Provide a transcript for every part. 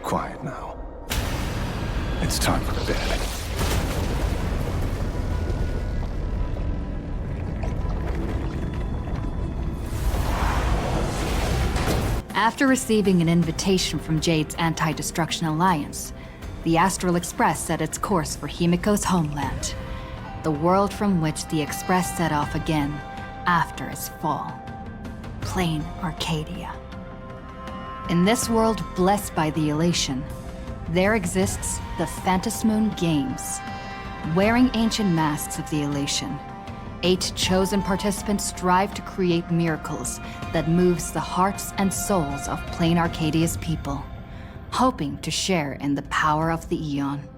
quiet now. It's time for bed. After receiving an invitation from Jade's Anti-Destruction Alliance, the Astral Express set its course for Himiko's homeland, the world from which the Express set off again after its fall. Plain Arcadia. In this world blessed by the elation, there exists the Phantasmoon Games. Wearing ancient masks of the elation, 8 chosen participants strive to create miracles that moves the hearts and souls of Plain Arcadia's people, hoping to share in the power of the Aeon.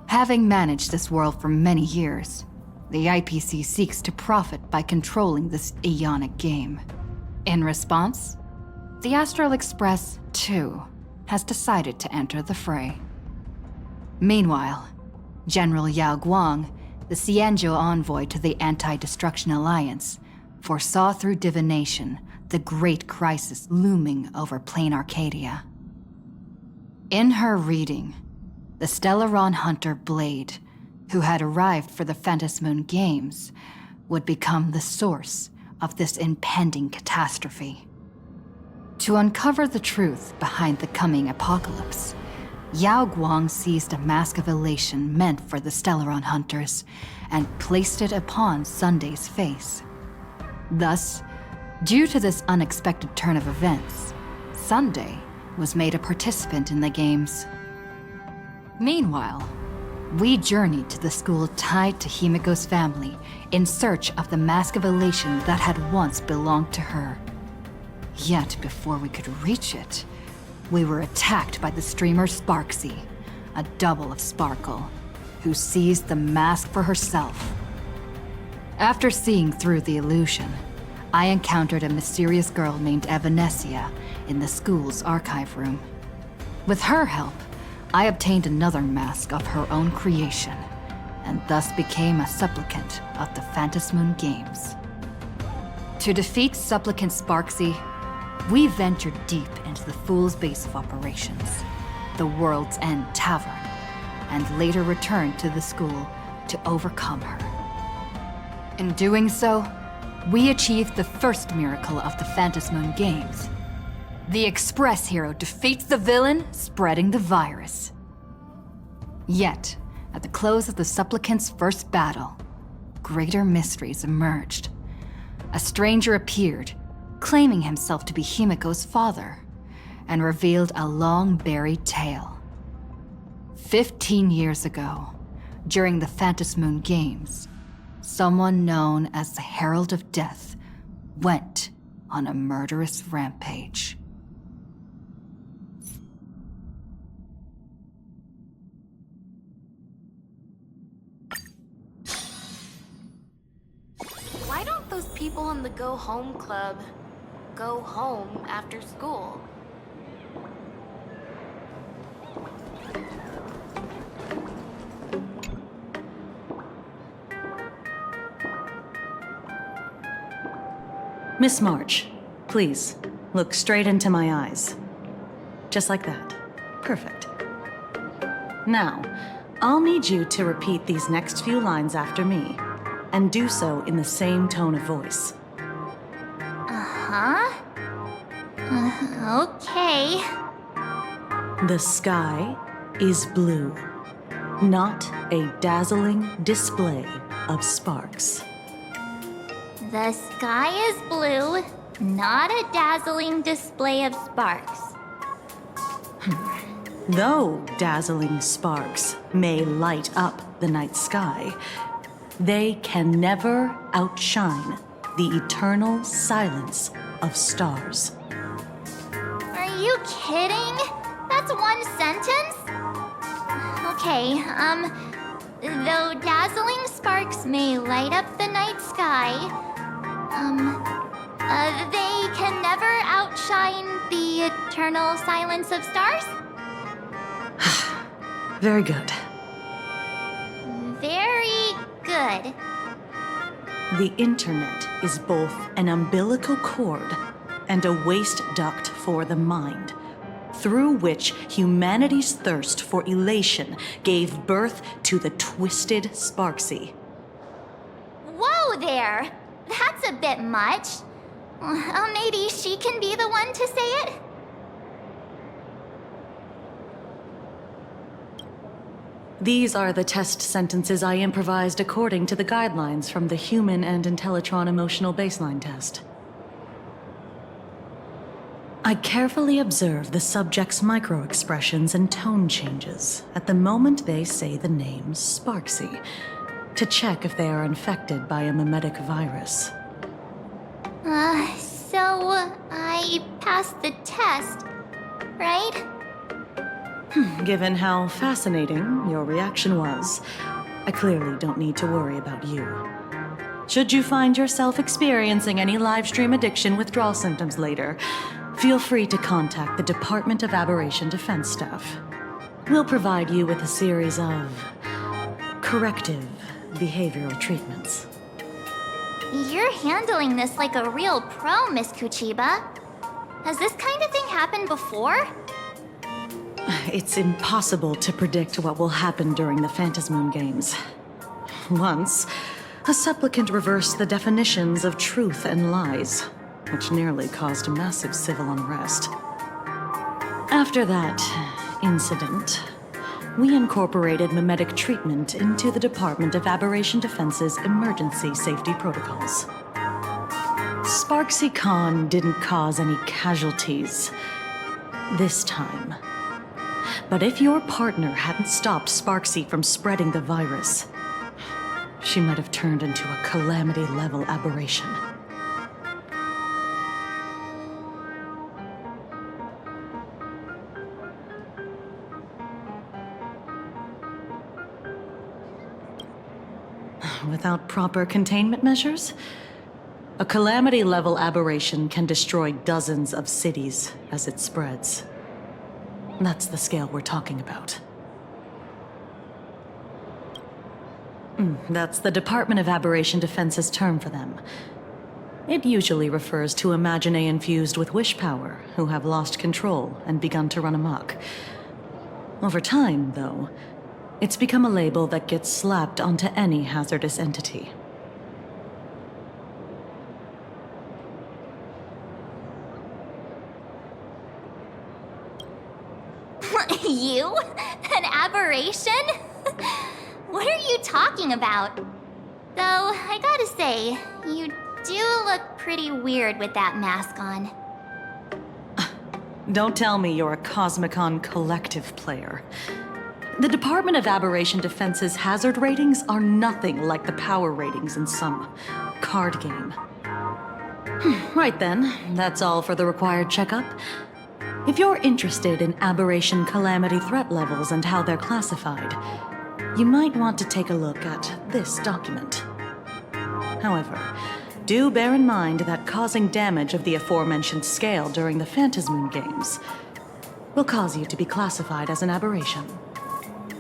Having managed this world for many years, the IPC seeks to profit by controlling this Aeonic game. In response, the Astral Express, too, has decided to enter the fray. Meanwhile, General Yao Guang, the Xianzhou envoy to the Anti-Destruction Alliance, foresaw through divination the great crisis looming over Plain Arcadia. In her reading, the Stellaron hunter Blade, who had arrived for the Phantasmoon Games, would become the source of this impending catastrophe. To uncover the truth behind the coming apocalypse, Yao Guang seized a mask of elation meant for the Stellaron hunters and placed it upon Sunday's face. Thus, due to this unexpected turn of events, Sunday was made a participant in the games. Meanwhile, we journeyed to the school tied to Himiko's family in search of the mask of elation that had once belonged to her. Yet before we could reach it, we were attacked by the streamer Sparksy, a double of Sparkle, who seized the mask for herself. After seeing through the illusion, I encountered a mysterious girl named Evanesia in the school's archive room. With her help, I obtained another mask of her own creation, and thus became a supplicant of the Phantasmoon Games. To defeat supplicant Sparksy, we ventured deep into the Fool's base of operations, the World's End Tavern, and later returned to the school to overcome her. In doing so, we achieved the first miracle of the Phantasmoon Games. The Express hero defeats the villain, spreading the virus. Yet, at the close of the supplicant's first battle, greater mysteries emerged. A stranger appeared, claiming himself to be Himiko's father, and revealed a long-buried tale. 15 years ago, during the Phantasmoon Games, someone known as the Herald of Death went on a murderous rampage. Why don't those people in the Go Home Club go home after school? Miss March, please, look straight into my eyes. Just like that. Perfect. Now, I'll need you to repeat these next few lines after me, and do so in the same tone of voice. Okay. The sky is blue, not a dazzling display of sparks. The sky is blue, not a dazzling display of sparks. Though dazzling sparks may light up the night sky, they can never outshine the eternal silence of stars. Are you kidding? That's one sentence? Okay, though dazzling sparks may light up the night sky, they can never outshine the eternal silence of stars? Very good. Very good. The internet is both an umbilical cord and a waste duct for the mind, through which humanity's thirst for elation gave birth to the twisted Sparksy. Whoa there! That's a bit much. Maybe she can be the one to say it? These are the test sentences I improvised according to the guidelines from the Human and Intellitron Emotional Baseline Test. I carefully observe the subject's micro-expressions and tone changes at the moment they say the name Sparksy, to check if they are infected by a mimetic virus. So I passed the test, right? Given how fascinating your reaction was, I clearly don't need to worry about you. Should you find yourself experiencing any live-stream addiction withdrawal symptoms later, feel free to contact the Department of Aberration Defense staff. We'll provide you with a series of corrective behavioral treatments. You're handling this like a real pro, Miss Kuchiba. Has this kind of thing happened before? It's impossible to predict what will happen during the Phantasmoon Games. Once, a supplicant reversed the definitions of truth and lies, which nearly caused massive civil unrest. After that incident, we incorporated mimetic treatment into the Department of Aberration Defense's emergency safety protocols. Sparksy Khan didn't cause any casualties this time. But if your partner hadn't stopped Sparksy from spreading the virus, she might have turned into a calamity-level aberration. Without proper containment measures, a calamity-level aberration can destroy dozens of cities as it spreads. That's the scale we're talking about. That's the Department of Aberration Defense's term for them. It usually refers to Imaginae infused with wish power who have lost control and begun to run amok. Over time, though, it's become a label that gets slapped onto any hazardous entity. You? An aberration? What are you talking about? Though, I gotta say, you do look pretty weird with that mask on. Don't tell me you're a Cosmicon collective player. The Department of Aberration Defense's hazard ratings are nothing like the power ratings in some card game. Right then, that's all for the required checkup. If you're interested in aberration calamity threat levels and how they're classified, you might want to take a look at this document. However, do bear in mind that causing damage of the aforementioned scale during the Phantasmoon Games will cause you to be classified as an aberration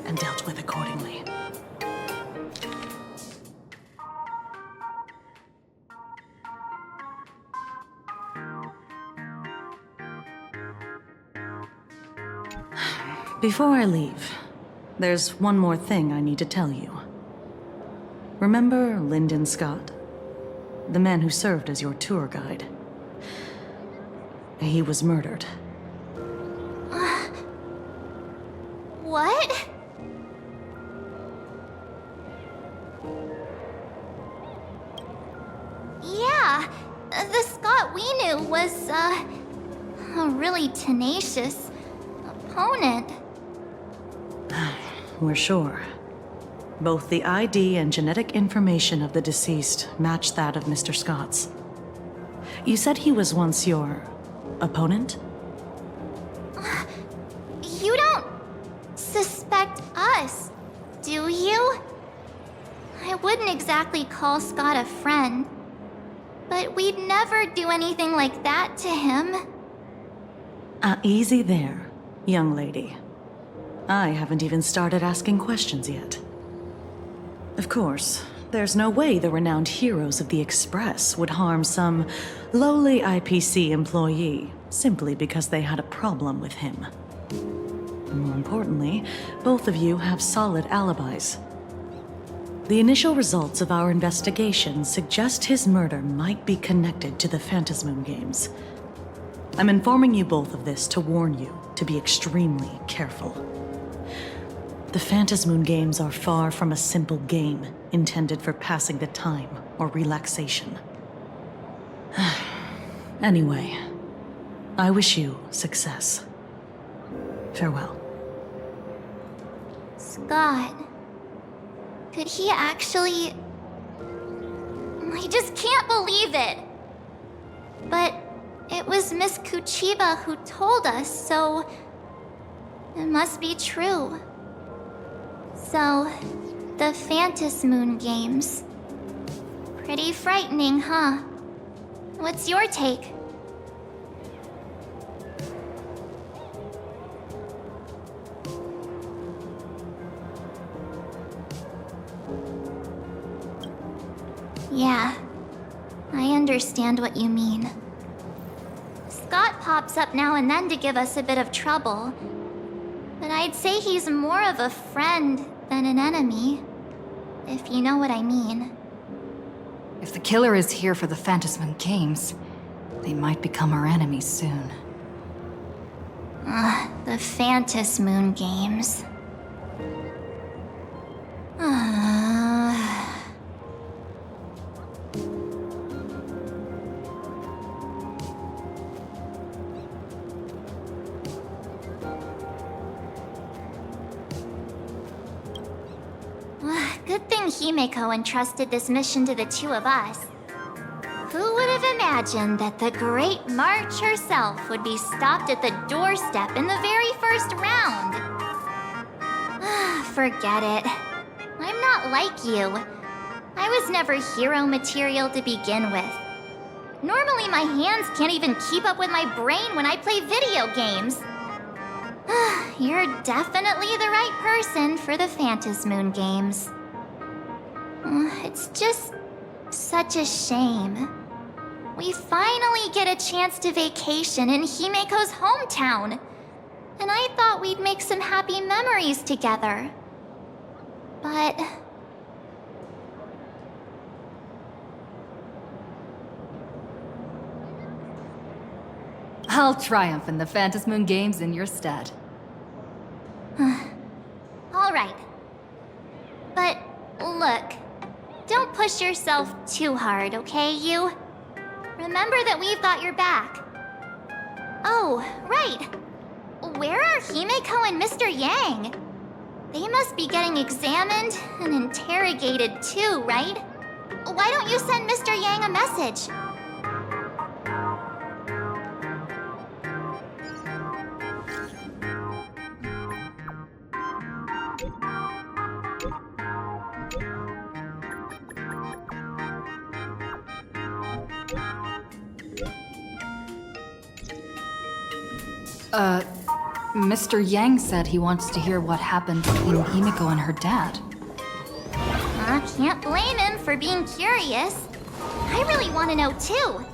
and dealt with accordingly. Before I leave, there's one more thing I need to tell you. Remember Lyndon Scott? The man who served as your tour guide. He was murdered. What? Yeah, the Scott we knew was, a really tenacious opponent. We're sure. Both the ID and genetic information of the deceased match that of Mr. Scott's. You said he was once your opponent? You don't suspect us, do you? I wouldn't exactly call Scott a friend, but we'd never do anything like that to him. Easy there, young lady. I haven't even started asking questions yet. Of course, there's no way the renowned heroes of the Express would harm some lowly IPC employee simply because they had a problem with him. More importantly, both of you have solid alibis. The initial results of our investigation suggest his murder might be connected to the Phantasmoon games. I'm informing you both of this to warn you to be extremely careful. The Phantasmoon games are far from a simple game intended for passing the time or relaxation. Anyway, I wish you success. Farewell. Scott. Could he actually... I just can't believe it! But it was Miss Kuchiba who told us, so... it must be true. So, the Phantasmoon games. Pretty frightening, huh? What's your take? Yeah, I understand what you mean. Scott pops up now and then to give us a bit of trouble, but I'd say he's more of a friend than an enemy, if you know what I mean. If the killer is here for the Phantasmoon games, they might become our enemies soon. The Phantasmoon games. Good thing Himeko entrusted this mission to the two of us. Who would have imagined that the Great March herself would be stopped at the doorstep in the very first round? Forget it. I'm not like you. I was never hero material to begin with. Normally my hands can't even keep up with my brain when I play video games. You're definitely the right person for the Phantasmoon games. It's just such a shame. We finally get a chance to vacation in Himeko's hometown. And I thought we'd make some happy memories together. But... I'll triumph in the Phantasmoon games in your stead. all right. But look, don't push yourself too hard, okay, you? Remember that we've got your back. Oh, right. Where are Himeko and Mr. Yang? They must be getting examined and interrogated too, right? Why don't you send Mr. Yang a message? Mr. Yang said he wants to hear what happened between Himeko and her dad. Can't blame him for being curious. I really want to know too.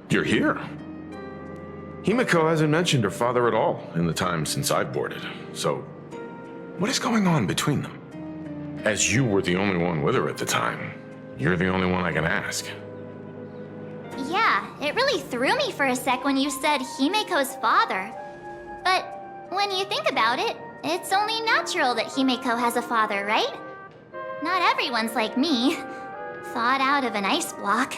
You're here. Himeko hasn't mentioned her father at all in the time since I've boarded. So, what is going on between them? As you were the only one with her at the time, You're the only one I can ask. Yeah, it really threw me for a sec when you said Himeko's father. But when you think about it, it's only natural that Himeko has a father, right? Not everyone's like me, thawed out of an ice block.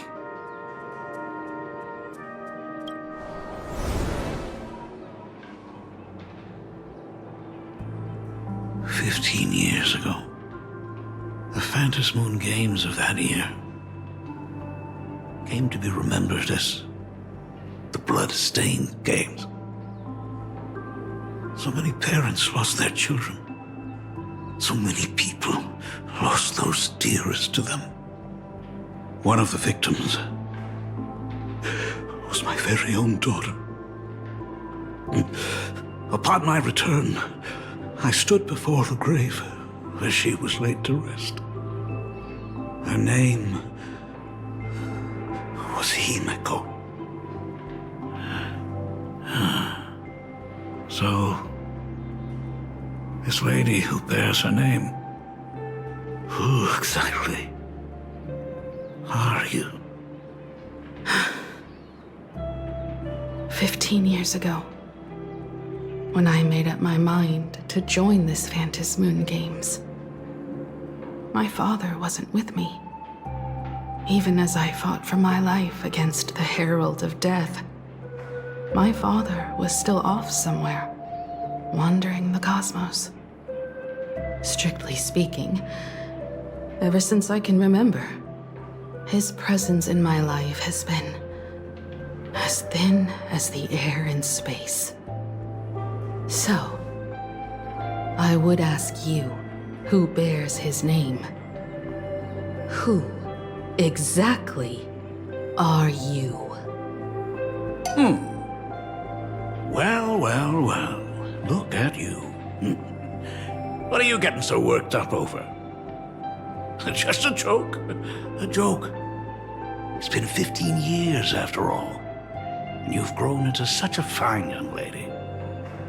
"15 years ago, the Phantom Moon Games of that year came to be remembered as the Blood-Stained Games. So many parents lost their children. So many people lost those dearest to them. One of the victims was my very own daughter. Upon my return, I stood before the grave where she was laid to rest. Her name was Himeko. So, this lady who bears her name, who exactly are you? 15 years ago, when I made up my mind to join this Phantom Moon Games, my father wasn't with me. Even as I fought for my life against the Herald of Death, my father was still off somewhere, wandering the cosmos. Strictly speaking, ever since I can remember, his presence in my life has been as thin as the air in space. So, I would ask you, who bears his name, who exactly are you? Well, look at you. What are you getting so worked up over? Just a joke. A joke. It's been 15 years after all, and you've grown into such a fine young lady.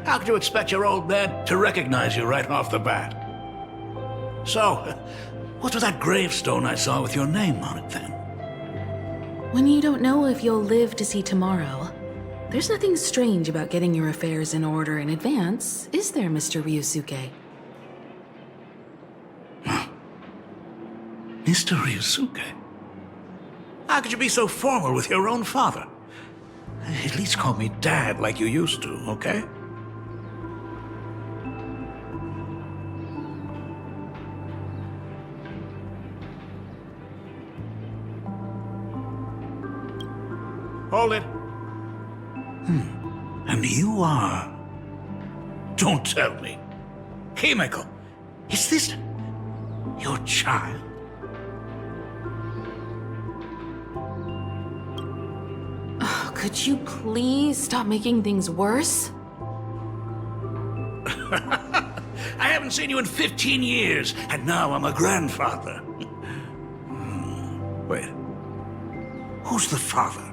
How could you expect your old man to recognize you right off the bat? So, what's with that gravestone I saw with your name on it then? When you don't know if you'll live to see tomorrow, there's nothing strange about getting your affairs in order in advance, is there, Mr. Ryusuke? Mr. Ryusuke? How could you be so formal with your own father? At least call me Dad like you used to, okay? Hold it. And you are... Don't tell me. Himeko, is this your child? Oh, could you please stop making things worse? I haven't seen you in 15 years, and now I'm a grandfather. Wait. Who's the father?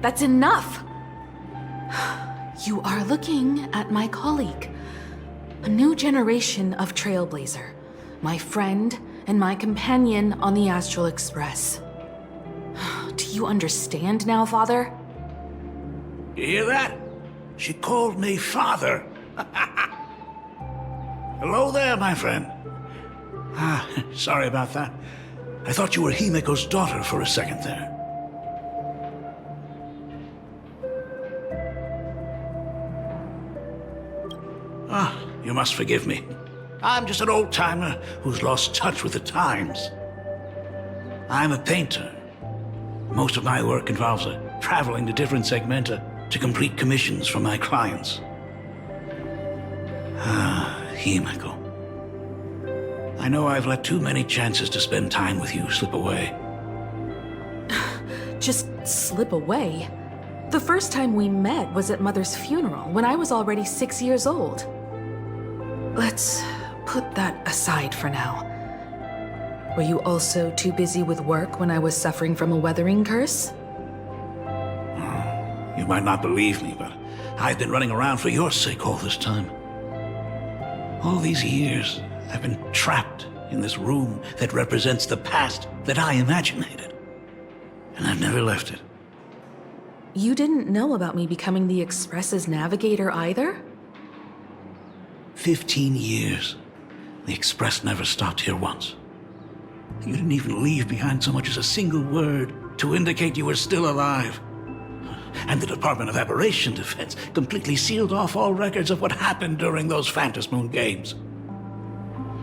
That's enough! You are looking at my colleague, a new generation of Trailblazer, my friend and my companion on the Astral Express. Do you understand now, Father? You hear that? She called me father. Hello there, my friend. Sorry about that. I thought you were Himeko's daughter for a second there. You must forgive me. I'm just an old-timer who's lost touch with the times. I'm a painter. Most of my work involves traveling to different segmenta to complete commissions for my clients. Himeko. I know I've let too many chances to spend time with you slip away. Just slip away? The first time we met was at Mother's funeral, when I was already 6 years old. Let's put that aside for now. Were you also too busy with work when I was suffering from a weathering curse? You might not believe me, but I've been running around for your sake all this time. All these years, I've been trapped in this room that represents the past that I imaginated. And I've never left it. You didn't know about me becoming the Express's navigator either? 15 years. The Express never stopped here once. You didn't even leave behind so much as a single word to indicate you were still alive. And the Department of Aberration Defense completely sealed off all records of what happened during those Phantom Moon games.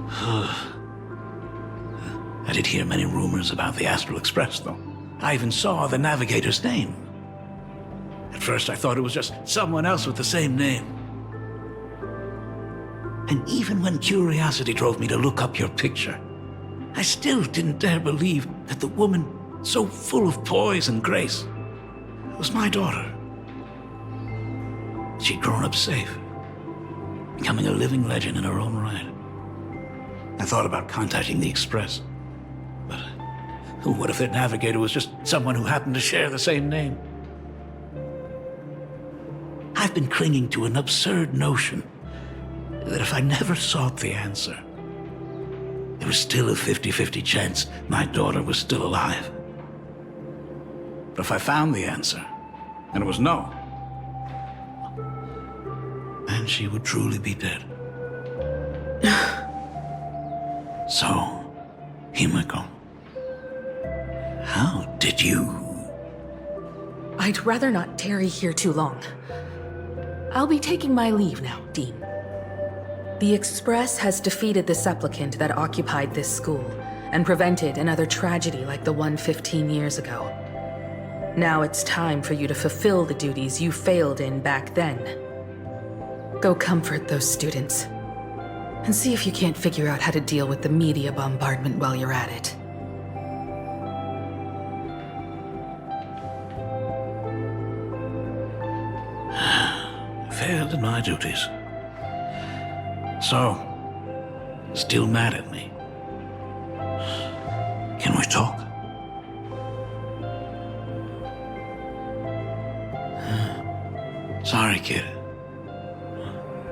I did hear many rumors about the Astral Express, though. I even saw the navigator's name. At first, I thought it was just someone else with the same name. And even when curiosity drove me to look up your picture, I still didn't dare believe that the woman so full of poise and grace was my daughter. She'd grown up safe, becoming a living legend in her own right. I thought about contacting the Express, but what if their navigator was just someone who happened to share the same name? I've been clinging to an absurd notion that if I never sought the answer, there was still a 50-50 chance my daughter was still alive. But if I found the answer, and it was no, then she would truly be dead. So, Himiko, how did you... I'd rather not tarry here too long. I'll be taking my leave now, Dean. The Express has defeated the supplicant that occupied this school and prevented another tragedy like the one 15 years ago. Now it's time for you to fulfill the duties you failed in back then. Go comfort those students, and see if you can't figure out how to deal with the media bombardment while you're at it. Failed in my duties. So, still mad at me? Can we talk? Sorry, kid.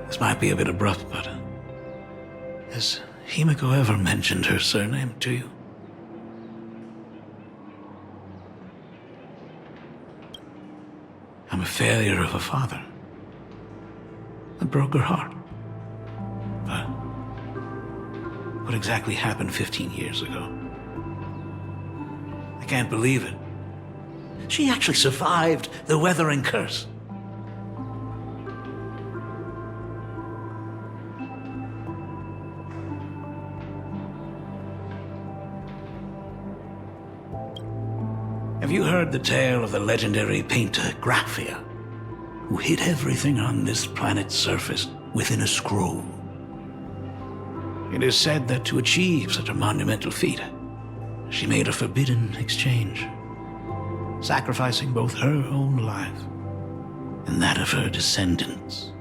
This might be a bit abrupt, but... has Himiko ever mentioned her surname to you? I'm a failure of a father. I broke her heart. But what exactly happened 15 years ago? I can't believe it. She actually survived the weathering curse. Have you heard the tale of the legendary painter Graphia, who hid everything on this planet's surface within a scroll? It is said that to achieve such a monumental feat, she made a forbidden exchange, sacrificing both her own life and that of her descendants,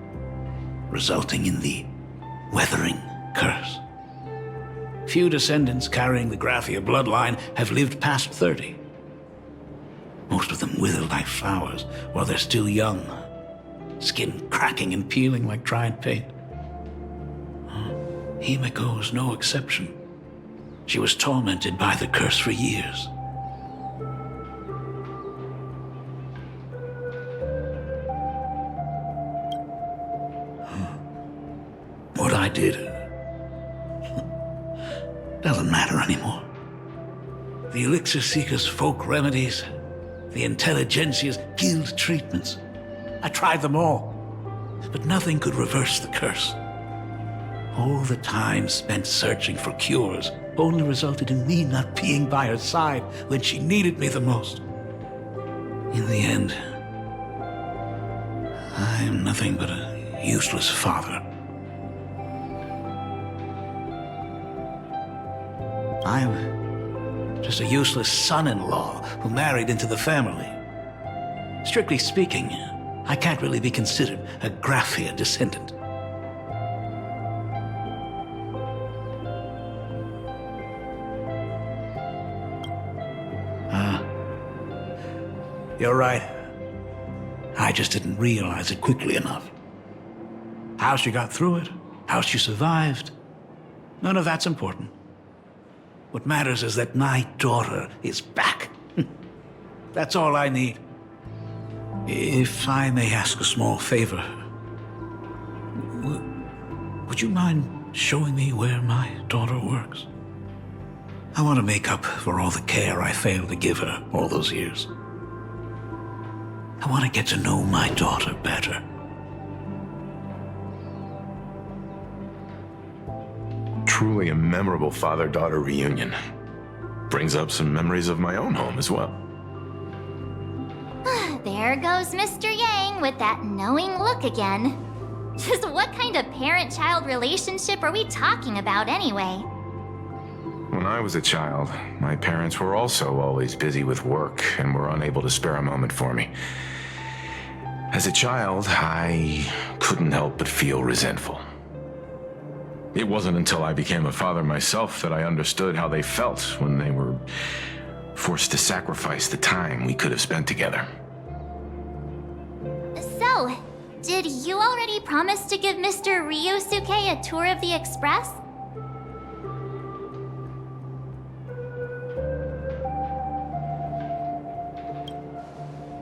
resulting in the weathering curse. Few descendants carrying the Graphia bloodline have lived past 30. Most of them wither like flowers while they're still young, skin cracking and peeling like dried paint. Himiko was no exception. She was tormented by the curse for years. What I did doesn't matter anymore. The Elixir Seekers' folk remedies, the Intelligentsia's guild treatments. I tried them all, but nothing could reverse the curse. All the time spent searching for cures only resulted in me not being by her side when she needed me the most. In the end, I am nothing but a useless father. I'm just a useless son-in-law who married into the family. Strictly speaking, I can't really be considered a Graphia descendant. You're right. I just didn't realize it quickly enough. How she got through it, how she survived, none of that's important. What matters is that my daughter is back. That's all I need. If I may ask a small favor, would you mind showing me where my daughter works? I want to make up for all the care I failed to give her all those years. I want to get to know my daughter better. Truly a memorable father-daughter reunion. Brings up some memories of my own home as well. There goes Mr. Yang with that knowing look again. Just what kind of parent-child relationship are we talking about anyway? When I was a child, my parents were also always busy with work and were unable to spare a moment for me. As a child, I couldn't help but feel resentful. It wasn't until I became a father myself that I understood how they felt when they were forced to sacrifice the time we could have spent together. So, did you already promise to give Mr. Ryusuke a tour of the Express?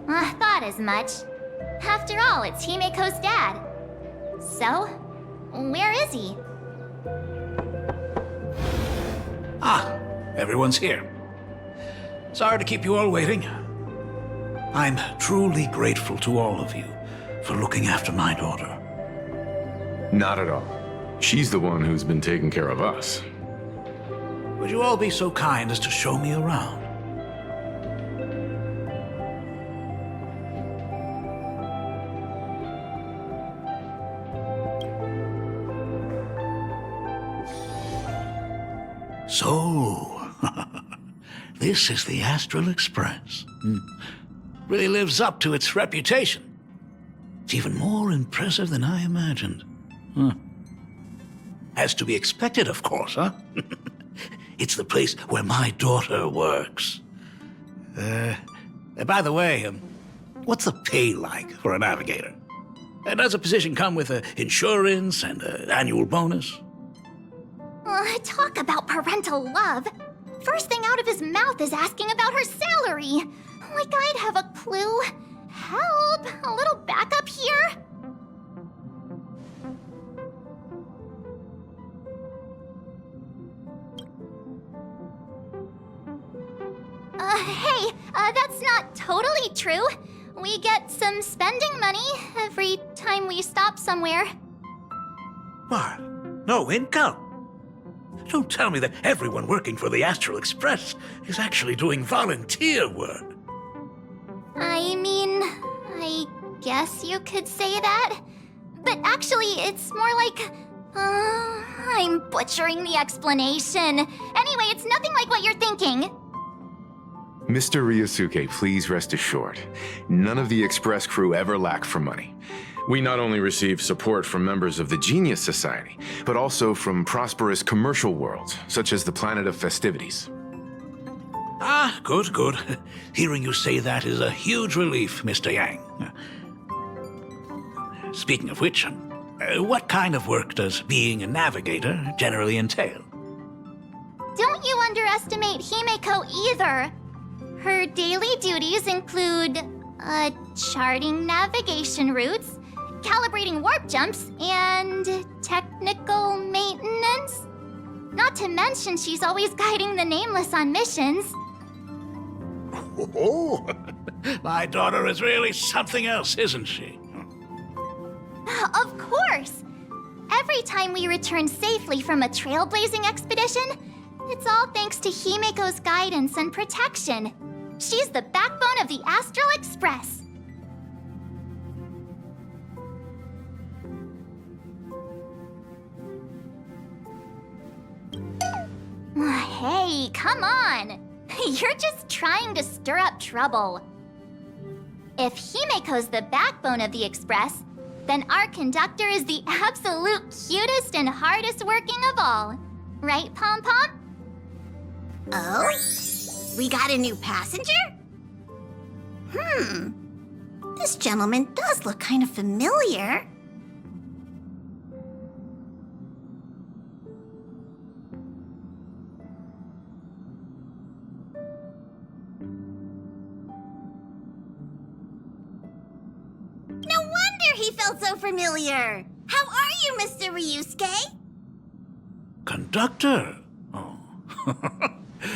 I thought as much. After all, it's Himeko's dad. So, where is he? Ah, everyone's here. Sorry to keep you all waiting. I'm truly grateful to all of you for looking after my daughter. Not at all. She's the one who's been taking care of us. Would you all be so kind as to show me around? So, this is the Astral Express. Really lives up to its reputation. It's even more impressive than I imagined. As to be expected, of course, huh? It's the place where my daughter works. By the way, what's the pay like for a navigator? Does a position come with insurance and an annual bonus? Talk about parental love. First thing out of his mouth is asking about her salary. Like I'd have a clue. Help! A little backup here? Hey, that's not totally true. We get some spending money every time we stop somewhere. What? No income? Don't tell me that everyone working for the Astral Express is actually doing volunteer work. I mean, I guess you could say that. But actually, it's more like... I'm butchering the explanation. Anyway, it's nothing like what you're thinking. Mr. Ryusuke, please rest assured. None of the Express crew ever lack for money. We not only receive support from members of the Genius Society, but also from prosperous commercial worlds, such as the Planet of Festivities. Ah, good, good. Hearing you say that is a huge relief, Mr. Yang. Speaking of which, what kind of work does being a navigator generally entail? Don't you underestimate Himeko either. Her daily duties include, charting navigation routes, calibrating warp jumps, and technical maintenance. Not to mention she's always guiding the Nameless on missions. Oh, my daughter is really something else, isn't she? Of course! Every time we return safely from a trailblazing expedition, it's all thanks to Himeko's guidance and protection. She's the backbone of the Astral Express. Hey, come on! You're just trying to stir up trouble. If Himeko's the backbone of the Express, then our conductor is the absolute cutest and hardest working of all. Right, Pom Pom? Oh? We got a new passenger? This gentleman does look kind of familiar. No wonder he felt so familiar. How are you, Mr. Ryusuke? Conductor? Oh.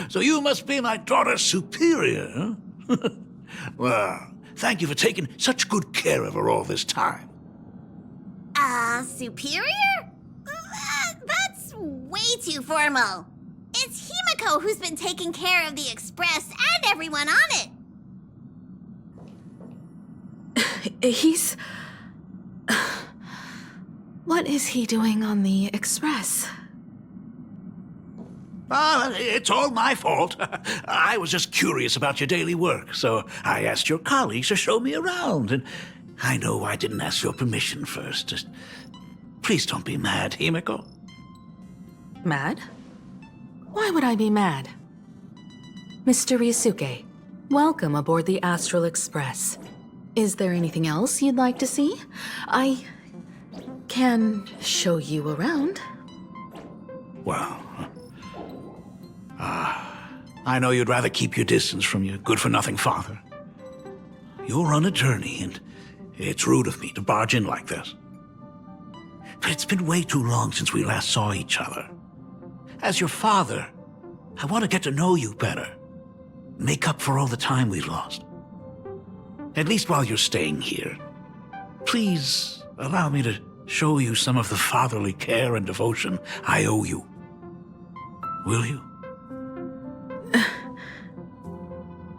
So you must be my daughter's superior, huh? Well, thank you for taking such good care of her all this time. Superior? That's way too formal. It's Himiko who's been taking care of the Express and everyone on it. He's... What is he doing on the Express? It's all my fault. I was just curious about your daily work, so I asked your colleagues to show me around, and I know I didn't ask your permission first. Just please don't be mad, Himiko. Mad? Why would I be mad? Mr. Ryusuke, welcome aboard the Astral Express. Is there anything else you'd like to see? I can show you around. Well, I know you'd rather keep your distance from your good-for-nothing father. You're on a journey, and it's rude of me to barge in like this. But it's been way too long since we last saw each other. As your father, I want to get to know you better. Make up for all the time we've lost. At least while you're staying here. Please allow me to show you some of the fatherly care and devotion I owe you. Will you?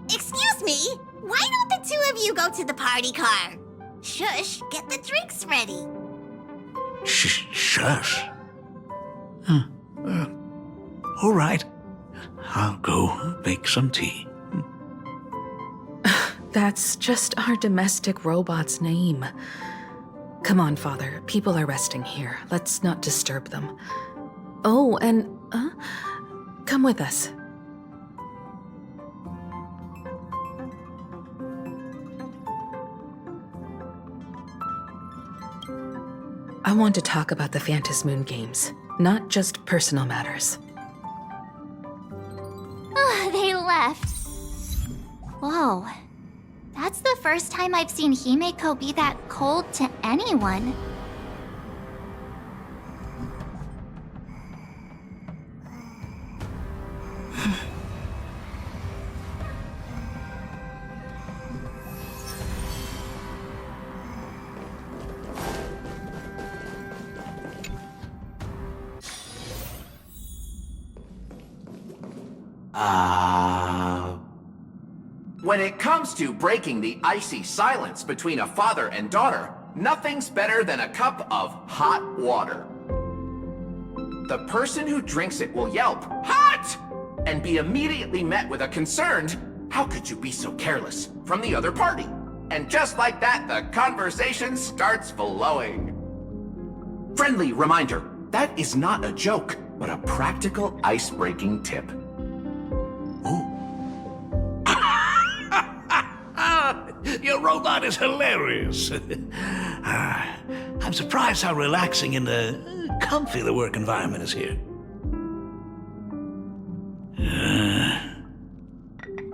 Excuse me? Why don't the two of you go to the party car? Shush, get the drinks ready. Shush. All right. I'll go make some tea. That's just our domestic robot's name. Come on, Father. People are resting here. Let's not disturb them. Oh, and, come with us. I want to talk about the Phantom Moon games, not just personal matters. They left. Whoa. That's the first time I've seen Himeko be that cold to anyone. When it comes to breaking the icy silence between a father and daughter, nothing's better than a cup of hot water. The person who drinks it will yelp, "Hot!" and be immediately met with a concerned, "How could you be so careless?" from the other party. And just like that, the conversation starts flowing. Friendly reminder, that is not a joke, but a practical ice-breaking tip. Your robot is hilarious. I'm surprised how relaxing and comfy the work environment is here.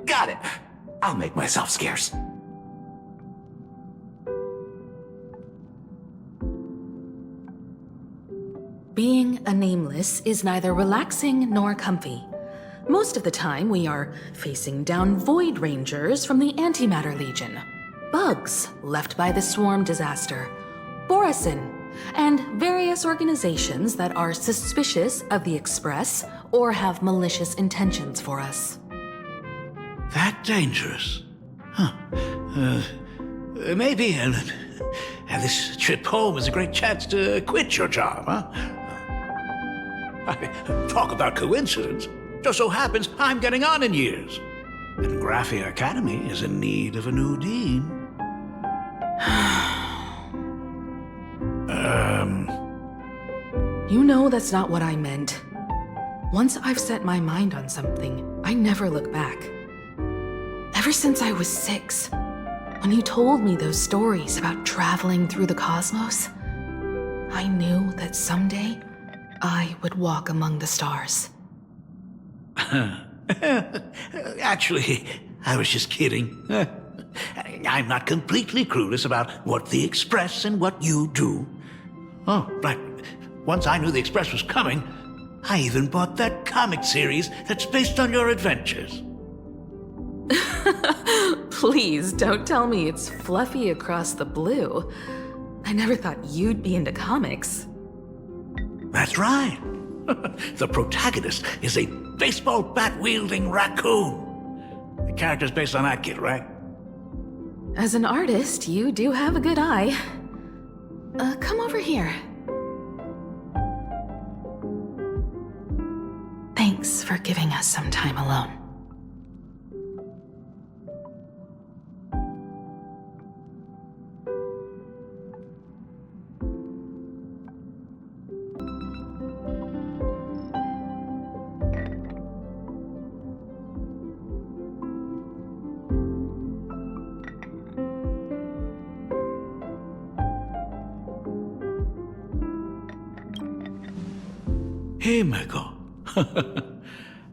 Got it. I'll make myself scarce. Being a nameless is neither relaxing nor comfy. Most of the time, we are facing down Void Rangers from the Antimatter Legion, bugs left by the Swarm disaster, Borisin, and various organizations that are suspicious of the Express or have malicious intentions for us. That dangerous? Huh. Maybe, and this trip home is a great chance to quit your job, huh? Talk about coincidence. Just so happens I'm getting on in years. And Graphia Academy is in need of a new dean. You know that's not what I meant. Once I've set my mind on something, I never look back. Ever since I was 6, when you told me those stories about traveling through the cosmos, I knew that someday I would walk among the stars. Actually, I was just kidding. I'm not completely clueless about what the Express and what you do. Oh, right. Once I knew the Express was coming, I even bought that comic series that's based on your adventures. Please don't tell me it's fluffy across the blue. I never thought you'd be into comics. That's right. The protagonist is a baseball bat-wielding raccoon. The character's based on that kid, right? As an artist, you do have a good eye. Come over here. Thanks for giving us some time alone. Hey, Miko.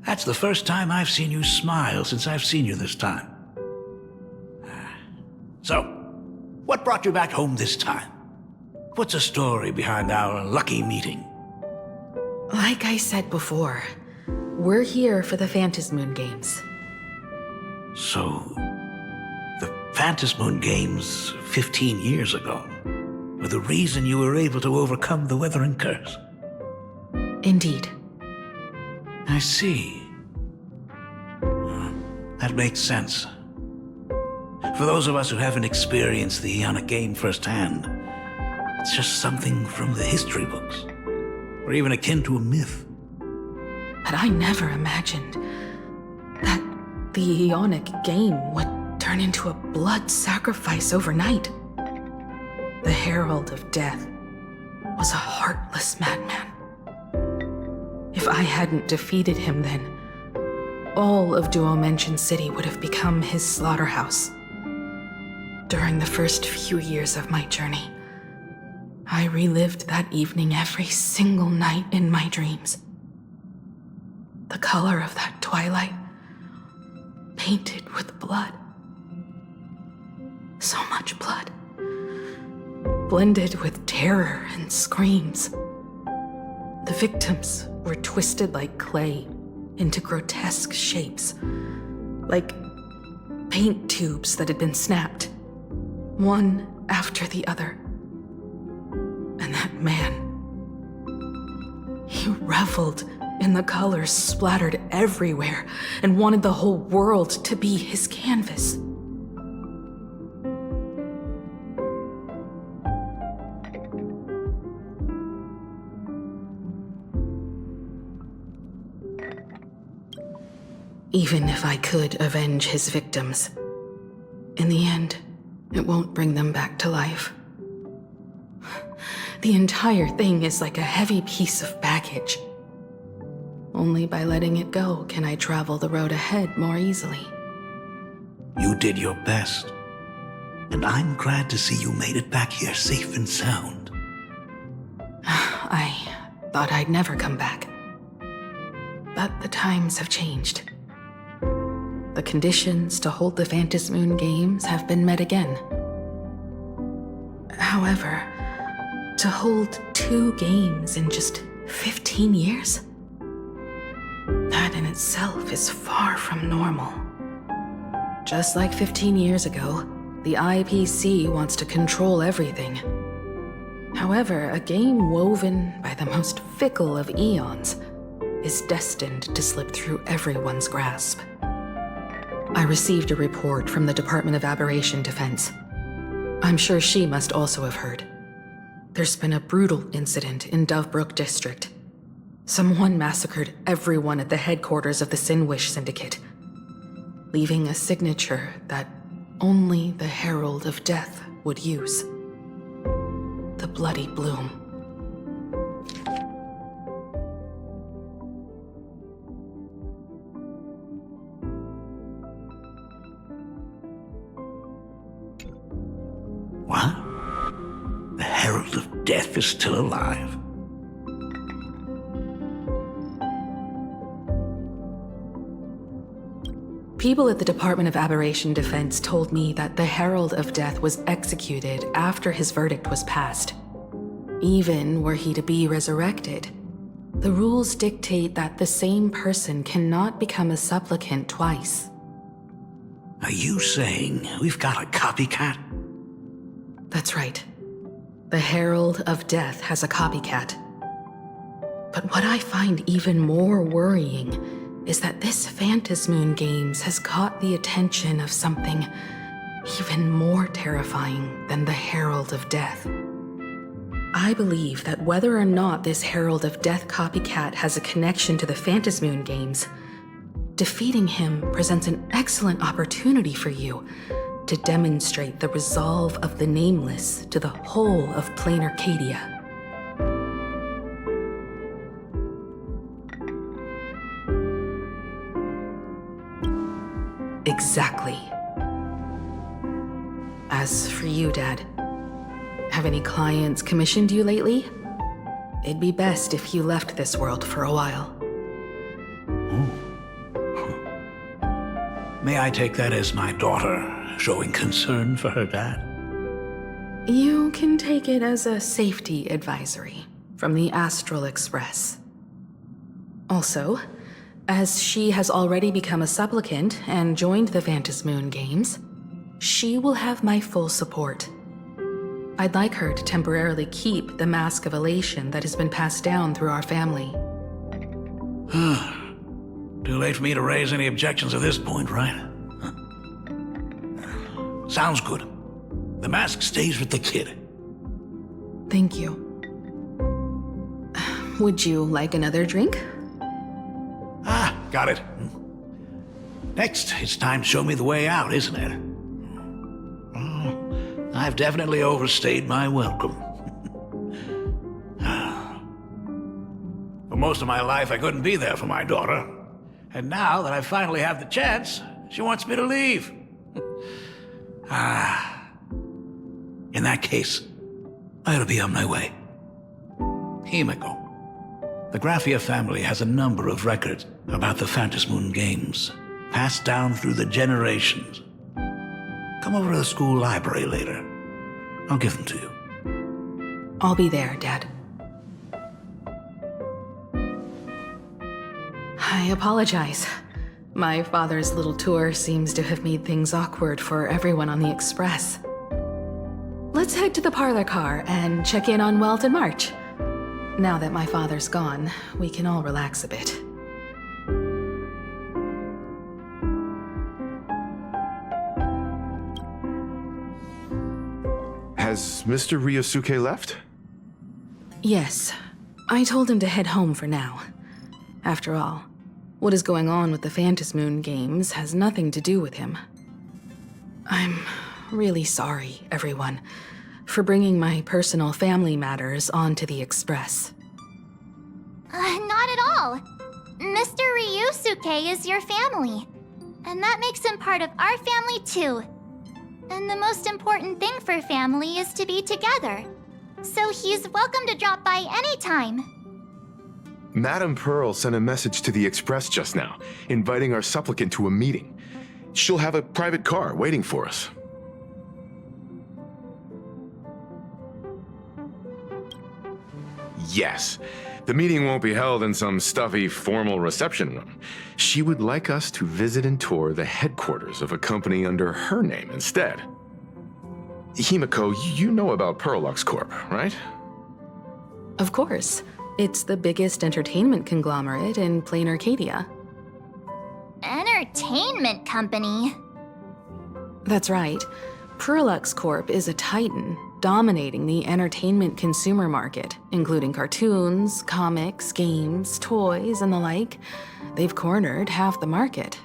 That's the first time I've seen you smile since I've seen you this time. So, what brought you back home this time? What's the story behind our lucky meeting? Like I said before, we're here for the Phantasmoon Games. So, the Phantasmoon Games 15 years ago were the reason you were able to overcome the Weathering Curse? Indeed. I see. That makes sense. For those of us who haven't experienced the Ionic game firsthand, it's just something from the history books, or even akin to a myth. But I never imagined that the Ionic game would turn into a blood sacrifice overnight. The Herald of Death was a heartless madman. If I hadn't defeated him then, all of Duomension City would have become his slaughterhouse. During the first few years of my journey, I relived that evening every single night in my dreams. The color of that twilight, painted with blood. So much blood, blended with terror and screams. The victims were twisted like clay into grotesque shapes, like paint tubes that had been snapped, one after the other. And that man, he reveled in the colors splattered everywhere and wanted the whole world to be his canvas. Even if I could avenge his victims, in the end, it won't bring them back to life. The entire thing is like a heavy piece of baggage. Only by letting it go can I travel the road ahead more easily. You did your best, and I'm glad to see you made it back here safe and sound. I thought I'd never come back. But the times have changed. The conditions to hold the Phantasmoon Games have been met again. However, to hold 2 games in just 15 years? That in itself is far from normal. Just like 15 years ago, the IPC wants to control everything. However, a game woven by the most fickle of eons is destined to slip through everyone's grasp. I received a report from the Department of Aberration Defense. I'm sure she must also have heard. There's been a brutal incident in Dovebrook District. Someone massacred everyone at the headquarters of the Sinwish Syndicate, leaving a signature that only the Herald of Death would use. The Bloody Bloom. What? The Herald of Death is still alive? People at the Department of Aberration Defense told me that the Herald of Death was executed after his verdict was passed. Even were he to be resurrected, the rules dictate that the same person cannot become a supplicant twice. Are you saying we've got a copycat? That's right. The Herald of Death has a copycat. But what I find even more worrying is that this Phantasmoon Games has caught the attention of something even more terrifying than the Herald of Death. I believe that whether or not this Herald of Death copycat has a connection to the Phantasmoon Games, defeating him presents an excellent opportunity for you to demonstrate the resolve of the Nameless to the whole of Plain Arcadia. Exactly. As for you, Dad, have any clients commissioned you lately? It'd be best if you left this world for a while. May I take that as my daughter showing concern for her dad? You can take it as a safety advisory from the Astral Express. Also, as she has already become a supplicant and joined the Phantasmoon Games, she will have my full support. I'd like her to temporarily keep the Mask of Elation that has been passed down through our family. Too late for me to raise any objections at this point, right? Sounds good. The mask stays with the kid. Thank you. Would you like another drink? Got it. Next, it's time to show me the way out, isn't it? I've definitely overstayed my welcome. For most of my life, I couldn't be there for my daughter. And now that I finally have the chance, she wants me to leave. In that case, I ought to be on my way. Himiko. The Graphia family has a number of records about the Phantasmoon Games, passed down through the generations. Come over to the school library later. I'll give them to you. I'll be there, Dad. I apologize. My father's little tour seems to have made things awkward for everyone on the Express. Let's head to the parlor car and check in on Welt and March. Now that my father's gone, we can all relax a bit. Has Mr. Ryosuke left? Yes. I told him to head home for now. After all, what is going on with the Phantasmoon Games has nothing to do with him. I'm really sorry, everyone, for bringing my personal family matters onto the Express. Not at all. Mr. Ryusuke is your family. And that makes him part of our family too. And the most important thing for family is to be together. So he's welcome to drop by anytime. Madame Pearl sent a message to the Express just now, inviting our supplicant to a meeting. She'll have a private car waiting for us. Yes. The meeting won't be held in some stuffy, formal reception room. She would like us to visit and tour the headquarters of a company under her name instead. Himiko, you know about Pearlux Corp, right? Of course. It's the biggest entertainment conglomerate in Plain Arcadia. Entertainment company? That's right. Pearlux Corp is a titan, dominating the entertainment consumer market, including cartoons, comics, games, toys, and the like. They've cornered half the market.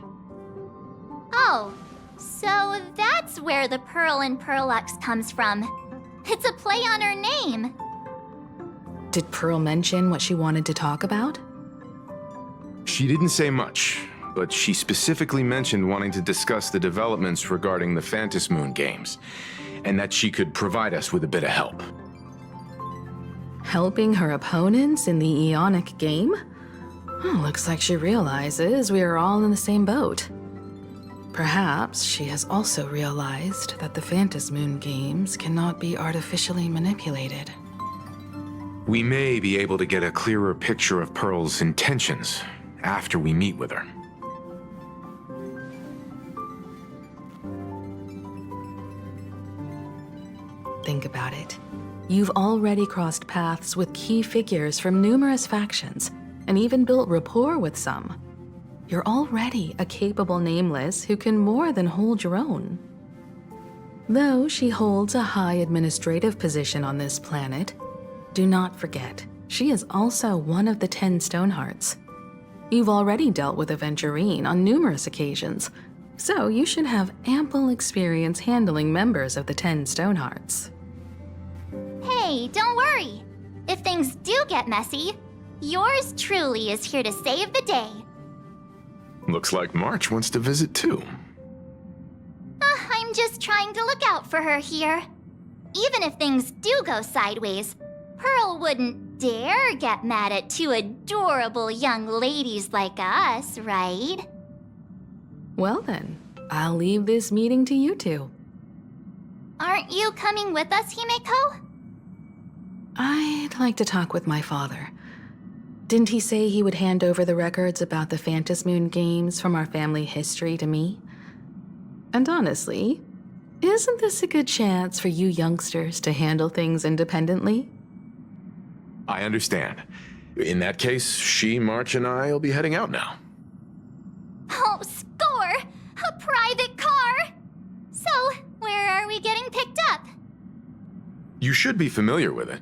Oh, so that's where the Pearl in Pearlux comes from. It's a play on her name. Did Pearl mention what she wanted to talk about? She didn't say much, but she specifically mentioned wanting to discuss the developments regarding the Phantasmoon Games, and that she could provide us with a bit of help. Helping her opponents in the Eonic game? Oh, looks like she realizes we are all in the same boat. Perhaps she has also realized that the Phantom Moon games cannot be artificially manipulated. We may be able to get a clearer picture of Pearl's intentions after we meet with her. Think about it. You've already crossed paths with key figures from numerous factions, and even built rapport with some. You're already a capable Nameless who can more than hold your own. Though she holds a high administrative position on this planet, do not forget, she is also one of the 10 Stonehearts. You've already dealt with Aventurine on numerous occasions, so you should have ample experience handling members of the 10 Stonehearts. Hey, don't worry. If things do get messy, yours truly is here to save the day. Looks like March wants to visit too. I'm just trying to look out for her here. Even if things do go sideways, Pearl wouldn't dare get mad at two adorable young ladies like us, right? Well then, I'll leave this meeting to you two. Aren't you coming with us, Himeko? I'd like to talk with my father. Didn't he say he would hand over the records about the Phantom Moon games from our family history to me? And honestly, isn't this a good chance for you youngsters to handle things independently? I understand. In that case, she, March, and I will be heading out now. Oh, score! A private car! So, where are we getting picked up? You should be familiar with it.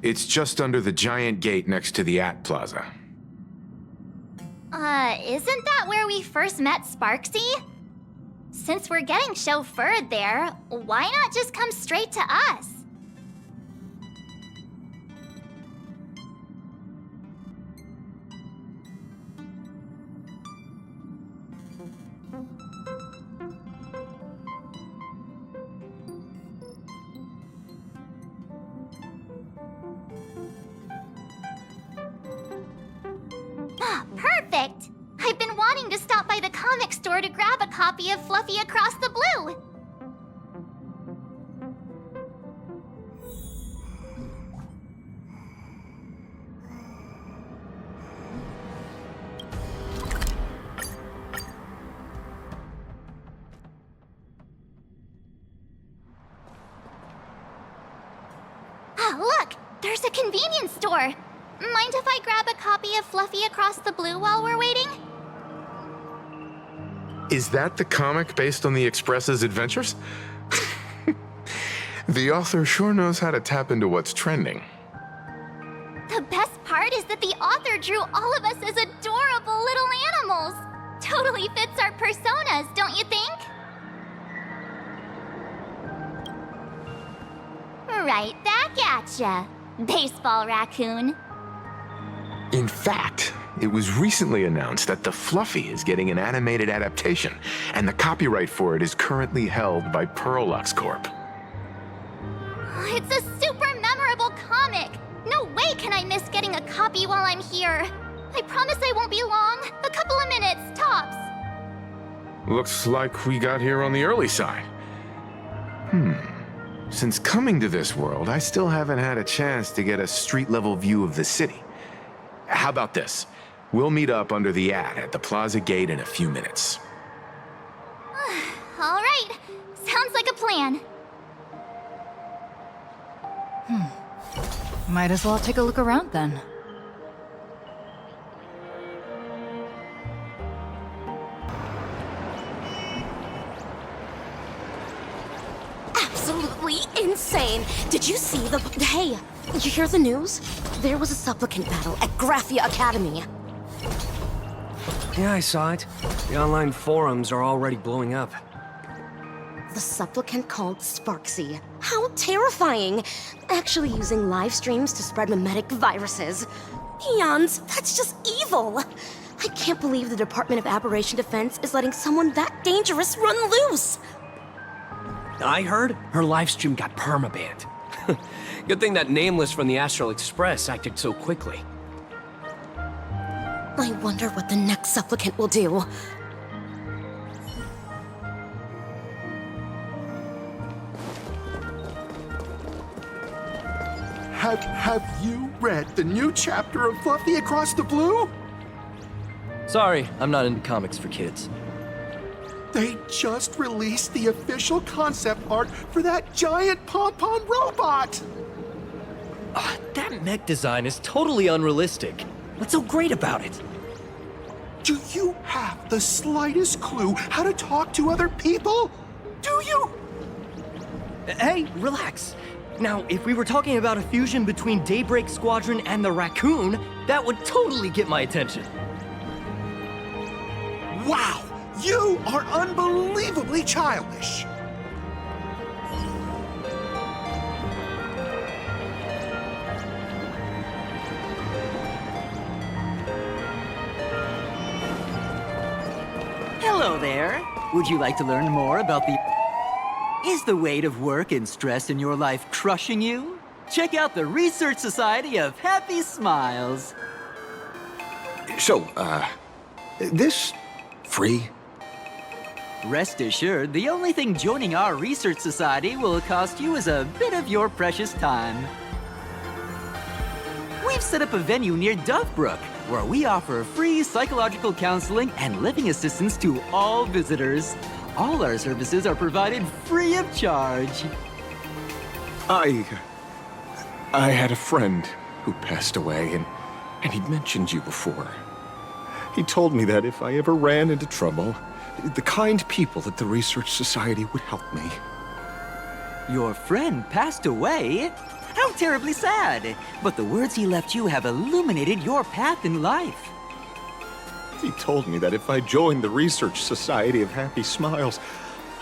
It's just under the giant gate next to the AT Plaza. Isn't that where we first met Sparksy? Since we're getting chauffeured there, why not just come straight to us? Perfect! I've been wanting to stop by the comic store to grab a copy of Fluffy Across the Blue. Look! There's a convenience store! Mind if I grab a copy of Fluffy Across the Blue while we're waiting? Is that the comic based on the Express's adventures? The author sure knows how to tap into what's trending. The best part is that the author drew all of us as adorable little animals. Totally fits our personas, don't you think? Right back at ya, baseball raccoon. In fact, it was recently announced that the Fluffy is getting an animated adaptation, and the copyright for it is currently held by Pearlux Corp. It's a super memorable comic! No way can I miss getting a copy while I'm here. I promise I won't be long. A couple of minutes, tops. Looks like we got here on the early side. Since coming to this world, I still haven't had a chance to get a street-level view of the city. How about this? We'll meet up under the at the plaza gate in a few minutes. All right. Sounds like a plan. Might as well take a look around then. Absolutely insane. Did you see the... Hey, you hear the news? There was a supplicant battle at Graphia Academy. Yeah, I saw it. The online forums are already blowing up. The supplicant called Sparksy. How terrifying! Actually using live streams to spread mimetic viruses. Eons, that's just evil! I can't believe the Department of Aberration Defense is letting someone that dangerous run loose! I heard her livestream got permabanned. Good thing that Nameless from the Astral Express acted so quickly. I wonder what the next supplicant will do. Have you read the new chapter of Fluffy Across the Blue? Sorry, I'm not into comics for kids. They just released the official concept art for that giant pom-pom robot! That mech design is totally unrealistic. What's so great about it? Do you have the slightest clue how to talk to other people? Do you? Hey, relax. Now, if we were talking about a fusion between Daybreak Squadron and the Raccoon, that would totally get my attention. Wow! You are unbelievably childish! Hello there. Would you like to learn more about the... Is the weight of work and stress in your life crushing you? Check out the Research Society of Happy Smiles. So, this free? Rest assured, the only thing joining our Research Society will cost you is a bit of your precious time. We've set up a venue near Dovebrook, where we offer free psychological counseling and living assistance to all visitors. All our services are provided free of charge. I had a friend who passed away, and he'd mentioned you before. He told me that if I ever ran into trouble, the kind people at the Research Society would help me. Your friend passed away? How terribly sad! But the words he left you have illuminated your path in life. He told me that if I joined the Research Society of Happy Smiles,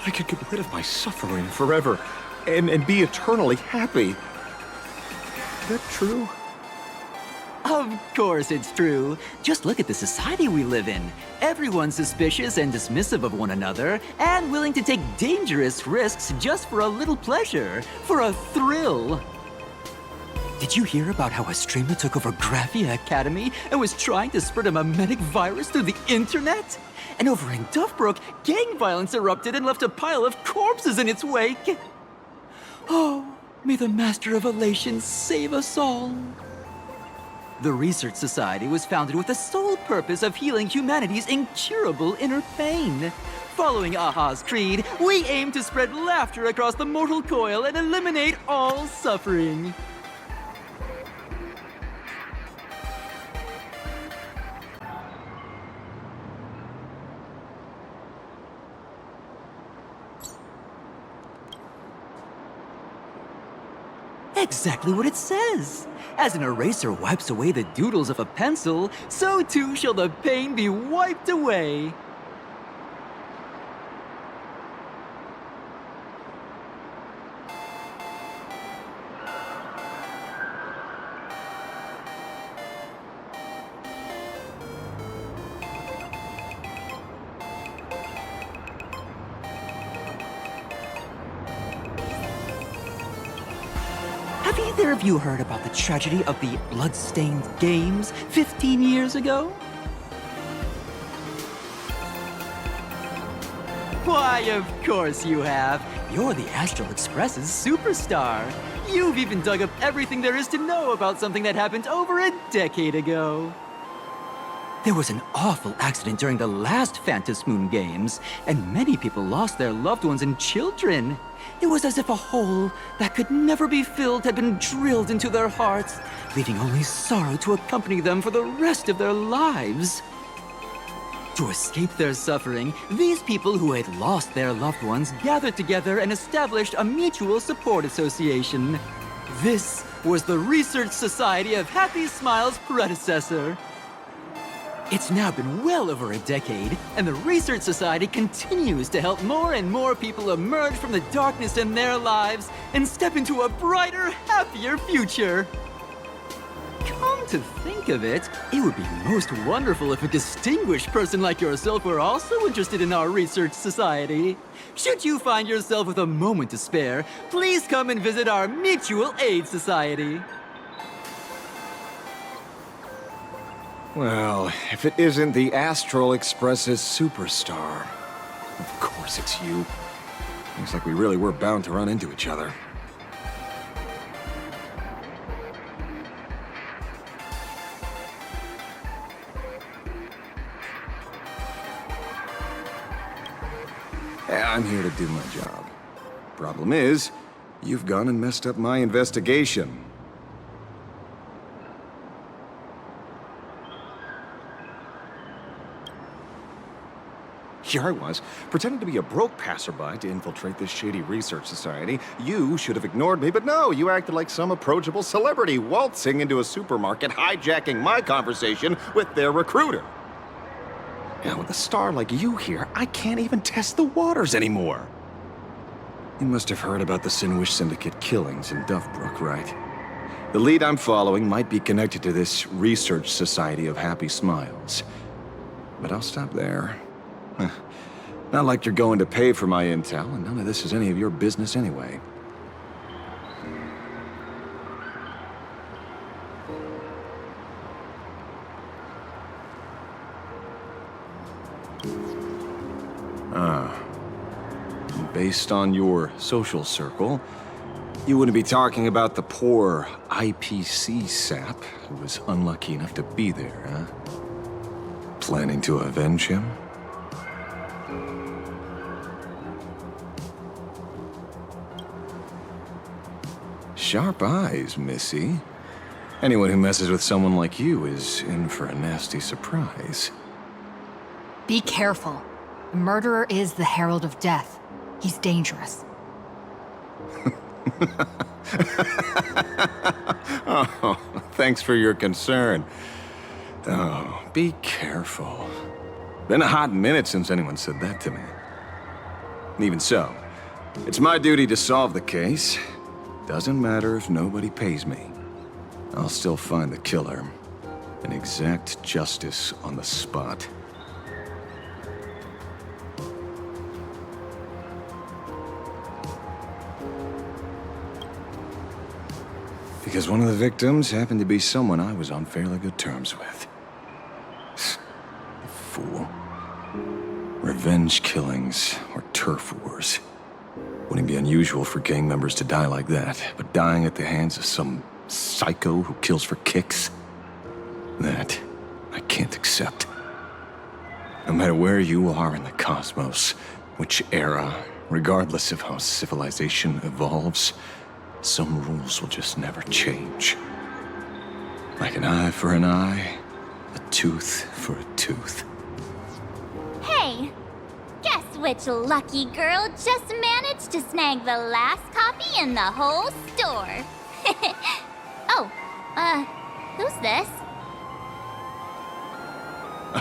I could get rid of my suffering forever and be eternally happy. Is that true? Of course it's true. Just look at the society we live in. Everyone's suspicious and dismissive of one another, and willing to take dangerous risks just for a little pleasure, for a thrill. Did you hear about how a streamer took over Graphia Academy and was trying to spread a memetic virus through the internet? And over in Dovebrook, gang violence erupted and left a pile of corpses in its wake. Oh, may the Master of Elation save us all. The Research Society was founded with the sole purpose of healing humanity's incurable inner pain. Following Aha's creed, we aim to spread laughter across the mortal coil and eliminate all suffering. Exactly what it says. As an eraser wipes away the doodles of a pencil, so too shall the pain be wiped away. Have either of you heard about the tragedy of the Bloodstained Games 15 years ago? Why, of course you have. You're the Astral Express's superstar. You've even dug up everything there is to know about something that happened over a decade ago. There was an awful accident during the last Phantom Moon Games, and many people lost their loved ones and children. It was as if a hole that could never be filled had been drilled into their hearts, leaving only sorrow to accompany them for the rest of their lives. To escape their suffering, these people who had lost their loved ones gathered together and established a mutual support association. This was the Research Society of Happy Smiles' predecessor. It's now been well over a decade, and the Research Society continues to help more and more people emerge from the darkness in their lives and step into a brighter, happier future. Come to think of it, it would be most wonderful if a distinguished person like yourself were also interested in our Research Society. Should you find yourself with a moment to spare, please come and visit our Mutual Aid Society. Well, if it isn't the Astral Express's superstar. Of course it's you. Looks like we really were bound to run into each other. I'm here to do my job. Problem is, you've gone and messed up my investigation. Here I was, pretending to be a broke passerby to infiltrate this shady research society. You should have ignored me, but no, you acted like some approachable celebrity waltzing into a supermarket, hijacking my conversation with their recruiter. Now, with a star like you here, I can't even test the waters anymore. You must have heard about the Sinwish Syndicate killings in Duffbrook, right? The lead I'm following might be connected to this research society of happy smiles. But I'll stop there. Not like you're going to pay for my intel, and none of this is any of your business anyway. Based on your social circle, you wouldn't be talking about the poor IPC sap who was unlucky enough to be there, huh? Planning to avenge him? Sharp eyes, Missy. Anyone who messes with someone like you is in for a nasty surprise. Be careful. The murderer is the Herald of Death. He's dangerous. Oh, thanks for your concern. Oh, be careful. Been a hot minute since anyone said that to me. Even so, it's my duty to solve the case. Doesn't matter if nobody pays me. I'll still find the killer and exact justice on the spot. Because one of the victims happened to be someone I was on fairly good terms with. Fool. Revenge killings or turf wars. Wouldn't be unusual for gang members to die like that, but dying at the hands of some psycho who kills for kicks? That I can't accept. No matter where you are in the cosmos, which era, regardless of how civilization evolves, some rules will just never change. Like an eye for an eye, a tooth for a tooth. Hey, guess which lucky girl just managed to snag the last copy in the whole store? Oh, who's this?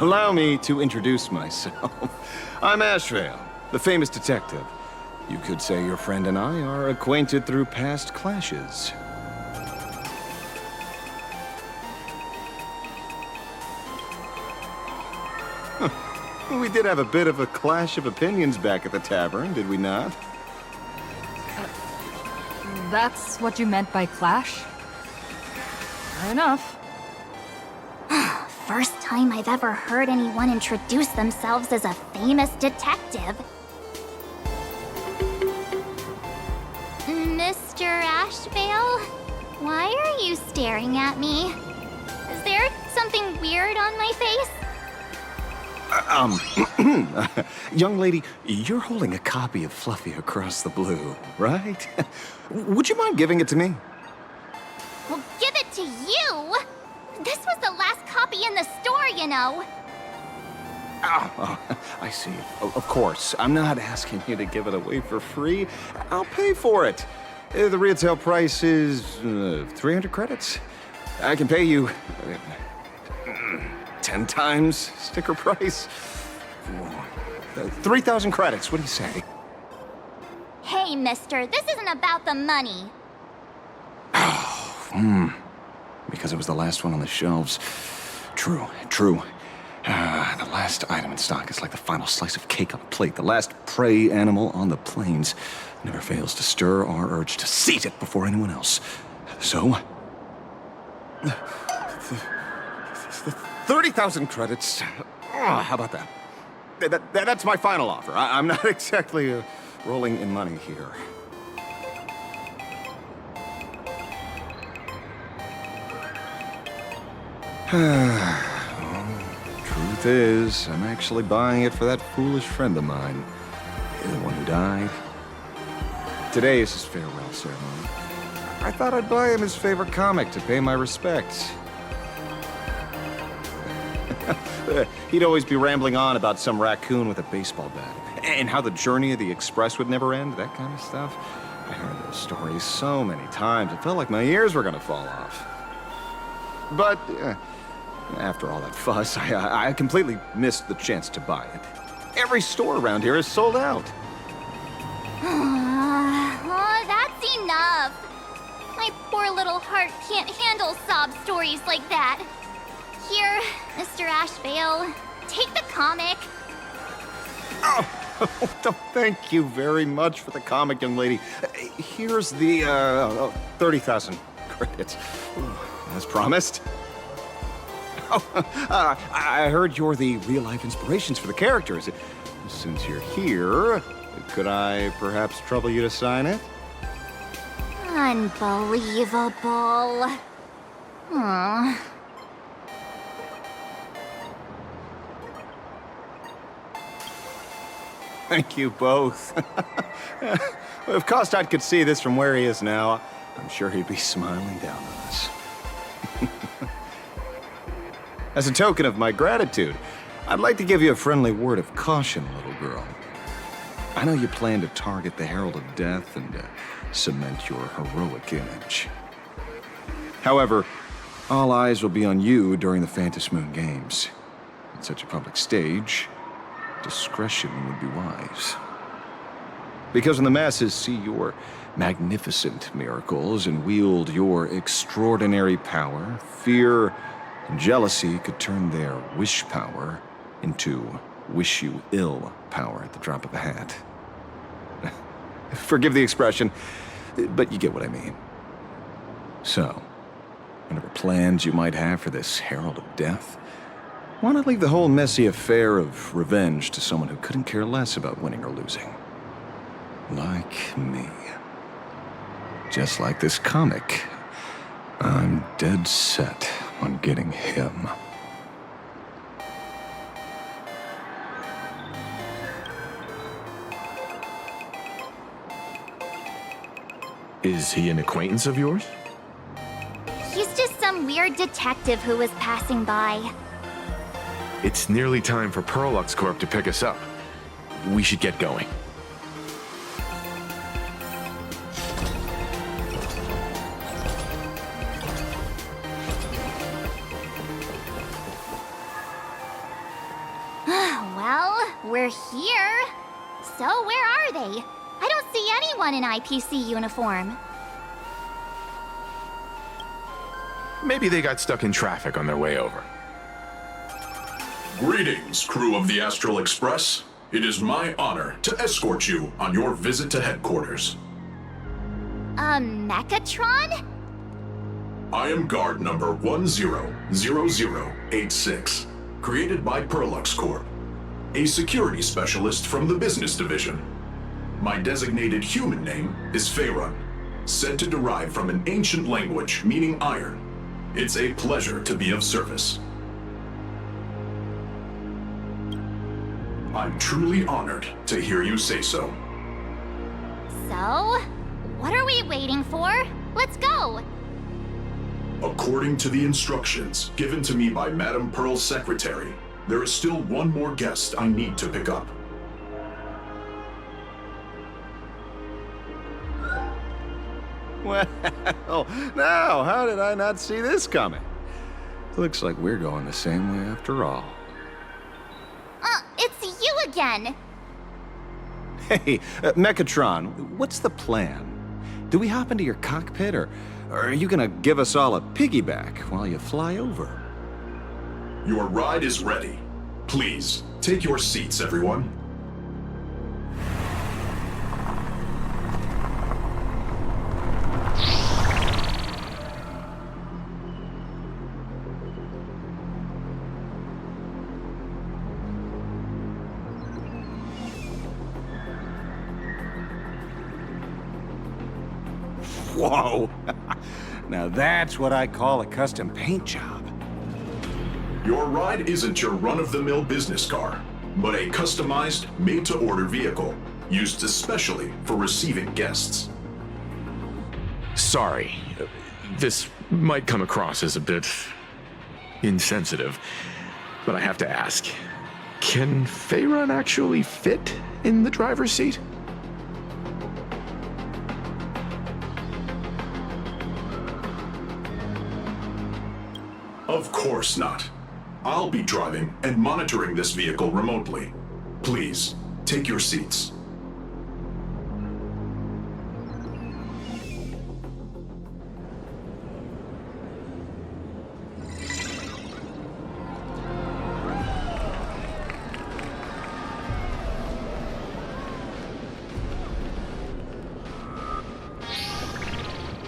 Allow me to introduce myself. I'm Ashrail, the famous detective. You could say your friend and I are acquainted through past clashes. We did have a bit of a clash of opinions back at the tavern, did we not? That's what you meant by clash? Fair enough. First time I've ever heard anyone introduce themselves as a famous detective. Mr. Ashvale? Why are you staring at me? Is there something weird on my face? Young lady, you're holding a copy of Fluffy Across the Blue, right? Would you mind giving it to me? Well, give it to you! This was the last copy in the store, you know. Oh, I see. Of course. I'm not asking you to give it away for free. I'll pay for it. The retail price is 300 credits. I can pay you 10 times sticker price. 3,000 credits. What do you say? Hey, mister, this isn't about the money. Because it was the last one on the shelves. True. The last item in stock is like the final slice of cake on a plate. The last prey animal on the plains never fails to stir our urge to seize it before anyone else. So, 30,000 credits. How about that? That's my final offer. I'm not exactly rolling in money here. Truth is, I'm actually buying it for that foolish friend of mine. The one who died. Today is his farewell ceremony. I thought I'd buy him his favorite comic to pay my respects. He'd always be rambling on about some raccoon with a baseball bat, and how the journey of the Express would never end, that kind of stuff. I heard those stories so many times, it felt like my ears were gonna fall off. But after all that fuss, I completely missed the chance to buy it. Every store around here is sold out. Oh, that's enough. My poor little heart can't handle sob stories like that. Here, Mr. Ashvale, take the comic. Oh, thank you very much for the comic, young lady. Here's the 30,000 credits, as promised. Oh, I heard you're the real-life inspirations for the characters. Since you're here, could I perhaps trouble you to sign it? Unbelievable. Aww. Thank you both. If Kostad could see this from where he is now, I'm sure he'd be smiling down on us. As a token of my gratitude, I'd like to give you a friendly word of caution, little girl. I know you plan to target the Herald of Death and cement your heroic image. However, all eyes will be on you during the Phantom Moon Games. At such a public stage, discretion would be wise. Because when the masses see your magnificent miracles and wield your extraordinary power, fear and jealousy could turn their wish power into wish you ill power at the drop of a hat. Forgive the expression, but you get what I mean. So, whatever plans you might have for this Herald of Death, why not leave the whole messy affair of revenge to someone who couldn't care less about winning or losing? Like me. Just like this comic, I'm dead set on getting him. Is he an acquaintance of yours? He's just some weird detective who was passing by. It's nearly time for Perlux Corp to pick us up. We should get going. Well, we're here. So where are they? I don't see anyone in IPC uniform. Maybe they got stuck in traffic on their way over. Greetings, crew of the Astral Express. It is my honor to escort you on your visit to headquarters. Mechatron? I am guard number 100086, created by Perlux Corp, a security specialist from the business division. My designated human name is Faerun, said to derive from an ancient language meaning iron. It's a pleasure to be of service. I'm truly honored to hear you say so. So, what are we waiting for? Let's go! According to the instructions given to me by Madame Pearl's secretary, there is still one more guest I need to pick up. Well, now, how did I not see this coming? Looks like we're going the same way after all. It's you again! Hey, Mechatron, what's the plan? Do we hop into your cockpit, or are you gonna give us all a piggyback while you fly over? Your ride is ready. Please, take your seats, everyone. Whoa! Now that's what I call a custom paint job. Your ride isn't your run-of-the-mill business car, but a customized, made-to-order vehicle used especially for receiving guests. Sorry, this might come across as a bit insensitive, but I have to ask, can Faerun actually fit in the driver's seat? Of course not. I'll be driving and monitoring this vehicle remotely. Please, take your seats.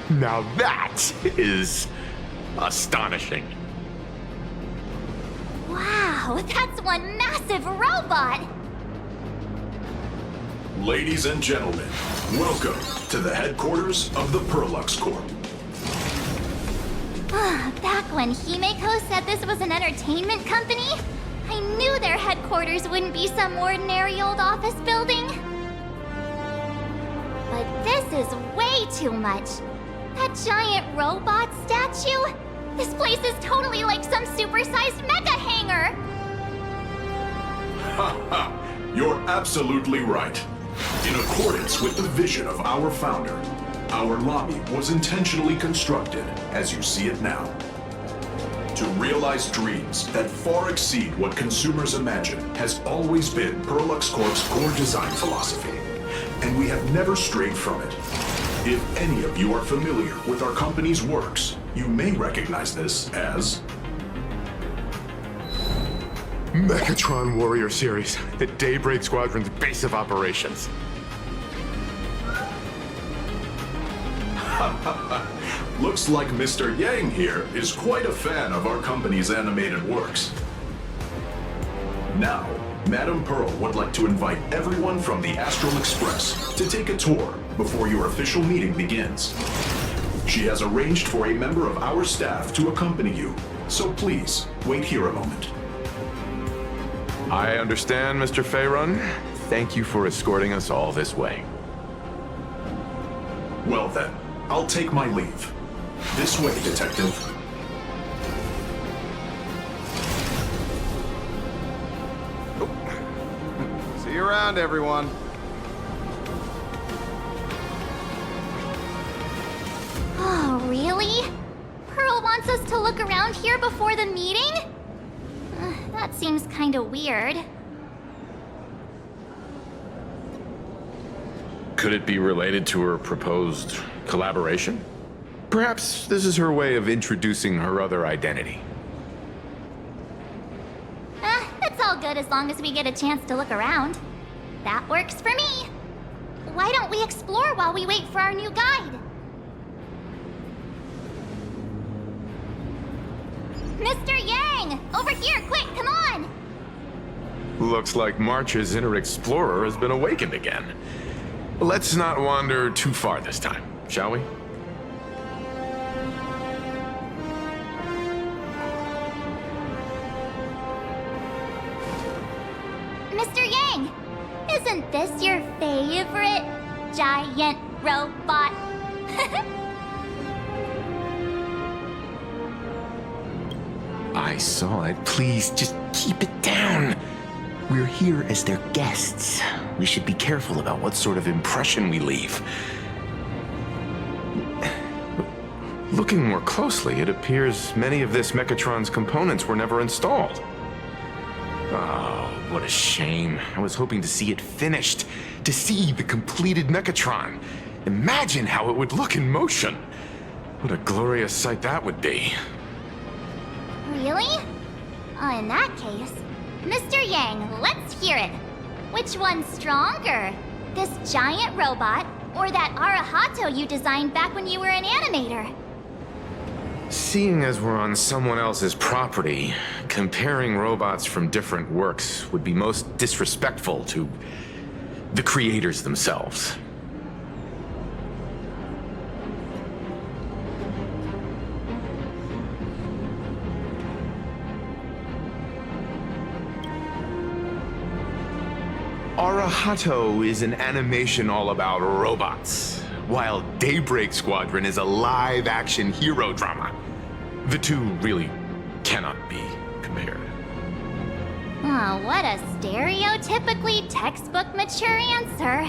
Now that is astonishing. Wow, that's one massive robot! Ladies and gentlemen, welcome to the headquarters of the Perlux Corp. Back when Himeko said this was an entertainment company, I knew their headquarters wouldn't be some ordinary old office building. But this is way too much. That giant robot statue? This place is totally like some supersized mega hangar! Ha ha! You're absolutely right. In accordance with the vision of our founder, our lobby was intentionally constructed as you see it now. To realize dreams that far exceed what consumers imagine has always been Perlux Corp's core design philosophy, and we have never strayed from it. If any of you are familiar with our company's works, you may recognize this as Mechatron Warrior Series, the Daybreak Squadron's base of operations. Looks like Mr. Yang here is quite a fan of our company's animated works. Now, Madame Pearl would like to invite everyone from the Astral Express to take a tour before your official meeting begins. She has arranged for a member of our staff to accompany you, so please, wait here a moment. I understand, Mr. Faerun. Thank you for escorting us all this way. Well then, I'll take my leave. This way, Detective. See you around, everyone. Oh, really? Pearl wants us to look around here before the meeting? That seems kinda weird. Could it be related to her proposed collaboration? Perhaps this is her way of introducing her other identity. It's all good as long as we get a chance to look around. That works for me. Why don't we explore while we wait for our new guide? Mr. Yang! Over here, quick, come on! Looks like March's inner explorer has been awakened again. Let's not wander too far this time, shall we? Mr. Yang! Isn't this your favorite giant robot? I saw it. Please, just keep it down. We're here as their guests. We should be careful about what sort of impression we leave. Looking more closely, it appears many of this Mechatron's components were never installed. Oh, what a shame. I was hoping to see it finished, to see the completed Mechatron. Imagine how it would look in motion. What a glorious sight that would be. Really? In that case, Mr. Yang, let's hear it. Which one's stronger? This giant robot, or that Arahato you designed back when you were an animator? Seeing as we're on someone else's property, comparing robots from different works would be most disrespectful to the creators themselves. Arahato is an animation all about robots, while Daybreak Squadron is a live-action hero drama. The two really cannot be compared. Oh, what a stereotypically textbook mature answer.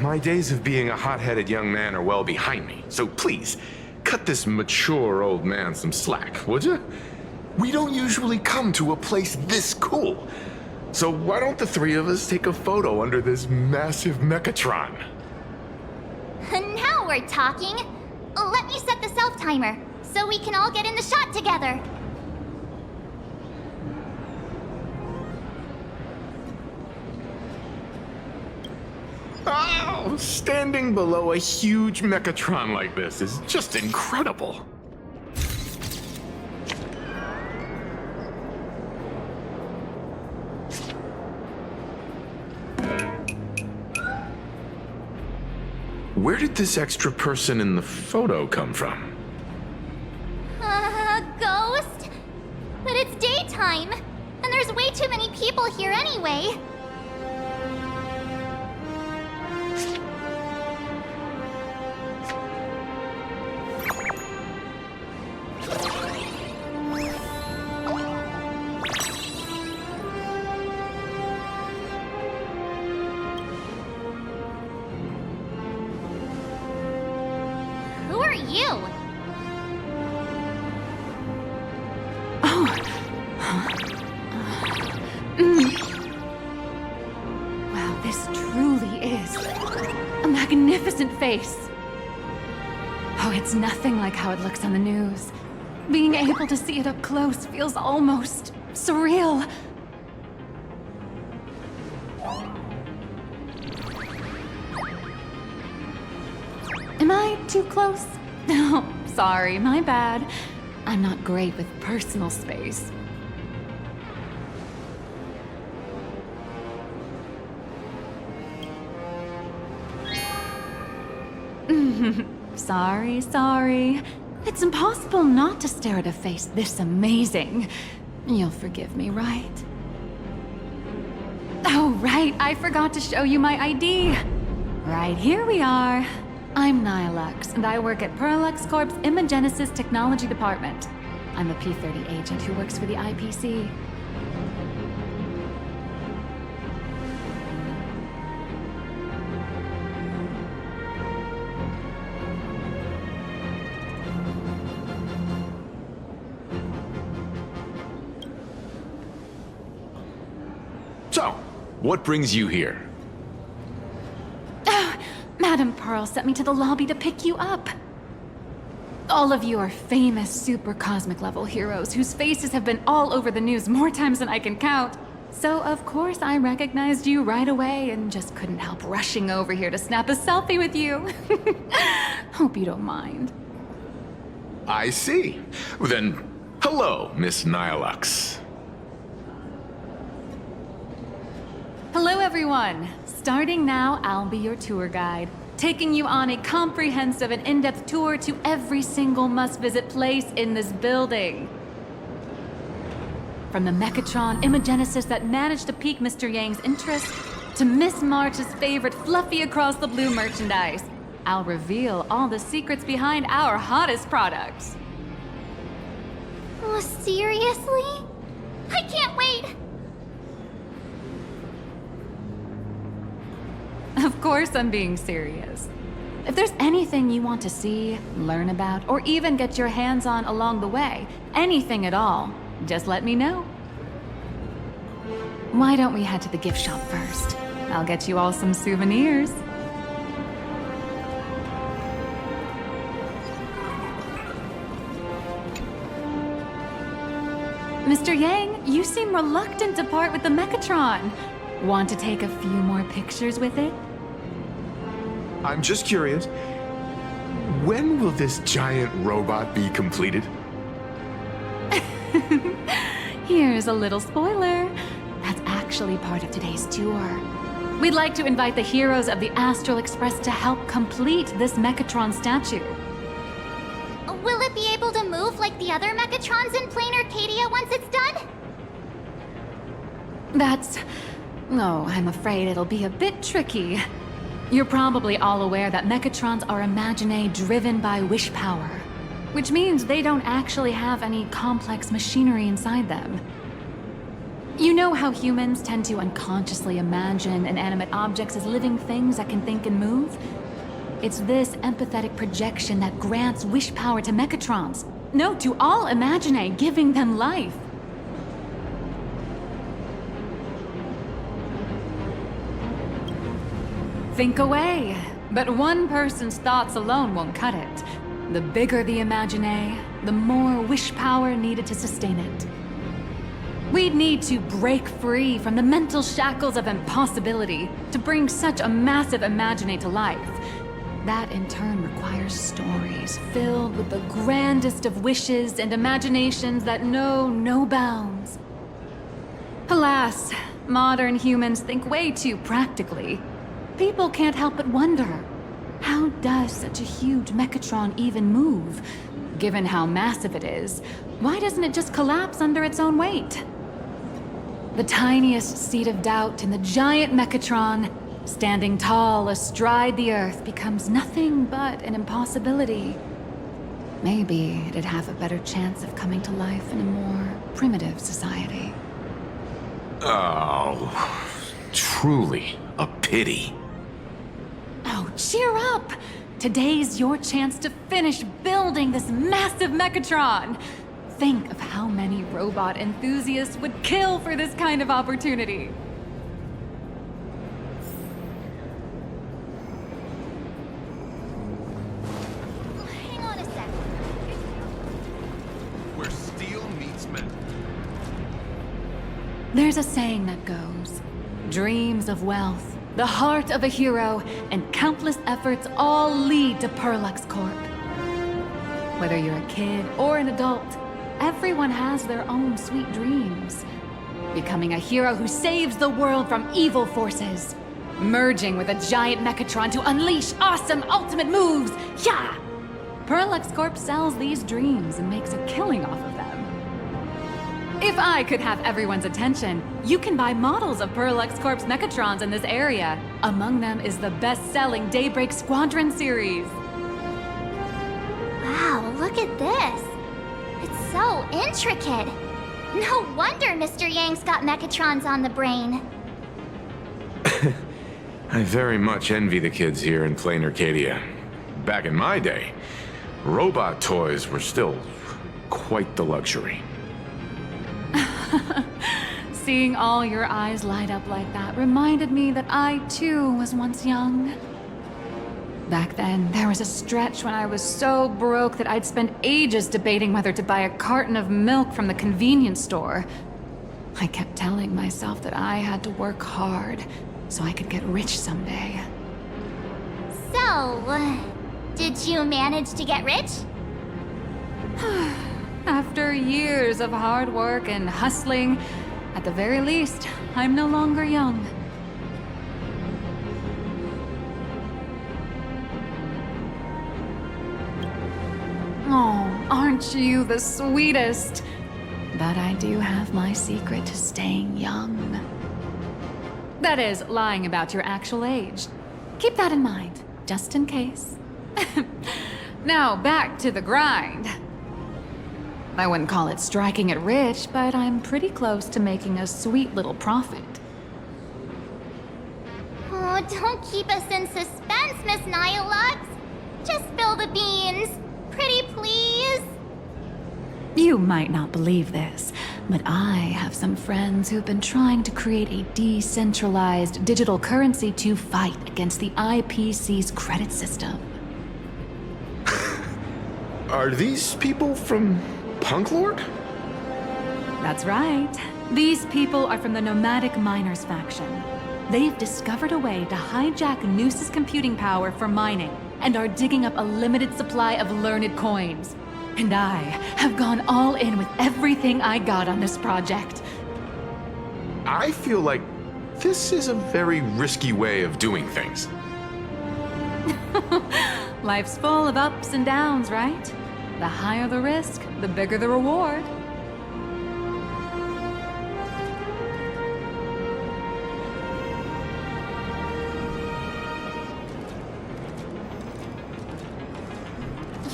My days of being a hot-headed young man are well behind me, so please, cut this mature old man some slack, would you? We don't usually come to a place this cool. So why don't the three of us take a photo under this massive Mechatron? Now we're talking. Let me set the self-timer, so we can all get in the shot together. Oh, standing below a huge Mechatron like this is just incredible. Where did this extra person in the photo come from? Ghost? But it's daytime, and there's way too many people here anyway. Who are you? Wow, this truly is a magnificent face. Oh, it's nothing like how it looks on the news. Being able to see it up close feels almost surreal. Am I too close? Oh, sorry, my bad. I'm not great with personal space. Sorry. It's impossible not to stare at a face this amazing. You'll forgive me, right? Oh, right, I forgot to show you my ID. Right, here we are. I'm Nihilux, and I work at Parallax Corp's Imagenesis Technology Department. I'm a P-30 agent who works for the IPC. So, what brings you here? Madam Pearl sent me to the lobby to pick you up. All of you are famous super cosmic level heroes whose faces have been all over the news more times than I can count. So of course I recognized you right away and just couldn't help rushing over here to snap a selfie with you. Hope you don't mind. I see. Then, hello, Miss Nihilux. Hello everyone. Starting now, I'll be your tour guide, taking you on a comprehensive and in-depth tour to every single must-visit place in this building. From the Mechatron Imagenesis that managed to pique Mr. Yang's interest, to Miss March's favorite fluffy across the blue merchandise, I'll reveal all the secrets behind our hottest products. Oh, seriously? I can't wait! Of course I'm being serious. If there's anything you want to see, learn about, or even get your hands on along the way, anything at all, just let me know. Why don't we head to the gift shop first? I'll get you all some souvenirs. Mr. Yang, you seem reluctant to part with the Mechatron. Want to take a few more pictures with it? I'm just curious. When will this giant robot be completed? Here's a little spoiler. That's actually part of today's tour. We'd like to invite the heroes of the Astral Express to help complete this Mechatron statue. Will it be able to move like the other Mechatrons in Plain Arcadia once it's done? Oh, I'm afraid it'll be a bit tricky. You're probably all aware that Mechatrons are imaginae driven by wish power, which means they don't actually have any complex machinery inside them. You know how humans tend to unconsciously imagine inanimate objects as living things that can think and move? It's this empathetic projection that grants wish power to Mechatrons. No, to all imaginae, giving them life. Think away. But one person's thoughts alone won't cut it. The bigger the imaginae, the more wish power needed to sustain it. We'd need to break free from the mental shackles of impossibility to bring such a massive imaginae to life. That in turn requires stories filled with the grandest of wishes and imaginations that know no bounds. Alas, modern humans think way too practically. People can't help but wonder, how does such a huge Mechatron even move? Given how massive it is, why doesn't it just collapse under its own weight? The tiniest seed of doubt in the giant Mechatron, standing tall astride the Earth, becomes nothing but an impossibility. Maybe it'd have a better chance of coming to life in a more primitive society. Oh, truly a pity. Oh, cheer up! Today's your chance to finish building this massive Mechatron! Think of how many robot enthusiasts would kill for this kind of opportunity. Hang on a sec. Where steel meets metal. There's a saying that goes, dreams of wealth, the heart of a hero, and countless efforts all lead to Perlux Corp. Whether you're a kid or an adult, everyone has their own sweet dreams. Becoming a hero who saves the world from evil forces. Merging with a giant Mechatron to unleash awesome ultimate moves. Yeah! Perlux Corp sells these dreams and makes a killing off of them. If I could have everyone's attention, you can buy models of Perlux Corp's Mechatrons in this area. Among them is the best-selling Daybreak Squadron series. Wow, look at this. It's so intricate. No wonder Mr. Yang's got Mechatrons on the brain. I very much envy the kids here in Plain Arcadia. Back in my day, robot toys were still quite the luxury. Seeing all your eyes light up like that reminded me that I, too, was once young. Back then, there was a stretch when I was so broke that I'd spend ages debating whether to buy a carton of milk from the convenience store. I kept telling myself that I had to work hard so I could get rich someday. So, did you manage to get rich? After years of hard work and hustling, at the very least, I'm no longer young. Oh, aren't you the sweetest? But I do have my secret to staying young. That is, lying about your actual age. Keep that in mind, just in case. Now, back to the grind. I wouldn't call it striking it rich, but I'm pretty close to making a sweet little profit. Oh, don't keep us in suspense, Miss Nihilux. Just spill the beans. Pretty please. You might not believe this, but I have some friends who've been trying to create a decentralized digital currency to fight against the IPC's credit system. Are these people from Punk Lord? That's right. These people are from the Nomadic Miners faction. They've discovered a way to hijack Noose's computing power for mining and are digging up a limited supply of learned coins. And I have gone all in with everything I got on this project. I feel like this is a very risky way of doing things. Life's full of ups and downs, right? The higher the risk, the bigger the reward.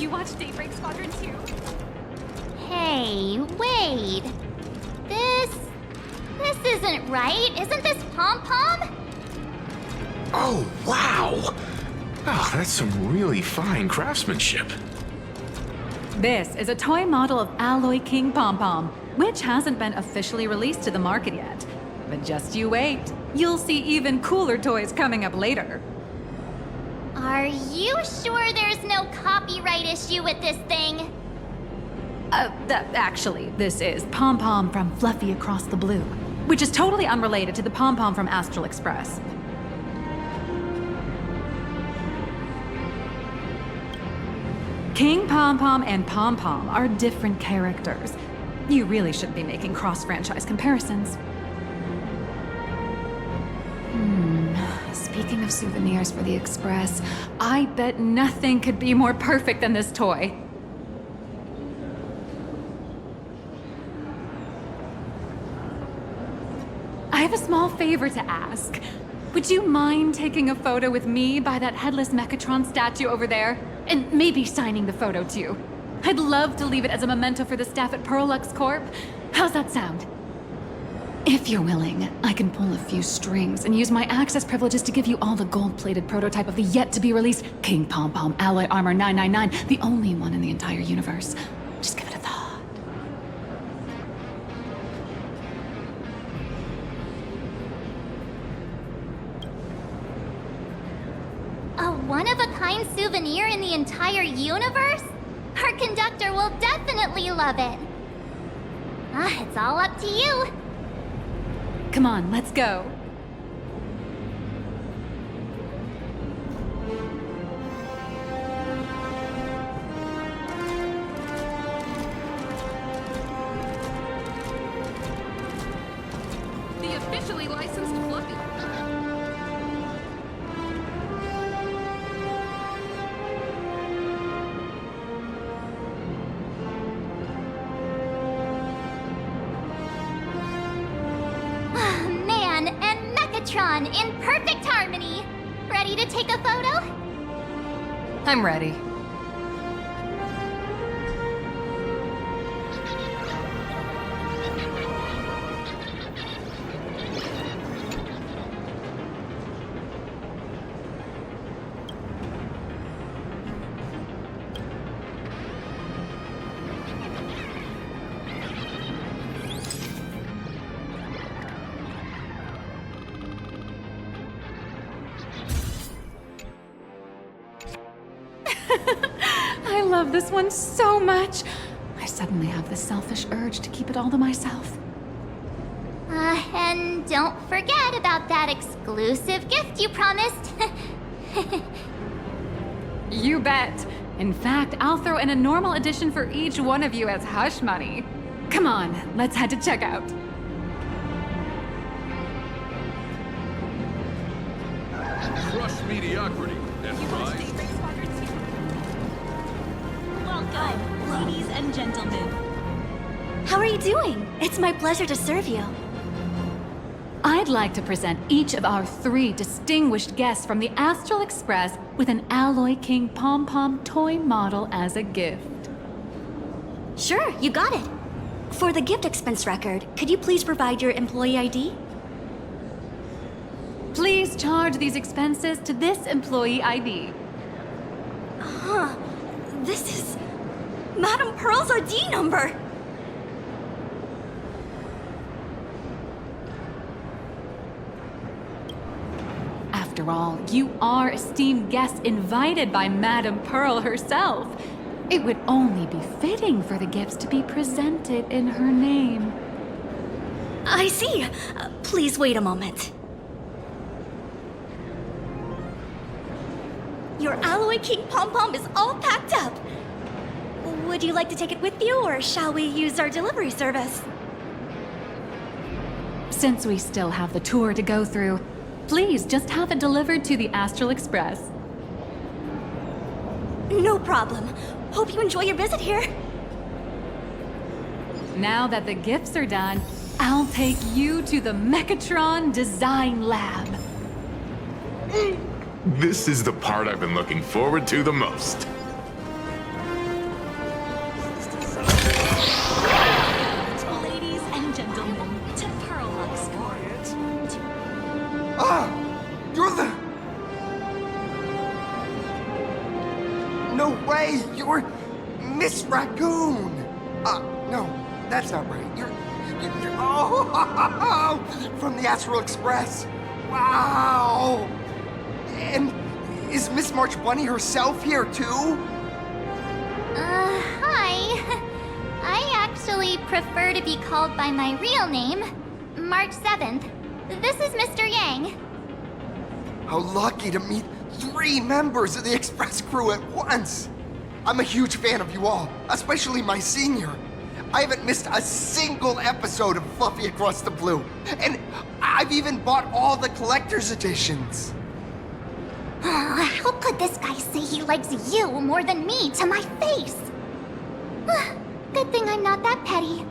You watch Daybreak Squadron too? Hey, wait. This isn't right. Isn't this Pom Pom? Oh, wow! Oh, that's some really fine craftsmanship. This is a toy model of Alloy King Pom Pom, which hasn't been officially released to the market yet. But just you wait. You'll see even cooler toys coming up later. Are you sure there's no copyright issue with this thing? Actually, this is Pom Pom from Fluffy Across the Blue, which is totally unrelated to the Pom Pom from Astral Express. King Pom Pom and Pom Pom are different characters. You really shouldn't be making cross-franchise comparisons. Speaking of souvenirs for the Express, I bet nothing could be more perfect than this toy. I have a small favor to ask. Would you mind taking a photo with me by that headless Mechatron statue over there? And maybe signing the photo too. I'd love to leave it as a memento for the staff at Perlux Corp. How's that sound? If you're willing, I can pull a few strings and use my access privileges to give you all the gold-plated prototype of the yet-to-be-released King Pom Pom Alloy Armor 999, the only one in the entire universe. Just give it a thought. A one-of-a-kind souvenir in the entire universe? Our conductor will definitely love it. It's all up to you. Come on, let's go. The officially licensed Fluffy. Man and Mechatron in perfect harmony. Ready to take a photo? I'm ready. I love this one so much. I suddenly have this selfish urge to keep it all to myself. And don't forget about that exclusive gift you promised. You bet. In fact, I'll throw in a normal edition for each one of you as hush money. Come on, let's head to checkout. Crush mediocrity and rise. Welcome, ladies and gentlemen. How are you doing? It's my pleasure to serve you. I'd like to present each of our 3 distinguished guests from the Astral Express with an Alloy King Pom Pom toy model as a gift. Sure, you got it. For the gift expense record, could you please provide your employee ID? Please charge these expenses to this employee ID. Huh. This is Madame Pearl's ID number. After all, you are esteemed guests invited by Madame Pearl herself. It would only be fitting for the gifts to be presented in her name. I see. Please wait a moment. Your Alloy King Pom Pom is all packed up. Would you like to take it with you, or shall we use our delivery service? Since we still have the tour to go through, please just have it delivered to the Astral Express. No problem. Hope you enjoy your visit here. Now that the gifts are done, I'll take you to the Mechatron Design Lab. This is the part I've been looking forward to the most. No way! You're Miss Raccoon! No, that's not right. You're from the Astral Express. Wow! And is Miss March Bunny herself here too? Hi. I actually prefer to be called by my real name, March 7th. This is Mr. Yang. How lucky to meet 3 members of the Express crew at once. I'm a huge fan of you all, especially my senior. I haven't missed a single episode of Fluffy Across the Blue. And I've even bought all the collector's editions. Oh, how could this guy say he likes you more than me to my face? Good thing I'm not that petty.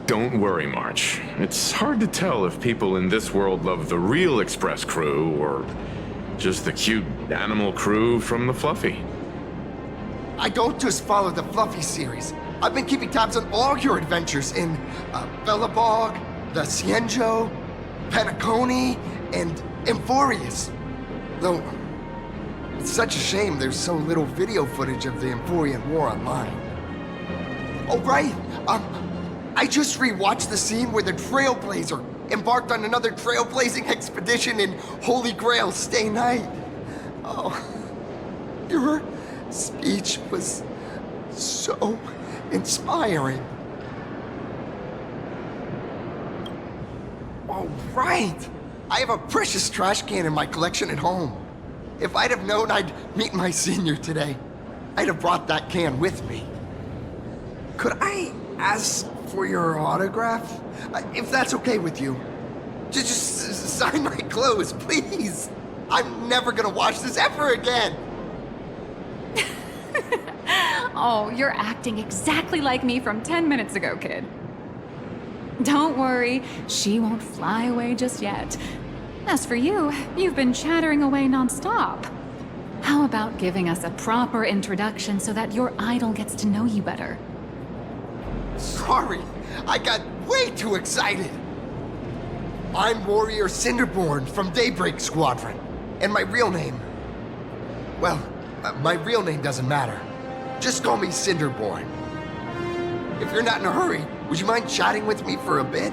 Don't worry, March. It's hard to tell if people in this world love the real Express crew or just the cute animal crew from the Fluffy. I don't just follow the Fluffy series. I've been keeping tabs on all your adventures in Bellabog, the Cienjo, Penacony, and Emphorius. Though, it's such a shame there's so little video footage of the Emphorian War online. Oh, right! I just rewatched the scene where the Trailblazer embarked on another trailblazing expedition in Holy Grail Stay Night. Oh, your speech was so inspiring. Oh, right! I have a precious trash can in my collection at home. If I'd have known I'd meet my senior today, I'd have brought that can with me. Could I ask for your autograph? If that's okay with you. Just sign my clothes, please. I'm never gonna watch this ever again. Oh, you're acting exactly like me from 10 minutes ago, kid. Don't worry, she won't fly away just yet. As for you, you've been chattering away nonstop. How about giving us a proper introduction so that your idol gets to know you better? Sorry, I got way too excited. I'm Warrior Cinderborn from Daybreak Squadron. And my real name... Well, my real name doesn't matter. Just call me Cinderborn. If you're not in a hurry, would you mind chatting with me for a bit?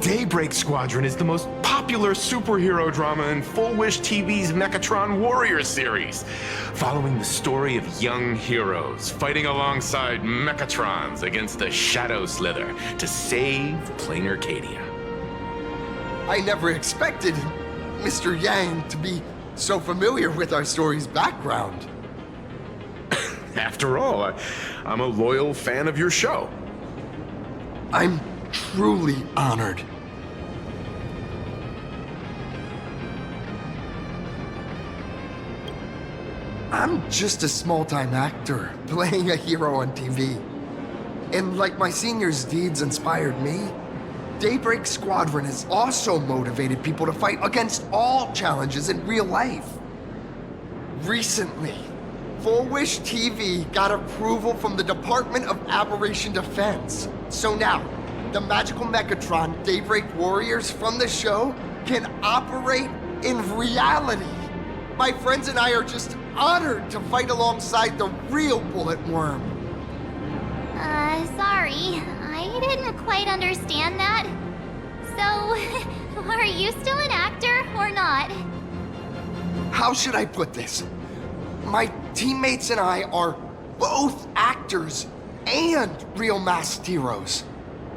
Daybreak Squadron is the most popular superhero drama in Full Wish TV's Mechatron Warrior series, following the story of young heroes fighting alongside Mechatrons against the Shadow Slither to save Plain Arcadia. I never expected Mr. Yang to be so familiar with our story's background. After all, I'm a loyal fan of your show. I'm truly honored. I'm just a small-time actor playing a hero on TV. And like my senior's deeds inspired me, Daybreak Squadron has also motivated people to fight against all challenges in real life. Recently, Full Wish TV got approval from the Department of Aberration Defense. So now, the magical Mechatron Daybreak Warriors from the show can operate in reality. My friends and I are just honored to fight alongside the real Bullet Worm. Sorry. I didn't quite understand that. So, are you still an actor or not? How should I put this? My teammates and I are both actors and real masked heroes.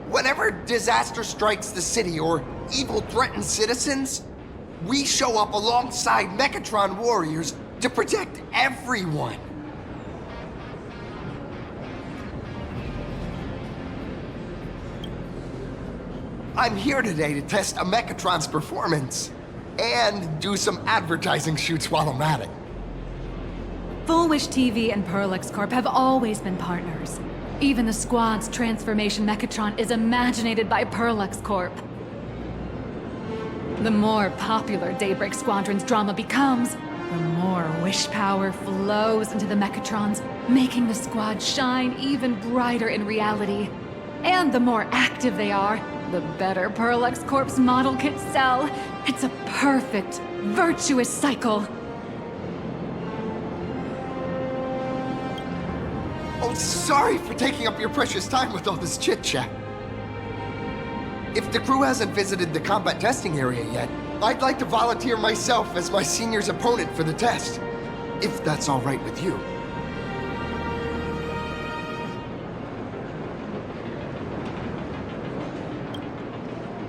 Whenever disaster strikes the city or evil threatens citizens, we show up alongside Mechatron warriors to protect everyone. I'm here today to test a Mechatron's performance and do some advertising shoots while I'm at it. Full Wish TV and Parallax Corp have always been partners. Even the squad's transformation Mechatron is imaginated by Parallax Corp. The more popular Daybreak Squadron's drama becomes, the more wish power flows into the Mechatrons, making the squad shine even brighter in reality. And the more active they are, the better Perlux Corp's model kits sell. It's a perfect, virtuous cycle. Oh, sorry for taking up your precious time with all this chit-chat. If the crew hasn't visited the combat testing area yet, I'd like to volunteer myself as my senior's opponent for the test, if that's all right with you.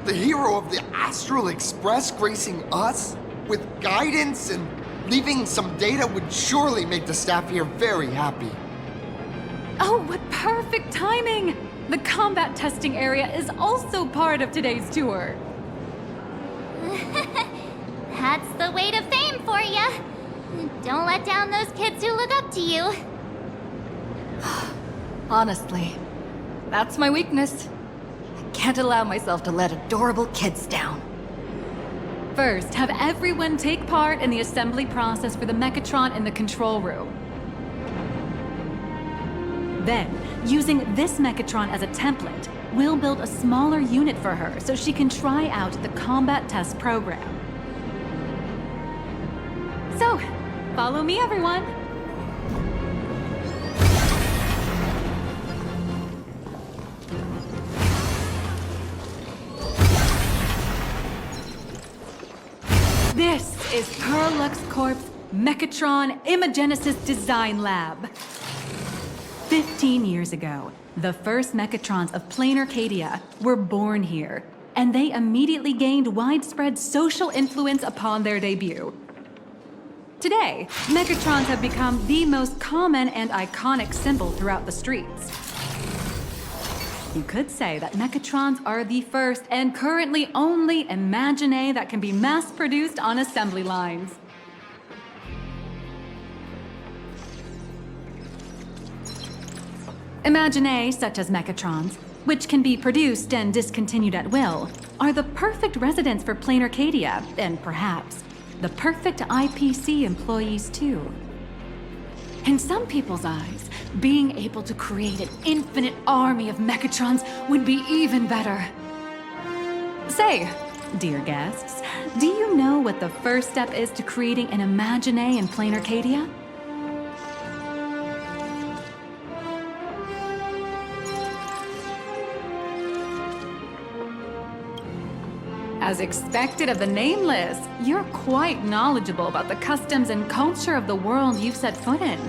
The hero of the Astral Express gracing us with guidance and leaving some data would surely make the staff here very happy. Oh, what perfect timing! The combat testing area is also part of today's tour. That's the way to fame for ya. Don't let down those kids who look up to you. Honestly, that's my weakness. I can't allow myself to let adorable kids down. First, have everyone take part in the assembly process for the Mechatron in the control room. Then, using this Mechatron as a template, we'll build a smaller unit for her so she can try out the combat test program. So, follow me, everyone. This is Perlux Corp's Mechatron Imagenesis Design Lab. 15 years ago, the first Mechatrons of plain Arcadia were born here, and they immediately gained widespread social influence upon their debut. Today, Mechatrons have become the most common and iconic symbol throughout the streets. You could say that Mechatrons are the first and currently only Imagine that can be mass-produced on assembly lines. Imagine such as Mechatrons, which can be produced and discontinued at will, are the perfect residents for plain Arcadia, and perhaps the perfect IPC employees too. In some people's eyes, being able to create an infinite army of Mechatrons would be even better. Say, dear guests, do you know what the first step is to creating an Imagine in plain Arcadia? As expected of the Nameless, you're quite knowledgeable about the customs and culture of the world you've set foot in.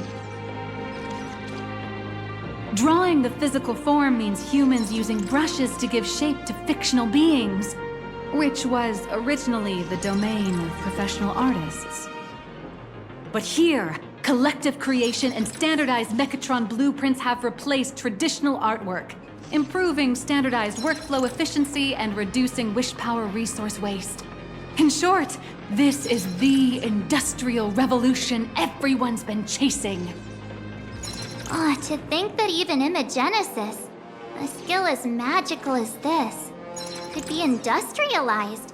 Drawing the physical form means humans using brushes to give shape to fictional beings, which was originally the domain of professional artists. But here, collective creation and standardized Mechatron blueprints have replaced traditional artwork, improving standardized workflow efficiency and reducing wish power resource waste. In short, this is the industrial revolution everyone's been chasing. Oh, to think that even Imagenesis, a skill as magical as this, could be industrialized.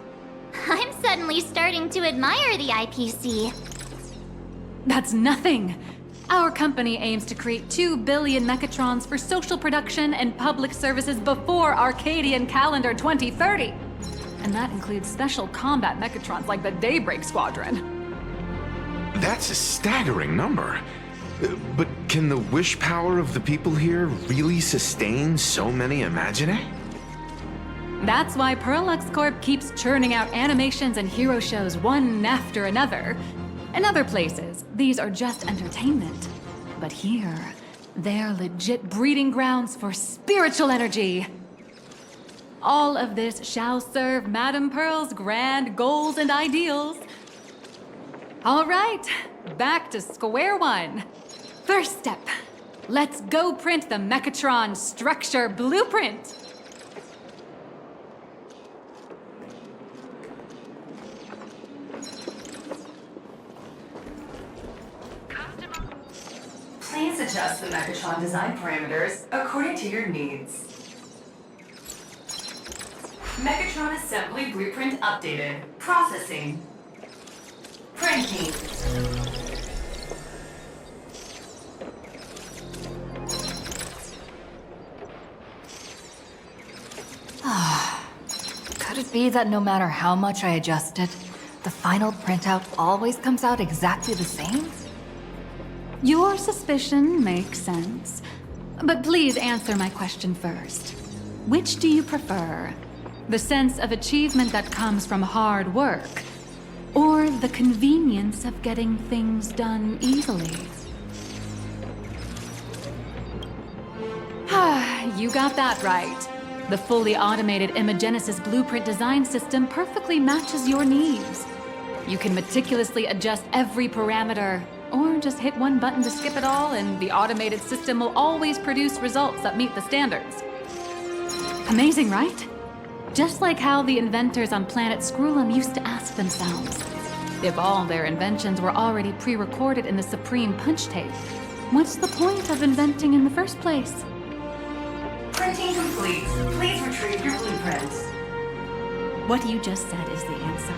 I'm suddenly starting to admire the IPC. That's nothing. Our company aims to create 2 billion Mechatrons for social production and public services before Arcadian calendar 2030. And that includes special combat Mechatrons like the Daybreak Squadron. That's a staggering number. But can the wish power of the people here really sustain so many Imagine? That's why Perlux Corp keeps churning out animations and hero shows one after another. In other places, these are just entertainment. But here, they're legit breeding grounds for spiritual energy. All of this shall serve Madame Pearl's grand goals and ideals. All right, back to square one. First step, let's go print the Mechatron structure blueprint. Please adjust the Mechatron design parameters according to your needs. Mechatron assembly blueprint updated. Processing. Printing. Could it be that no matter how much I adjust it, the final printout always comes out exactly the same? Your suspicion makes sense. But please answer my question first. Which do you prefer? The sense of achievement that comes from hard work, or the convenience of getting things done easily? You got that right. The fully automated Imogenesis blueprint design system perfectly matches your needs. You can meticulously adjust every parameter, or just hit one button to skip it all, and the automated system will always produce results that meet the standards. Amazing, right? Just like how the inventors on planet Skrullum used to ask themselves, if all their inventions were already pre-recorded in the Supreme Punch Tape, what's the point of inventing in the first place? Printing complete. Please retrieve your blueprints. What you just said is the answer.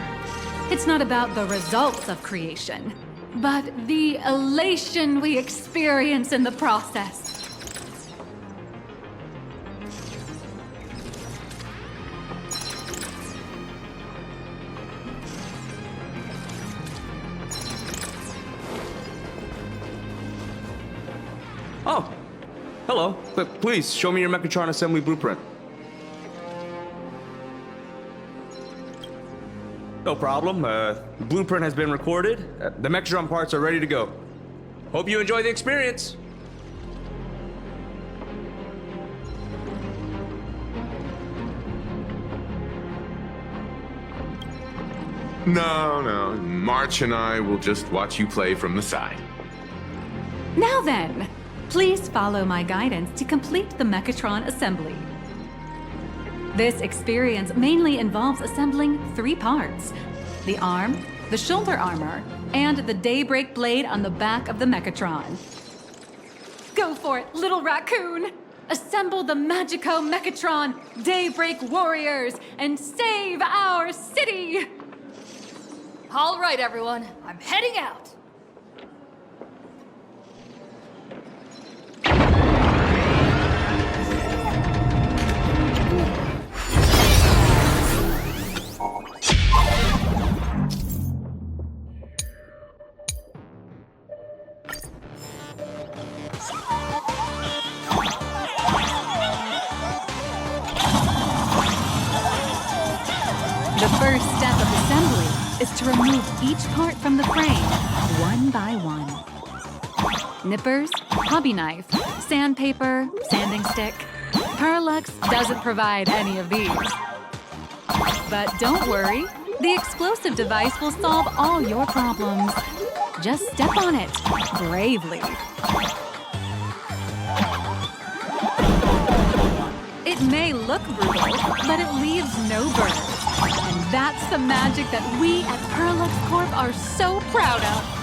It's not about the results of creation, but the elation we experience in the process. Oh, hello. But please, show me your Mechatron assembly blueprint. No problem. Blueprint has been recorded. The Mechatron parts are ready to go. Hope you enjoy the experience. No. March and I will just watch you play from the side. Now then, please follow my guidance to complete the Mechatron assembly. This experience mainly involves assembling 3 parts: the arm, the shoulder armor, and the Daybreak blade on the back of the Mechatron. Go for it, little raccoon! Assemble the Magico Mechatron Daybreak warriors and save our city! All right, everyone, I'm heading out. The first step of assembly is to remove each part from the frame, one by one. Nippers, hobby knife, sandpaper, sanding stick. Parallax doesn't provide any of these. But don't worry, the explosive device will solve all your problems. Just step on it, bravely. It may look brutal, but it leaves no burn. And that's the magic that we at Parallax Corp are so proud of.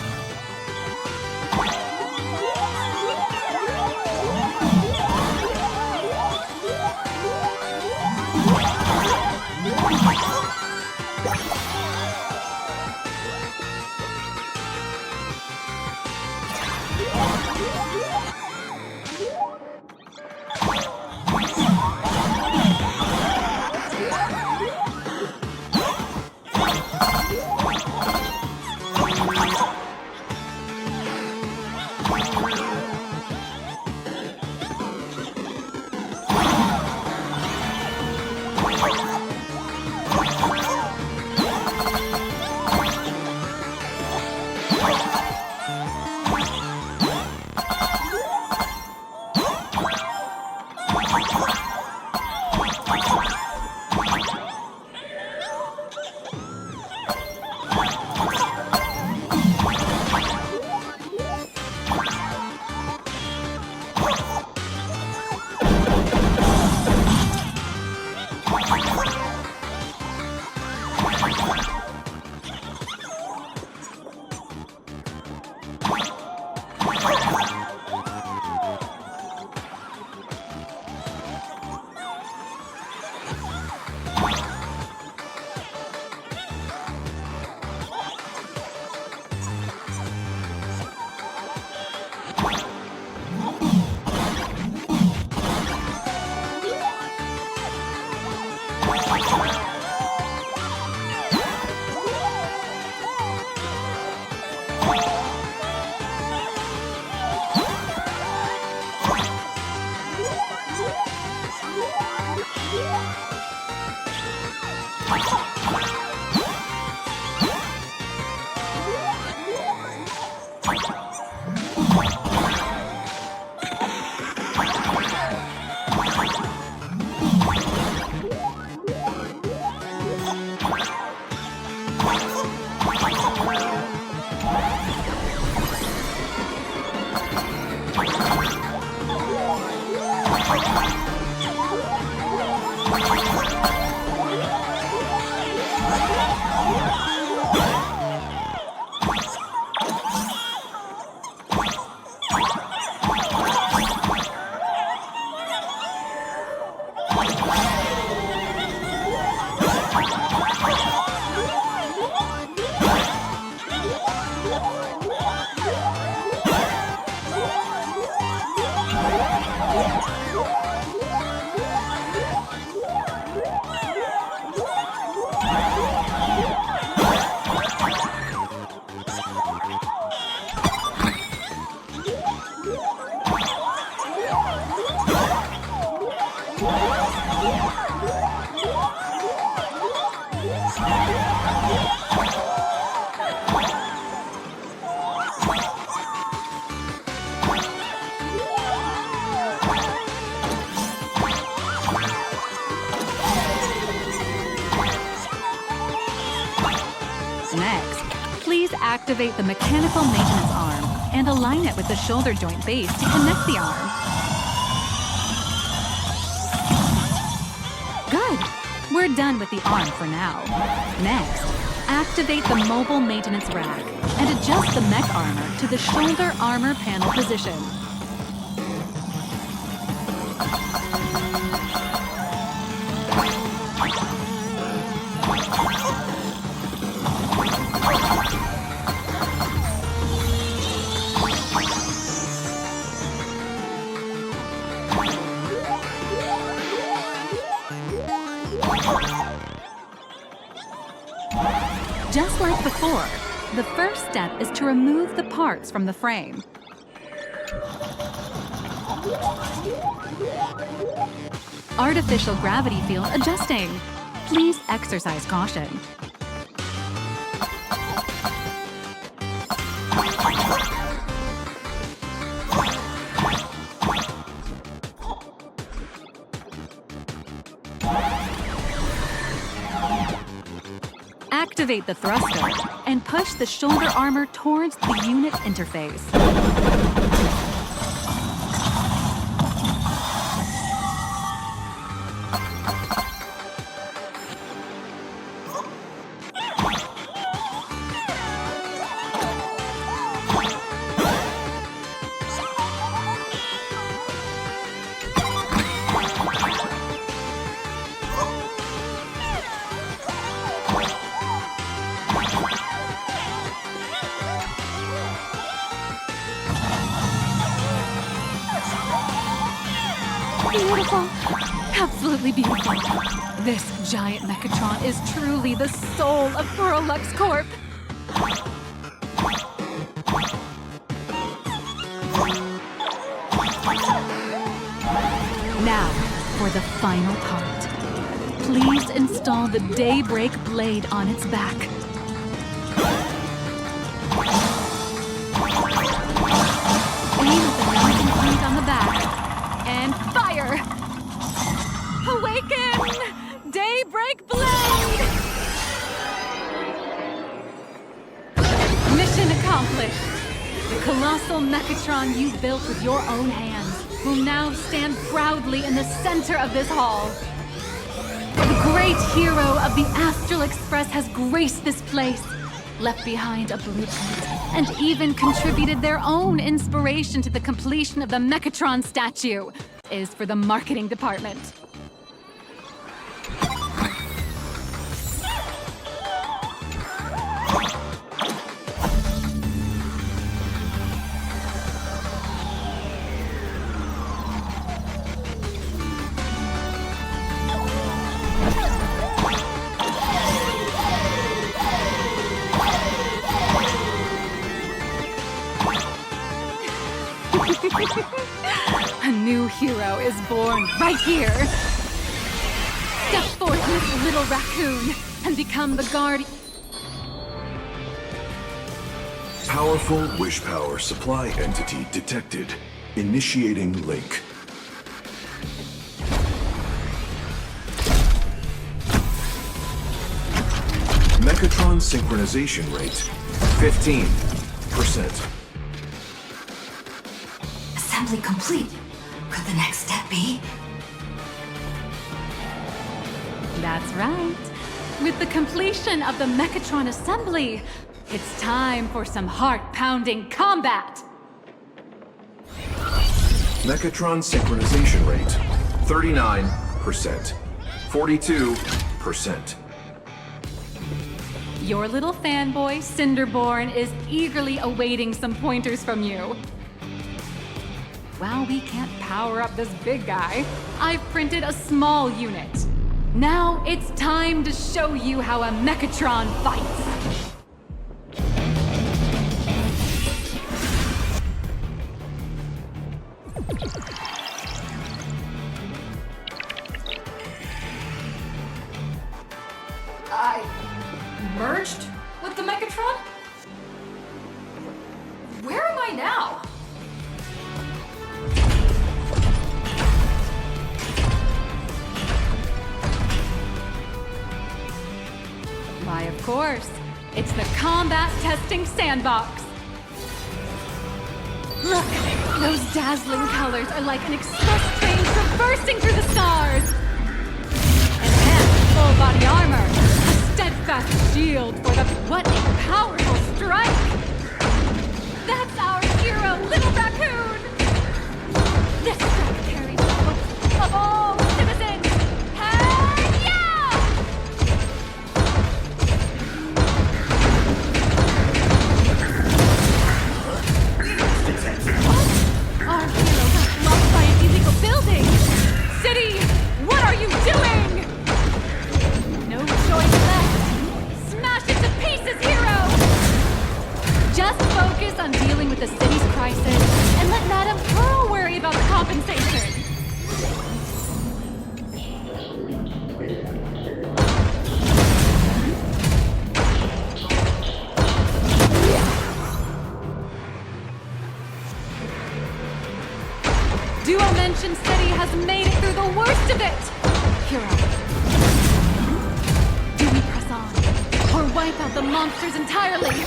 Next, please activate the mechanical maintenance arm and align it with the shoulder joint base to connect the arm. Good. We're done with the arm for now. Next, activate the mobile maintenance rack and adjust the mech armor to the shoulder armor panel position. Just like before, the first step is to remove the parts from the frame. Artificial gravity field adjusting. Please exercise caution. Activate the thruster and push the shoulder armor towards the unit interface. Beautiful. Absolutely beautiful. This giant Mechatron is truly the soul of Prolux Corp. Now, for the final part. Please install the Daybreak blade on its back. Aim at the mounting point on the back. And fire! Awaken! Daybreak Blade! Mission accomplished! The colossal Mechatron you built with your own hands will now stand proudly in the center of this hall. The great hero of the Astral Express has graced this place, left behind a blueprint, and even contributed their own inspiration to the completion of the Mechatron statue. Is for the marketing department. A new hero is born right here. Step forth, Miss Little Raccoon, and become the guardian. Powerful wish power supply entity detected. Initiating link. Mechatron synchronization rate 15%. Assembly complete. Could the next step be? That's right. With the completion of the Mechatron assembly, it's time for some heart-pounding combat! Mechatron synchronization rate 39%. 42%. Your little fanboy, Cinderborn, is eagerly awaiting some pointers from you. While we can't power up this big guy, I've printed a small unit. Now it's time to show you how a Mechatron fights. I merged with the Mechatron? Where am I now? Why, of course. It's the combat testing sandbox. Look, those dazzling colors are like an express train traversing through the stars. Enhanced full body armor, a steadfast shield for the what a powerful strike. That's our hero, Little Raccoon. This strike carries the hope of all citizens. Our hero got blocked by an illegal building! City, what are you doing? No choice left. Smash it to pieces, hero! Just focus on dealing with the city's crisis and let Madame Pearl worry about the compensation. Dimension City has made it through the worst of it! Hero. Do we press on? Or wipe out the monsters entirely?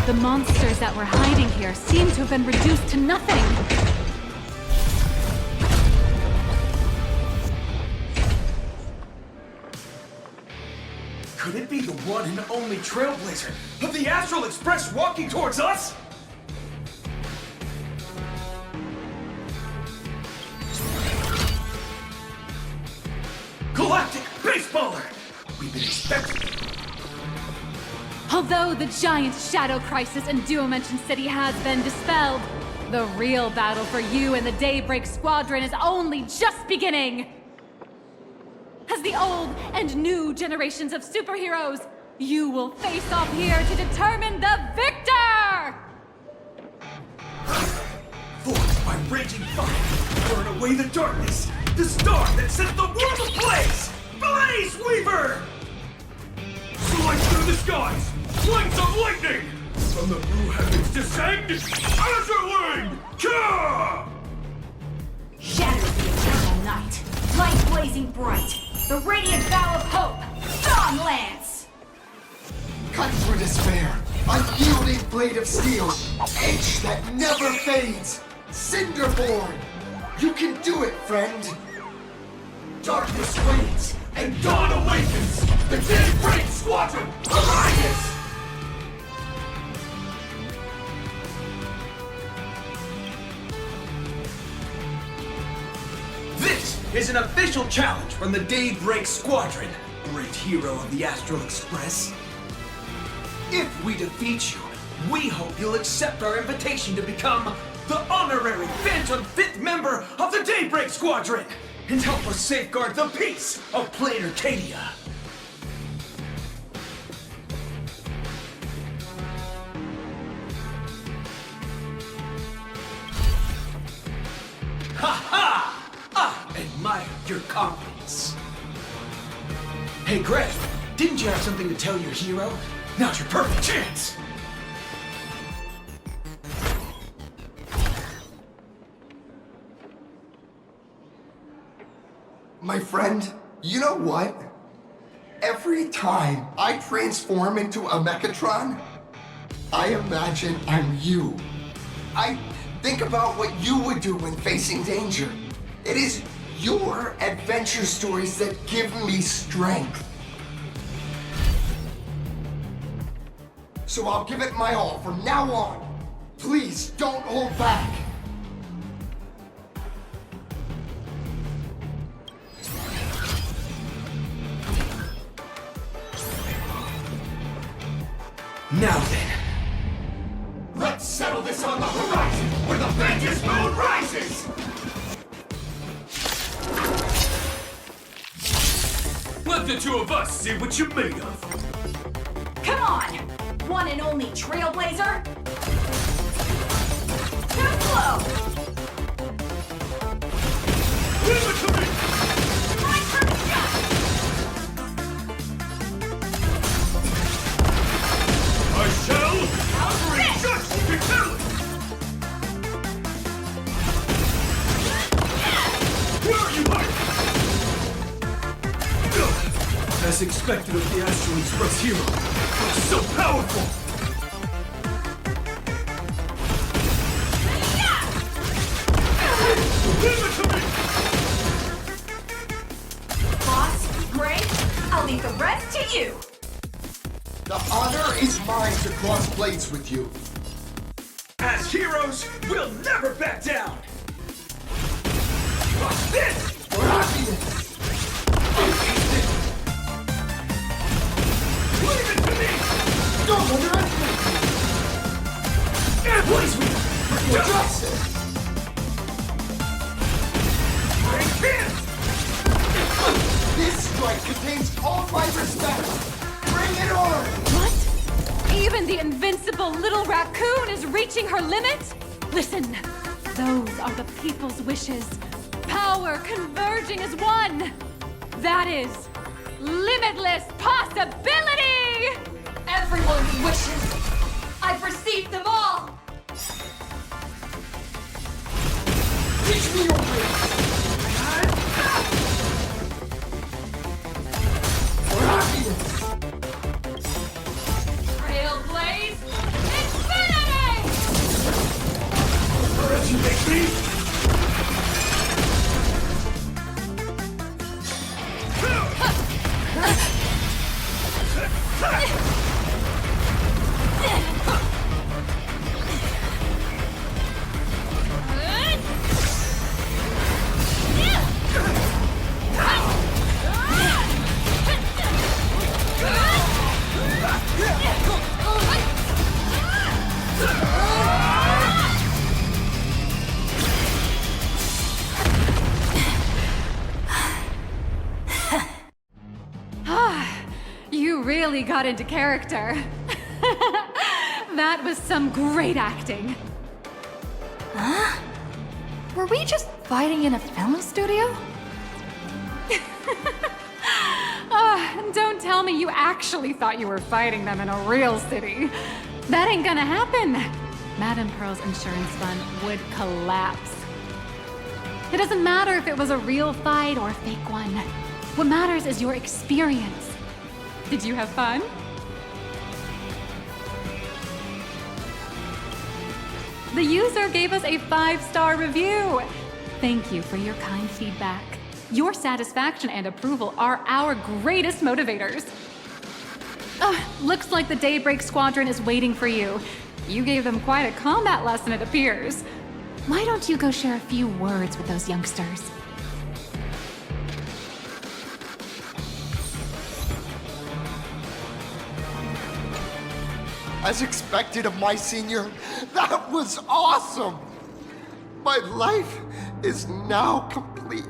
The monsters that were hiding here seem to have been reduced to nothing. Could it be the one and only Trailblazer of the Astral Express walking towards us? Galactic Baseballer! We've been expecting it. Although the giant shadow crisis in Dimension City has been dispelled, the real battle for you and the Daybreak Squadron is only just beginning! As the old and new generations of superheroes, you will face off here to determine the victor! Forged by raging fire, burn away the darkness, the star that set the world ablaze! Blaze Weaver! Slice through the skies, flames of lightning! From the blue heavens descend, Azurling! Ka! Shatter the eternal night, light blazing bright, the radiant bow of hope, Dawn Lance! Cut through despair, unyielding blade of steel, edge that never fades, Cinderborn! You can do it, friend! Darkness wanes, and dawn awakens! The Daybreak Squadron arises! This is an official challenge from the Daybreak Squadron, great hero of the Astral Express. If we defeat you, we hope you'll accept our invitation to become the honorary Phantom 5th member of the Daybreak Squadron and help us safeguard the peace of Planet Arcadia. Ha-ha! I admire your confidence. Hey, Greg, didn't you have something to tell your hero? Now's your perfect chance! My friend, you know what? Every time I transform into a Mechatron, I imagine I'm you. I think about what you would do when facing danger. It is your adventure stories that give me strength. So I'll give it my all from now on. Please don't hold back. Now then. Let's settle this on the horizon, where the Vengeance Moon rises! Let the two of us see what you're made of. Come on! One and only Trailblazer! Too slow! Leave it to me! My turn to shot! I shall readjust fatality! Where are you hiding? As expected of the Astral Express hero, but so powerful! Leave it to me! Boss, Gray, I'll leave the rest to you! The honor is mine to cross blades with you. As heroes, we'll never back down! Watch this! For happiness! Leave it to me! Don't underestimate me! And please me! For justice! I can't! This strike contains all my respect! Bring it on! What? Even the invincible little raccoon is reaching her limit? Listen, those are the people's wishes. Power converging as one. That is limitless possibility! Everyone's wishes! I've received them all! Teach me your ways! For happiness! Trailblaze Infinity! As you make me! You really got into character. That was some great acting. Huh? Were we just fighting in a film studio? Don't tell me you actually thought you were fighting them in a real city. That ain't gonna happen. Madame Pearl's insurance fund would collapse. It doesn't matter if it was a real fight or a fake one. What matters is your experience. Did you have fun? The user gave us a 5-star review. Thank you for your kind feedback. Your satisfaction and approval are our greatest motivators. Looks like the Daybreak Squadron is waiting for you. You gave them quite a combat lesson, it appears. Why don't you go share a few words with those youngsters? As expected of my senior, that was awesome! My life is now complete.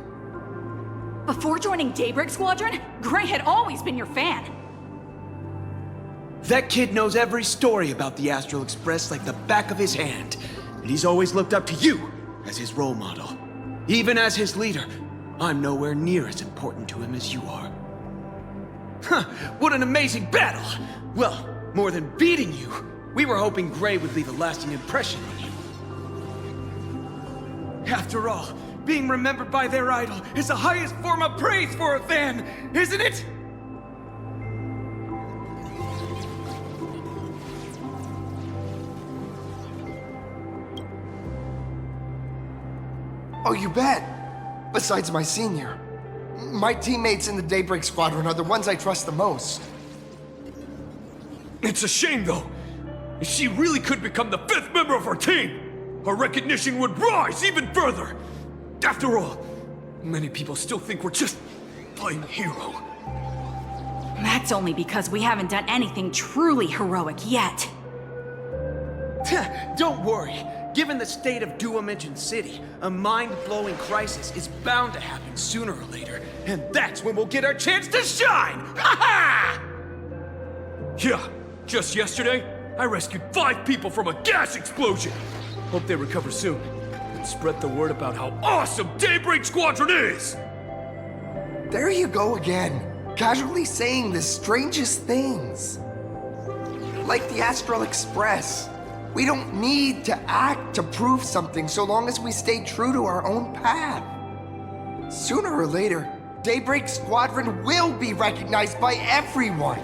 Before joining Daybreak Squadron, Gray had always been your fan. That kid knows every story about the Astral Express like the back of his hand. And he's always looked up to you as his role model. Even as his leader, I'm nowhere near as important to him as you are. Huh, what an amazing battle! Well, more than beating you, we were hoping Gray would leave a lasting impression on you. After all, being remembered by their idol is the highest form of praise for a fan, isn't it? Oh, you bet. Besides my senior. My teammates in the Daybreak Squadron are the ones I trust the most. It's a shame, though. If she really could become the 5th member of our team, our recognition would rise even further. After all, many people still think we're just plain hero. That's only because we haven't done anything truly heroic yet. Don't worry. Given the state of Duo-Mention City, a mind-blowing crisis is bound to happen sooner or later, and that's when we'll get our chance to shine! Ha ha! Yeah, just yesterday, I rescued 5 people from a gas explosion. Hope they recover soon. And spread the word about how awesome Daybreak Squadron is! There you go again, casually saying the strangest things. Like the Astral Express. We don't need to act to prove something so long as we stay true to our own path. Sooner or later, Daybreak Squadron will be recognized by everyone.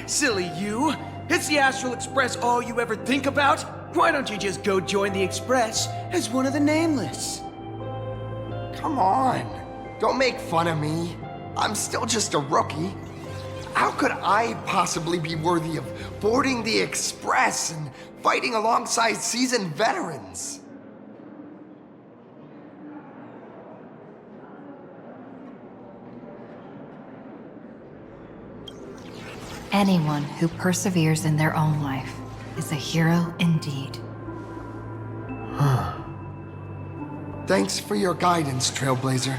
Silly you. Is the Astral Express all you ever think about? Why don't you just go join the Express as one of the Nameless? Come on. Don't make fun of me. I'm still just a rookie. How could I possibly be worthy of boarding the Express and fighting alongside seasoned veterans? Anyone who perseveres in their own life is a hero indeed. Thanks for your guidance, Trailblazer.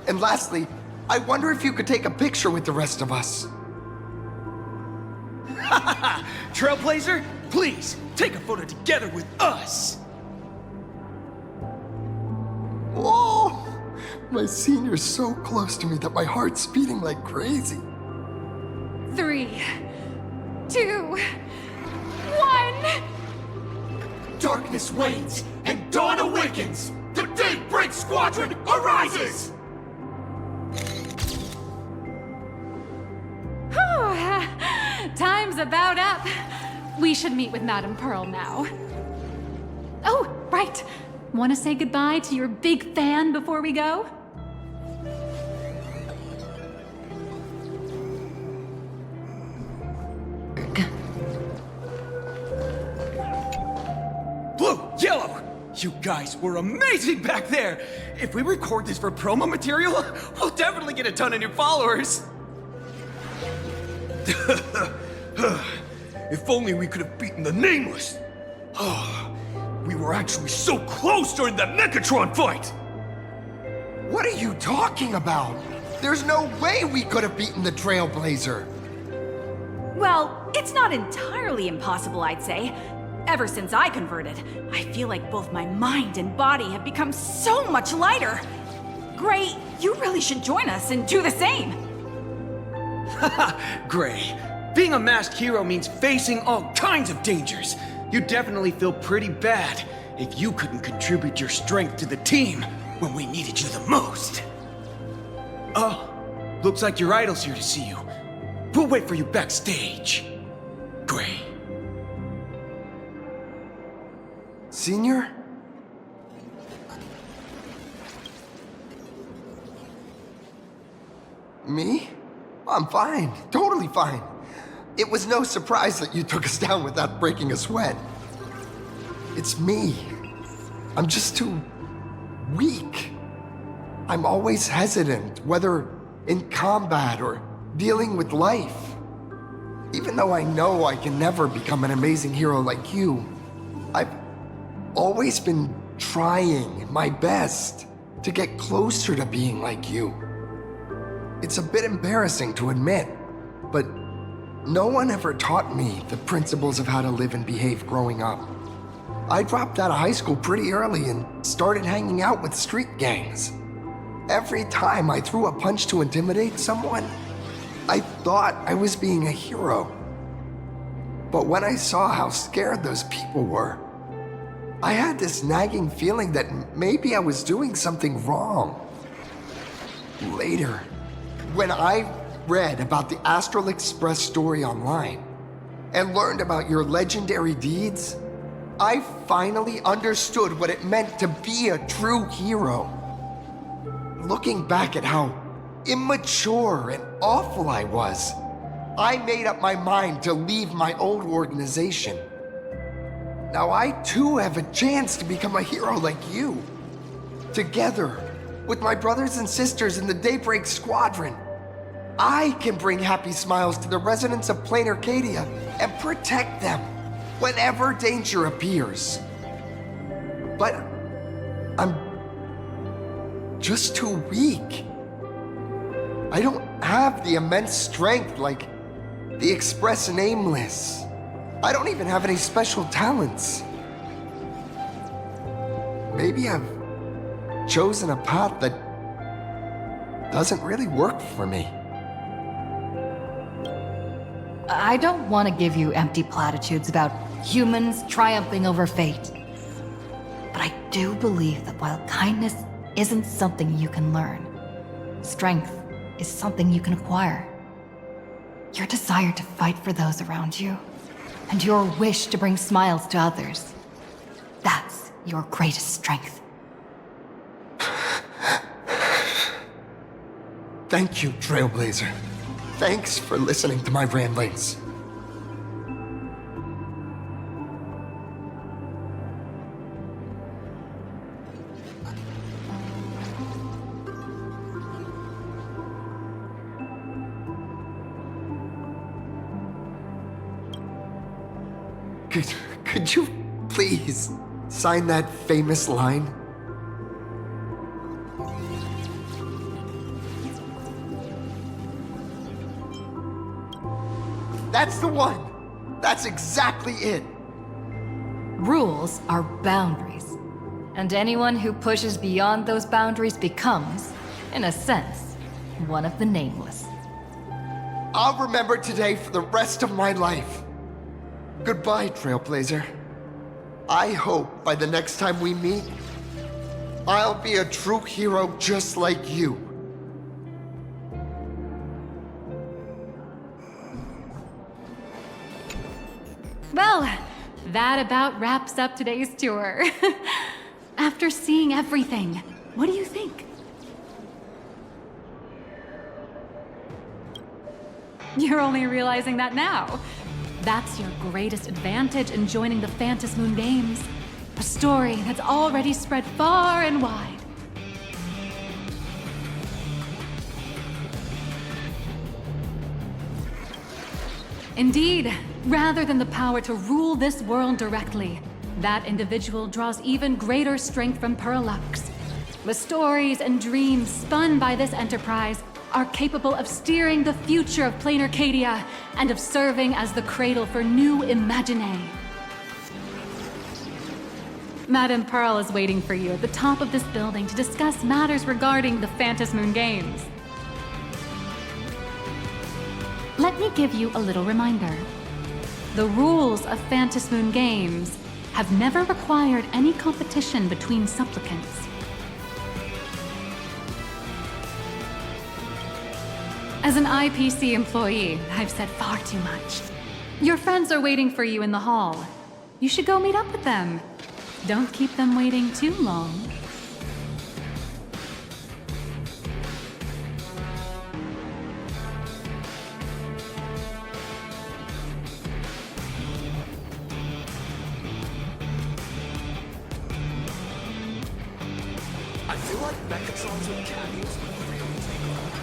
And lastly, I wonder if you could take a picture with the rest of us. Trailblazer, please, take a photo together with us! Whoa! My senior's so close to me that my heart's beating like crazy. 3, 2, 1! Darkness wanes and dawn awakens! The Daybreak Squadron arises! Time's about up. We should meet with Madame Pearl now. Oh, right. Want to say goodbye to your big fan before we go? Blue, yellow! You guys were amazing back there! If we record this for promo material, we'll definitely get a ton of new followers! If only we could have beaten the Nameless! We were actually so close during that Mechatron fight! What are you talking about? There's no way we could have beaten the Trailblazer. Well, it's not entirely impossible, I'd say. Ever since I converted, I feel like both my mind and body have become so much lighter. Gray, you really should join us and do the same. Gray, being a masked hero means facing all kinds of dangers. You'd definitely feel pretty bad if you couldn't contribute your strength to the team when we needed you the most. Oh, looks like your idol's here to see you. We'll wait for you backstage. Gray. Senior? Me? I'm fine. Totally fine. It was no surprise that you took us down without breaking a sweat. It's me. I'm just too weak. I'm always hesitant, whether in combat or dealing with life. Even though I know I can never become an amazing hero like you, I've always been trying my best to get closer to being like you. It's a bit embarrassing to admit, but no one ever taught me the principles of how to live and behave growing up. I dropped out of high school pretty early and started hanging out with street gangs. Every time I threw a punch to intimidate someone, I thought I was being a hero. But when I saw how scared those people were, I had this nagging feeling that maybe I was doing something wrong. Later, when I read about the Astral Express story online and learned about your legendary deeds, I finally understood what it meant to be a true hero. Looking back at how immature and awful I was, I made up my mind to leave my old organization. Now I too have a chance to become a hero like you. Together, with my brothers and sisters in the Daybreak Squadron, I can bring happy smiles to the residents of Plain Arcadia and protect them whenever danger appears. But I'm just too weak. I don't have the immense strength like the Express Nameless. I don't even have any special talents. Maybe I've chosen a path that doesn't really work for me. I don't want to give you empty platitudes about humans triumphing over fate. But I do believe that while kindness isn't something you can learn, strength is something you can acquire. Your desire to fight for those around you, and your wish to bring smiles to others, that's your greatest strength. Thank you, Trailblazer. Thanks for listening to my ramblings. Could you please sign that famous line? That's the one! That's exactly it! Rules are boundaries, and anyone who pushes beyond those boundaries becomes, in a sense, one of the nameless. I'll remember today for the rest of my life. Goodbye, Trailblazer. I hope by the next time we meet, I'll be a true hero just like you. Well, that about wraps up today's tour. After seeing everything, what do you think? You're only realizing that now. That's your greatest advantage in joining the Phantom Moon Games. A story that's already spread far and wide. Indeed, rather than the power to rule this world directly, that individual draws even greater strength from Parallax. The stories and dreams spun by this enterprise are capable of steering the future of Plain Arcadia and of serving as the cradle for new Imaginae. Madame Pearl is waiting for you at the top of this building to discuss matters regarding the Phantom Moon Games. Let me give you a little reminder. The rules of Phantom Moon Games have never required any competition between supplicants. As an IPC employee, I've said far too much. Your friends are waiting for you in the hall. You should go meet up with them. Don't keep them waiting too long. I feel like Mechatrons and caddies really take off.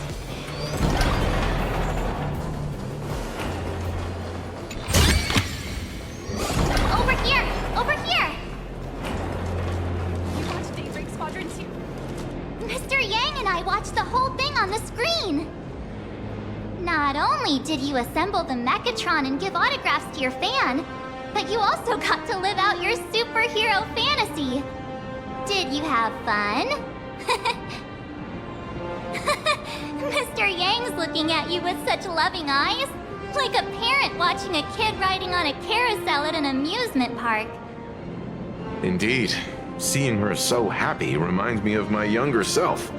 Over here! Over here! You watched Daybreak Squadron too? Mr. Yang and I watched the whole thing on the screen! Not only did you assemble the Mechatron and give autographs to your fan, but you also got to live out your superhero fantasy. Did you have fun? Mr. Yang's looking at you with such loving eyes, like a parent watching a kid riding on a carousel at an amusement park. Indeed. Seeing her so happy reminds me of my younger self.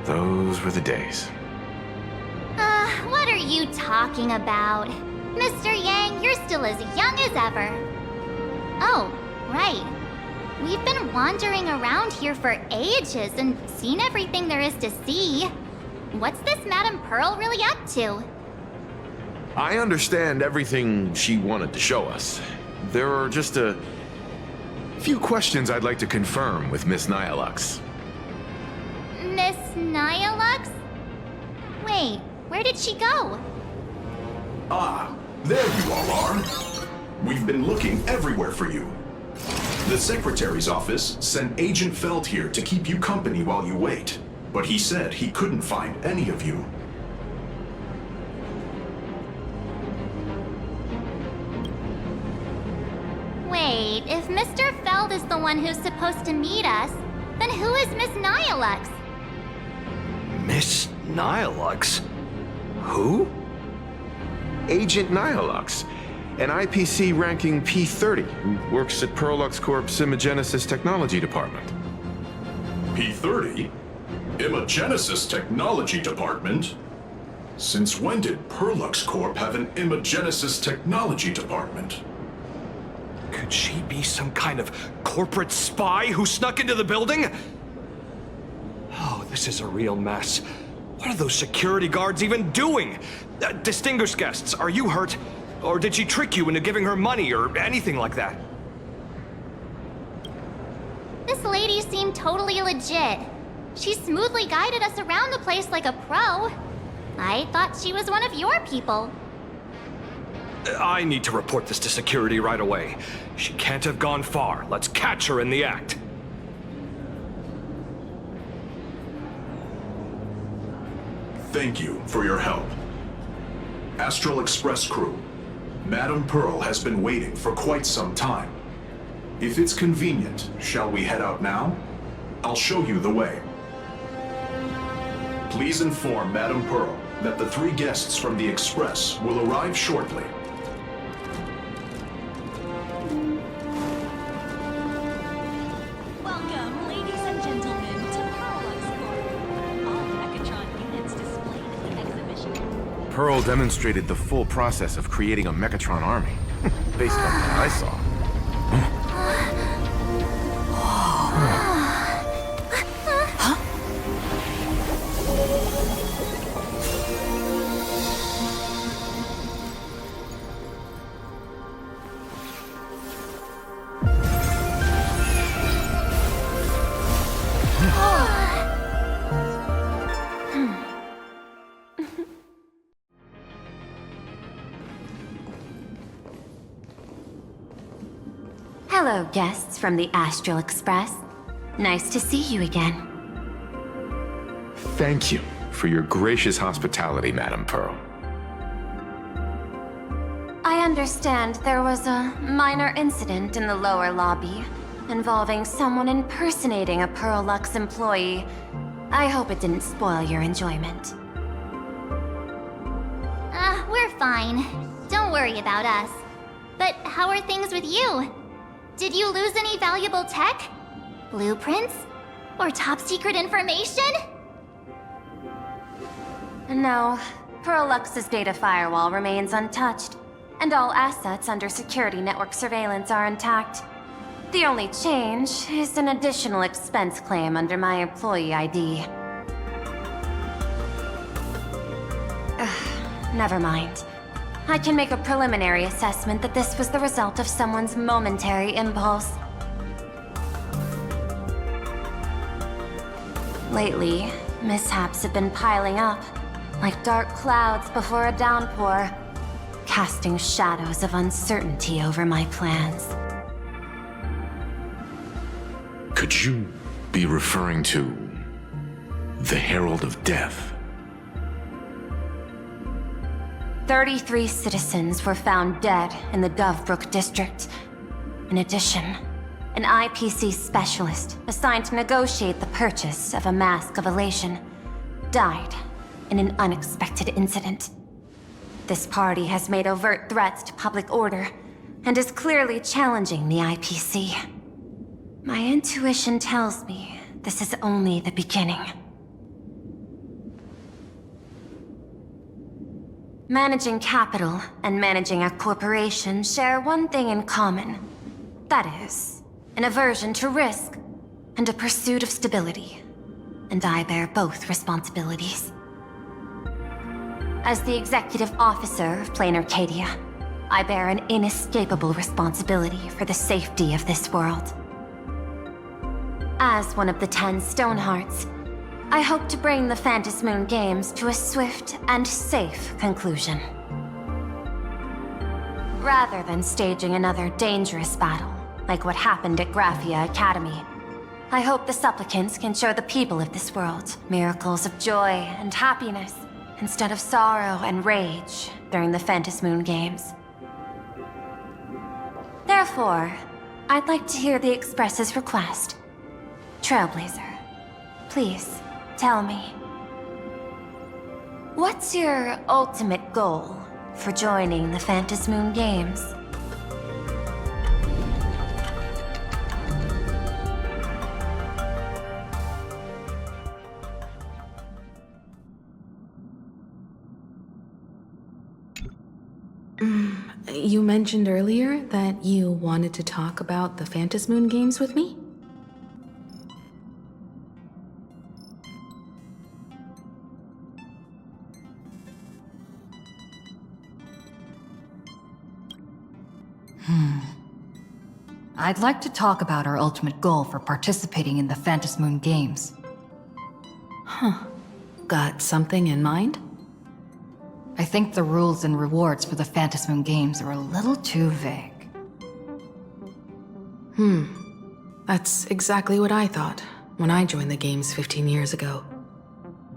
Those were the days. What are you talking about? Mr. Yang, you're still as young as ever. Oh, right. We've been wandering around here for ages and seen everything there is to see. What's this Madame Pearl really up to? I understand everything she wanted to show us. There are just a few questions I'd like to confirm with Miss Nihilux. Miss Nihilux? Wait, where did she go? Ah, there you all are. We've been looking everywhere for you. The Secretary's office sent Agent Feld here to keep you company while you wait, but he said he couldn't find any of you. Wait, if Mr. Feld is the one who's supposed to meet us, then who is Miss Nihilux? Miss Nihilux? Who? Agent Nihilux, an IPC ranking P30 who works at Perlux Corp's Imagenesis Technology Department. P30? Imagenesis Technology Department? Since when did Perlux Corp have an Imagenesis Technology Department? Could she be some kind of corporate spy who snuck into the building? Oh, this is a real mess. What are those security guards even doing? Distinguished guests, are you hurt? Or did she trick you into giving her money or anything like that? This lady seemed totally legit. She smoothly guided us around the place like a pro. I thought she was one of your people. I need to report this to security right away. She can't have gone far. Let's catch her in the act. Thank you for your help. Astral Express crew, Madame Pearl has been waiting for quite some time. If it's convenient, shall we head out now? I'll show you the way. Please inform Madame Pearl that the 3 guests from the Express will arrive shortly. Welcome, ladies and gentlemen, to Perlux Corp. All Mechatron units displayed in the exhibition. Pearl demonstrated the full process of creating a Mechatron army, based on what I saw. Hello, guests from the Astral Express. Nice to see you again. Thank you for your gracious hospitality, Madame Pearl. I understand there was a minor incident in the lower lobby involving someone impersonating a Perlux employee. I hope it didn't spoil your enjoyment. We're fine. Don't worry about us. But how are things with you? Did you lose any valuable tech? Blueprints? Or top-secret information? No, Perlux's data firewall remains untouched, and all assets under security network surveillance are intact. The only change is an additional expense claim under my employee ID. Never mind. I can make a preliminary assessment that this was the result of someone's momentary impulse. Lately, mishaps have been piling up, like dark clouds before a downpour, casting shadows of uncertainty over my plans. Could you be referring to the Herald of Death? 33 citizens were found dead in the Dovebrook district. In addition, an IPC specialist assigned to negotiate the purchase of a Mask of Elation died in an unexpected incident. This party has made overt threats to public order and is clearly challenging the IPC. My intuition tells me this is only the beginning. Managing capital and managing a corporation share one thing in common. That is, an aversion to risk and a pursuit of stability. And I bear both responsibilities. As the executive officer of Plain Arcadia, I bear an inescapable responsibility for the safety of this world. As one of the 10 Stonehearts, I hope to bring the Phantom Moon Games to a swift and safe conclusion. Rather than staging another dangerous battle, like what happened at Graphia Academy, I hope the supplicants can show the people of this world miracles of joy and happiness, instead of sorrow and rage during the Phantom Moon Games. Therefore, I'd like to hear the Express's request. Trailblazer, please, tell me. What's your ultimate goal for joining the Phantom Moon Games? You mentioned earlier that you wanted to talk about the Phantom Moon Games with me? I'd like to talk about our ultimate goal for participating in the Phantom Moon Games. Huh. Got something in mind? I think the rules and rewards for the Phantom Moon Games are a little too vague. That's exactly what I thought when I joined the games 15 years ago.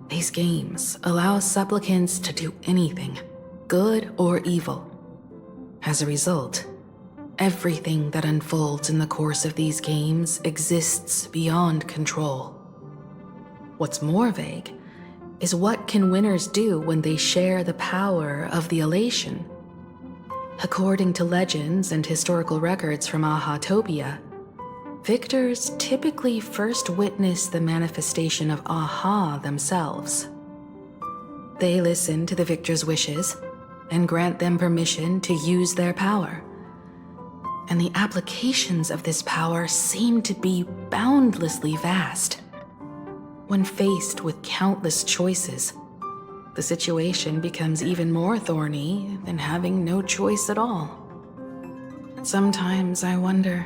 These games allow supplicants to do anything, good or evil. As a result, everything that unfolds in the course of these games exists beyond control. What's more vague is what can winners do when they share the power of the elation. According to legends and historical records from Ahatopia, victors typically first witness the manifestation of Aha themselves. They listen to the victor's wishes and grant them permission to use their power. And the applications of this power seem to be boundlessly vast. When faced with countless choices, the situation becomes even more thorny than having no choice at all. Sometimes I wonder,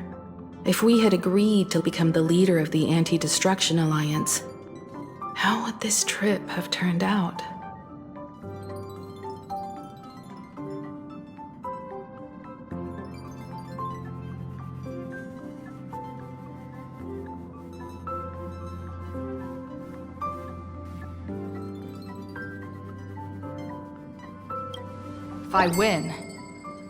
if we had agreed to become the leader of the Anti-Destruction Alliance, how would this trip have turned out? If I win,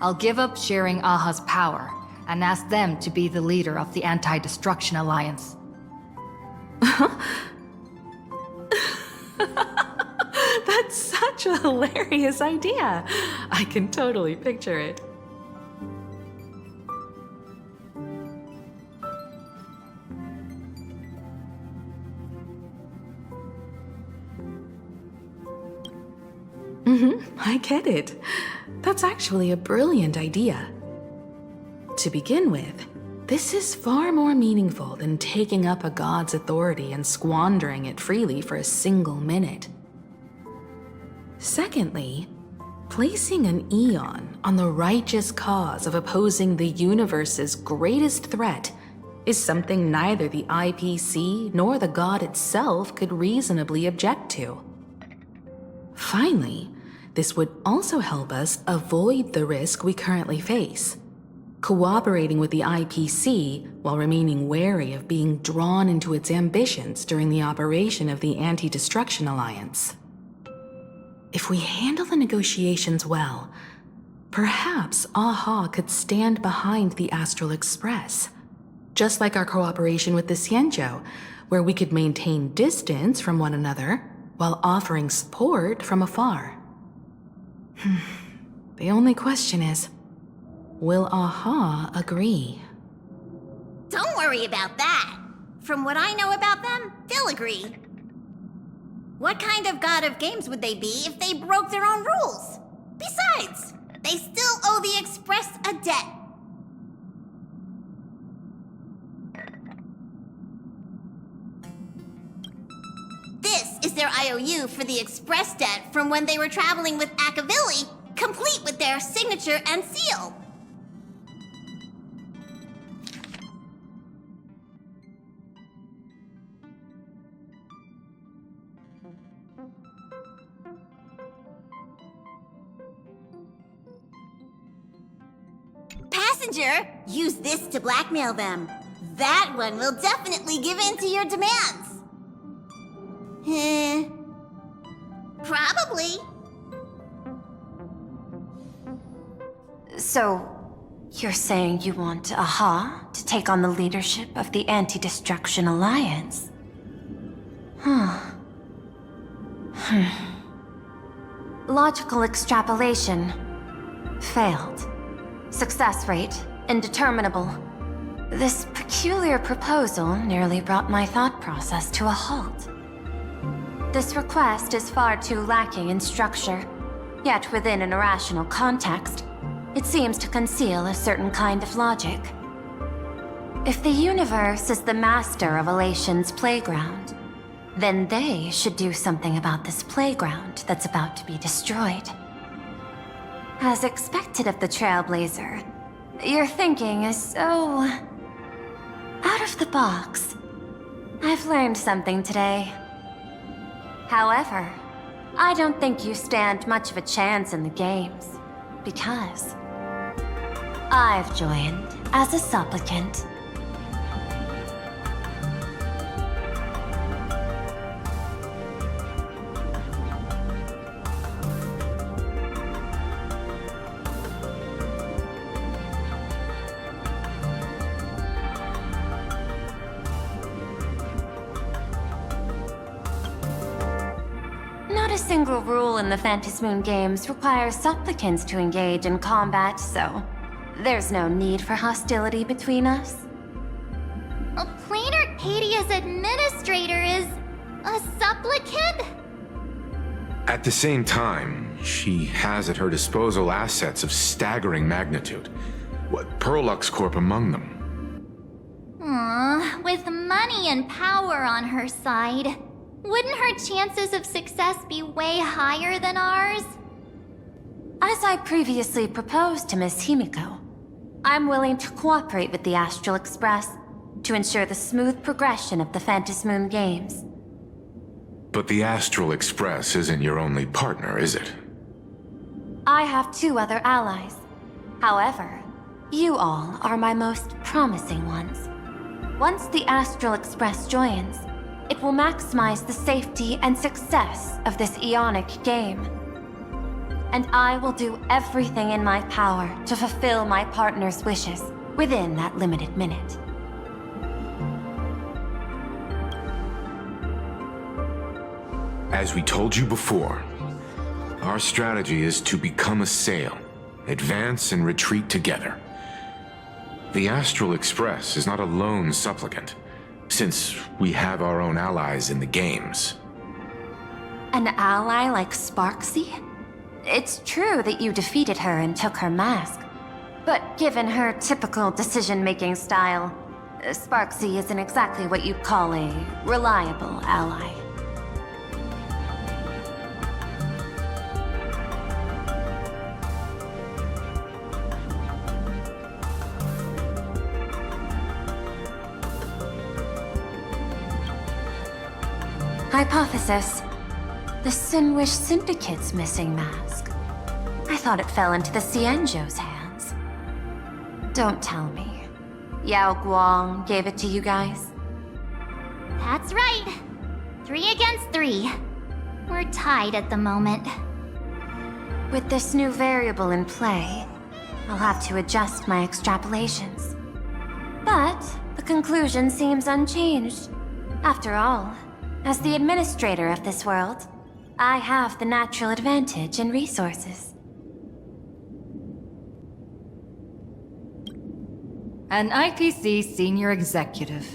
I'll give up sharing Aha's power and ask them to be the leader of the Anti-Destruction Alliance. That's such a hilarious idea. I can totally picture it. I get it. That's actually a brilliant idea. To begin with, this is far more meaningful than taking up a god's authority and squandering it freely for a single minute. Secondly, placing an Aeon on the righteous cause of opposing the universe's greatest threat is something neither the IPC nor the god itself could reasonably object to. Finally, this would also help us avoid the risk we currently face, cooperating with the IPC while remaining wary of being drawn into its ambitions during the operation of the Anti-Destruction Alliance. If we handle the negotiations well, perhaps Aha could stand behind the Astral Express, just like our cooperation with the Xianzhou, where we could maintain distance from one another while offering support from afar. The only question is, will Aha agree? Don't worry about that. From what I know about them, they'll agree. What kind of god of games would they be if they broke their own rules? Besides, they still owe the Express a debt. This is their IOU for the Express debt from when they were traveling with Akavili, complete with their signature and seal. messenger, use this to blackmail them. That one will definitely give in to your demands. Probably. So, you're saying you want Aha to take on the leadership of the Anti-Destruction Alliance? Logical extrapolation. Failed. Success rate indeterminable. This peculiar proposal nearly brought my thought process to a halt. This request is far too lacking in structure, yet within an irrational context, it seems to conceal a certain kind of logic. If the universe is the master of Elation's playground, then they should do something about this playground that's about to be destroyed. As expected of the Trailblazer, your thinking is so... out of the box. I've learned something today. However, I don't think you stand much of a chance in the games, because I've joined as a supplicant. Not a single rule in the Phantasmoon games requires supplicants to engage in combat, so there's no need for hostility between us. Plain Arcadia's administrator is a supplicant? At the same time, she has at her disposal assets of staggering magnitude. What, Perlux Corp among them. With money and power on her side, wouldn't her chances of success be way higher than ours? As I previously proposed to Miss Himiko, I'm willing to cooperate with the Astral Express to ensure the smooth progression of the Phantasmoon games. But the Astral Express isn't your only partner, is it? I have 2 other allies. However, you all are my most promising ones. Once the Astral Express joins, it will maximize the safety and success of this Ionic game. And I will do everything in my power to fulfill my partner's wishes within that limited minute. As we told you before, our strategy is to become a sail, advance and retreat together. The Astral Express is not a lone supplicant, since we have our own allies in the games. An ally like Sparksy? It's true that you defeated her and took her mask, but given her typical decision-making style, Sparksy isn't exactly what you'd call a reliable ally. Hypothesis. The Sinwish Syndicate's missing mask. I thought it fell into the Cienjo's hands. Don't tell me. Yao Guang gave it to you guys? That's right. 3 against 3. We're tied at the moment. With this new variable in play, I'll have to adjust my extrapolations. But the conclusion seems unchanged. After all, as the administrator of this world, I have the natural advantage in resources. An IPC senior executive,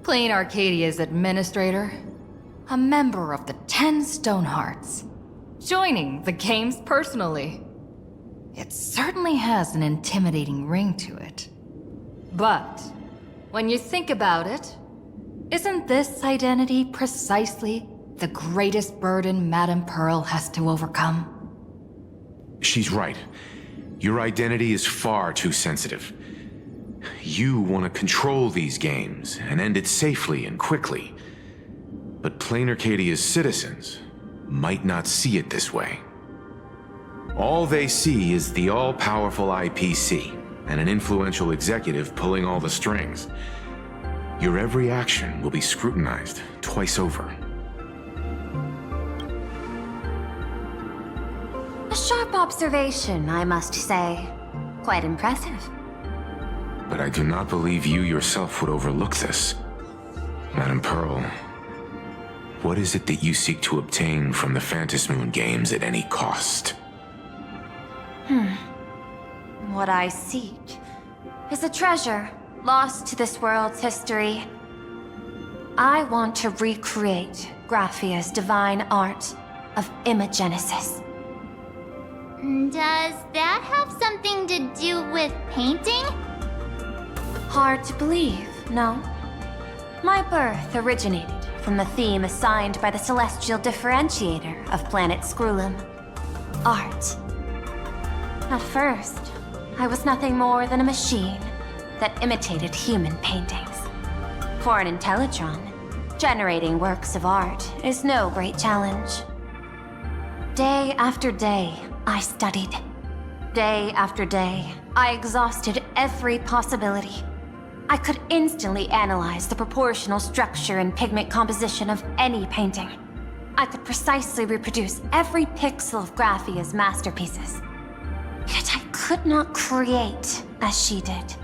Plain Arcadia's administrator, a member of the 10 Stonehearts, joining the games personally. It certainly has an intimidating ring to it. But when you think about it, isn't this identity precisely the greatest burden Madame Pearl has to overcome? She's right. Your identity is far too sensitive. You want to control these games and end it safely and quickly. But Plain Arcadia's citizens might not see it this way. All they see is the all-powerful IPC, and an influential executive pulling all the strings. Your every action will be scrutinized twice over. A sharp observation, I must say. Quite impressive. But I do not believe you yourself would overlook this. Madam Pearl, what is it that you seek to obtain from the Phantasmoon games at any cost? What I seek is a treasure lost to this world's history. I want to recreate Graphia's divine art of imagenesis. Does that have something to do with painting? Hard to believe, no? My birth originated from the theme assigned by the celestial differentiator of planet Scrulum: art. At first, I was nothing more than a machine that imitated human paintings. For an Intellitron, generating works of art is no great challenge. Day after day, I studied. Day after day, I exhausted every possibility. I could instantly analyze the proportional structure and pigment composition of any painting. I could precisely reproduce every pixel of Graphia's masterpieces. Yet I could not create as she did.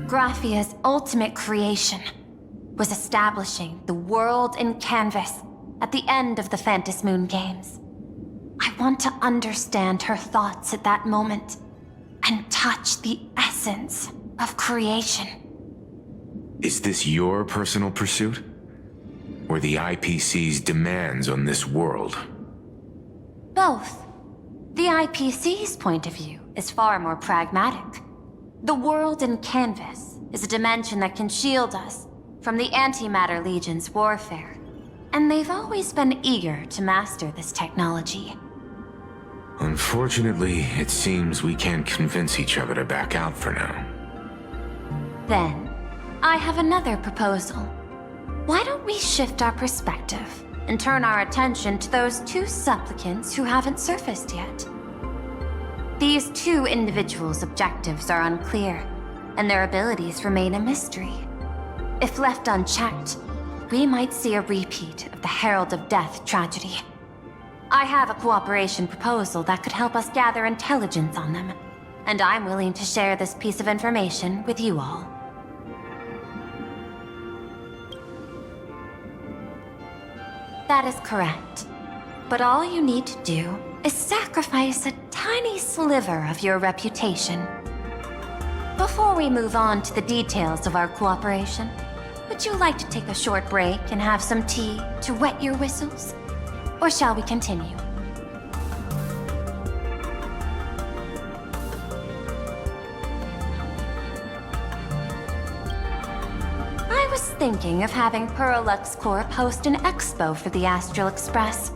Graphia's ultimate creation was establishing the world in canvas at the end of the Phantasmoon games. I want to understand her thoughts at that moment and touch the essence of creation. Is this your personal pursuit? Or the IPC's demands on this world? Both. The IPC's point of view is far more pragmatic. The world in canvas is a dimension that can shield us from the Antimatter Legion's warfare, and they've always been eager to master this technology. Unfortunately, it seems we can't convince each other to back out for now. Then, I have another proposal. Why don't we shift our perspective and turn our attention to those two supplicants who haven't surfaced yet? These two individuals' objectives are unclear, and their abilities remain a mystery. If left unchecked, we might see a repeat of the Herald of Death tragedy. I have a cooperation proposal that could help us gather intelligence on them, and I'm willing to share this piece of information with you all. That is correct. But all you need to do is sacrifice a tiny sliver of your reputation. Before we move on to the details of our cooperation, would you like to take a short break and have some tea to wet your whistles? Or shall we continue? I was thinking of having Perlux Corp host an expo for the Astral Express.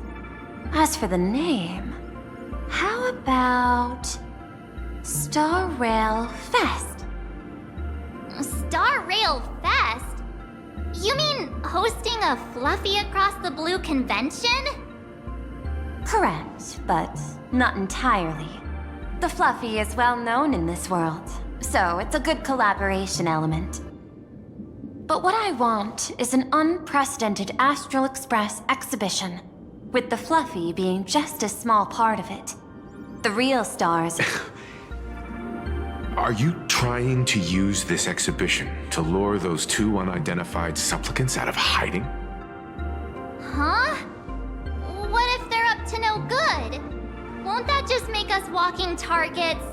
As for the name, how about Star Rail Fest? Star Rail Fest? You mean hosting a Fluffy Across the Blue convention? Correct, but not entirely. The Fluffy is well known in this world, so it's a good collaboration element. But what I want is an unprecedented Astral Express exhibition, with the Fluffy being just a small part of it. The real stars... Are you trying to use this exhibition to lure those two unidentified supplicants out of hiding? Huh? What if they're up to no good? Won't that just make us walking targets?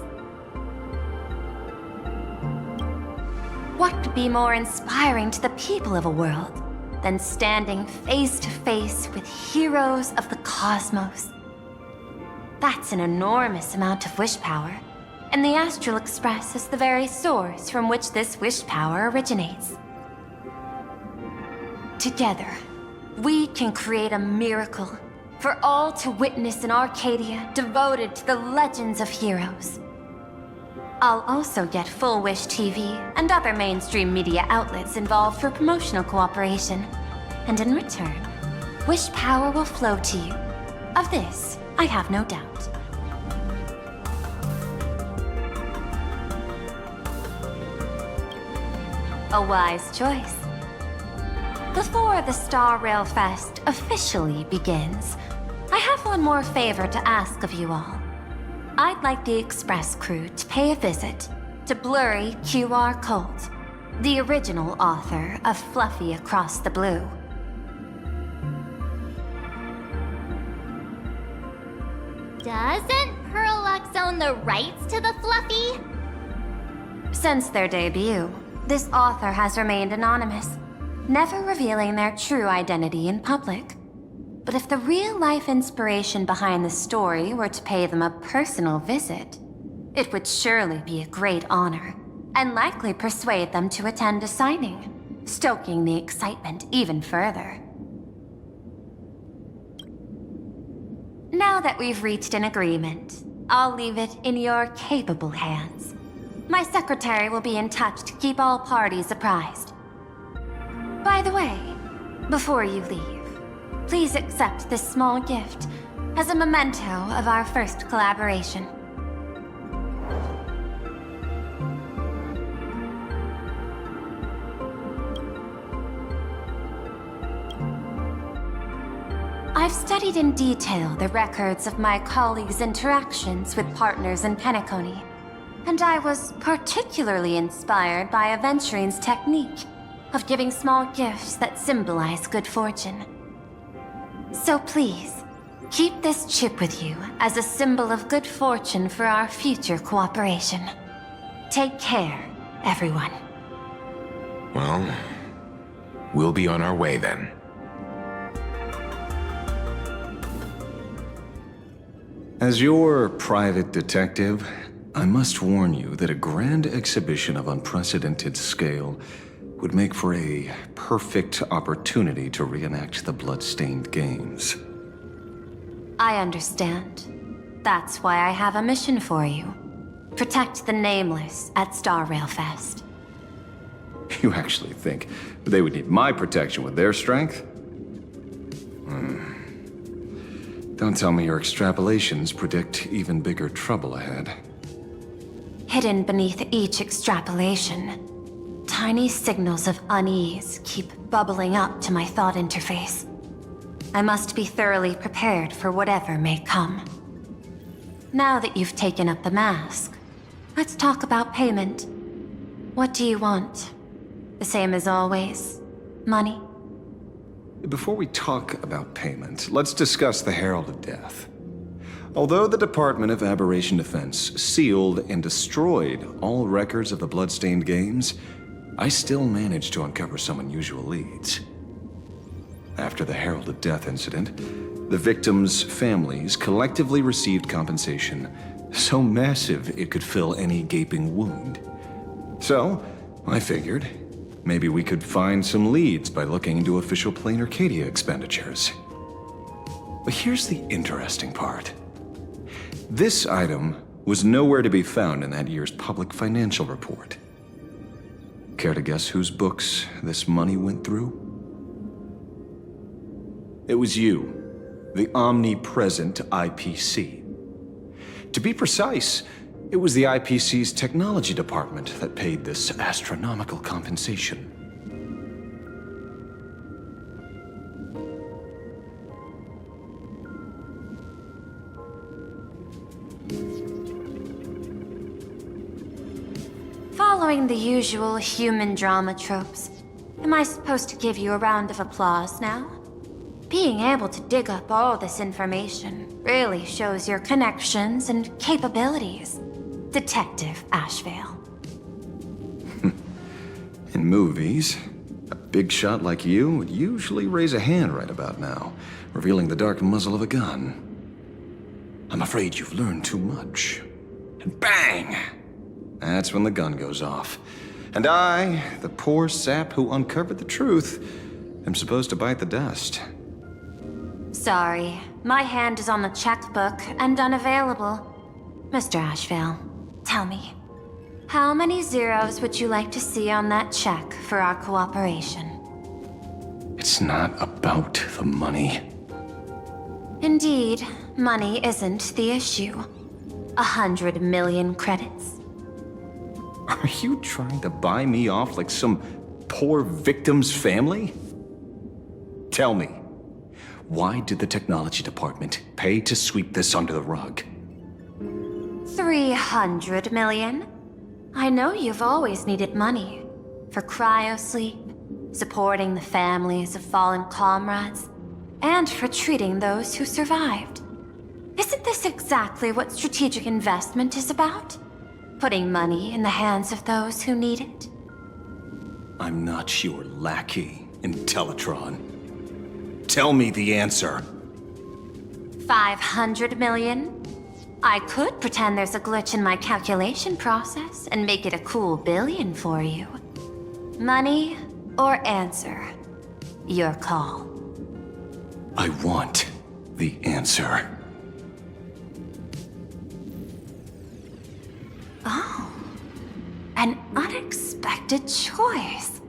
What could be more inspiring to the people of a world than standing face to face with heroes of the cosmos? That's an enormous amount of wish power, and the Astral Express is the very source from which this wish power originates. Together, we can create a miracle for all to witness in Arcadia devoted to the legends of heroes. I'll also get Full Wish TV and other mainstream media outlets involved for promotional cooperation. And in return, wish power will flow to you. Of this, I have no doubt. A wise choice. Before the Star Rail Fest officially begins, I have one more favor to ask of you all. I'd like the Express crew to pay a visit to Blurry QR Colt, the original author of Fluffy Across the Blue. Doesn't Perlux own the rights to the Fluffy? Since their debut, this author has remained anonymous, never revealing their true identity in public. But if the real-life inspiration behind the story were to pay them a personal visit, it would surely be a great honor, and likely persuade them to attend a signing, stoking the excitement even further. Now that we've reached an agreement, I'll leave it in your capable hands. My secretary will be in touch to keep all parties apprised. By the way, before you leave, please accept this small gift as a memento of our first collaboration. I've studied in detail the records of my colleagues' interactions with partners in Penacony, and I was particularly inspired by Aventurine's technique of giving small gifts that symbolize good fortune. So please, keep this chip with you as a symbol of good fortune for our future cooperation. Take care, everyone. Well, we'll be on our way then. As your private detective, I must warn you that a grand exhibition of unprecedented scale would make for a perfect opportunity to reenact the blood-stained games. I understand. That's why I have a mission for you. Protect the Nameless at Star Rail Fest. You actually think they would need my protection with their strength? Don't tell me your extrapolations predict even bigger trouble ahead. Hidden beneath each extrapolation, tiny signals of unease keep bubbling up to my thought interface. I must be thoroughly prepared for whatever may come. Now that you've taken up the mask, let's talk about payment. What do you want? The same as always? Money? Before we talk about payment, let's discuss the Herald of Death. Although the Department of Aberration Defense sealed and destroyed all records of the Bloodstained Games, I still managed to uncover some unusual leads. After the Herald of Death incident, the victims' families collectively received compensation so massive it could fill any gaping wound. So, I figured, maybe we could find some leads by looking into official Plain Arcadia expenditures. But here's the interesting part. This item was nowhere to be found in that year's public financial report. Care to guess whose books this money went through? It was you, the omnipresent IPC. To be precise, it was the IPC's technology department that paid this astronomical compensation. Following the usual human drama tropes, am I supposed to give you a round of applause now? Being able to dig up all this information really shows your connections and capabilities, Detective Ashvale. In movies, a big shot like you would usually raise a hand right about now, revealing the dark muzzle of a gun. I'm afraid you've learned too much. And bang! That's when the gun goes off. And I, the poor sap who uncovered the truth, am supposed to bite the dust. Sorry, my hand is on the checkbook and unavailable. Mr. Ashvale, tell me, how many zeros would you like to see on that check for our cooperation? It's not about the money. Indeed, money isn't the issue. 100 million credits. Are you trying to buy me off like some poor victim's family? Tell me, why did the technology department pay to sweep this under the rug? 300 million? I know you've always needed money. For cryosleep, supporting the families of fallen comrades, and for treating those who survived. Isn't this exactly what strategic investment is about? Putting money in the hands of those who need it? I'm not your lackey, Intellitron. Tell me the answer. 500 million? I could pretend there's a glitch in my calculation process and make it a cool billion for you. Money or answer? Your call. I want the answer. Oh, an unexpected choice.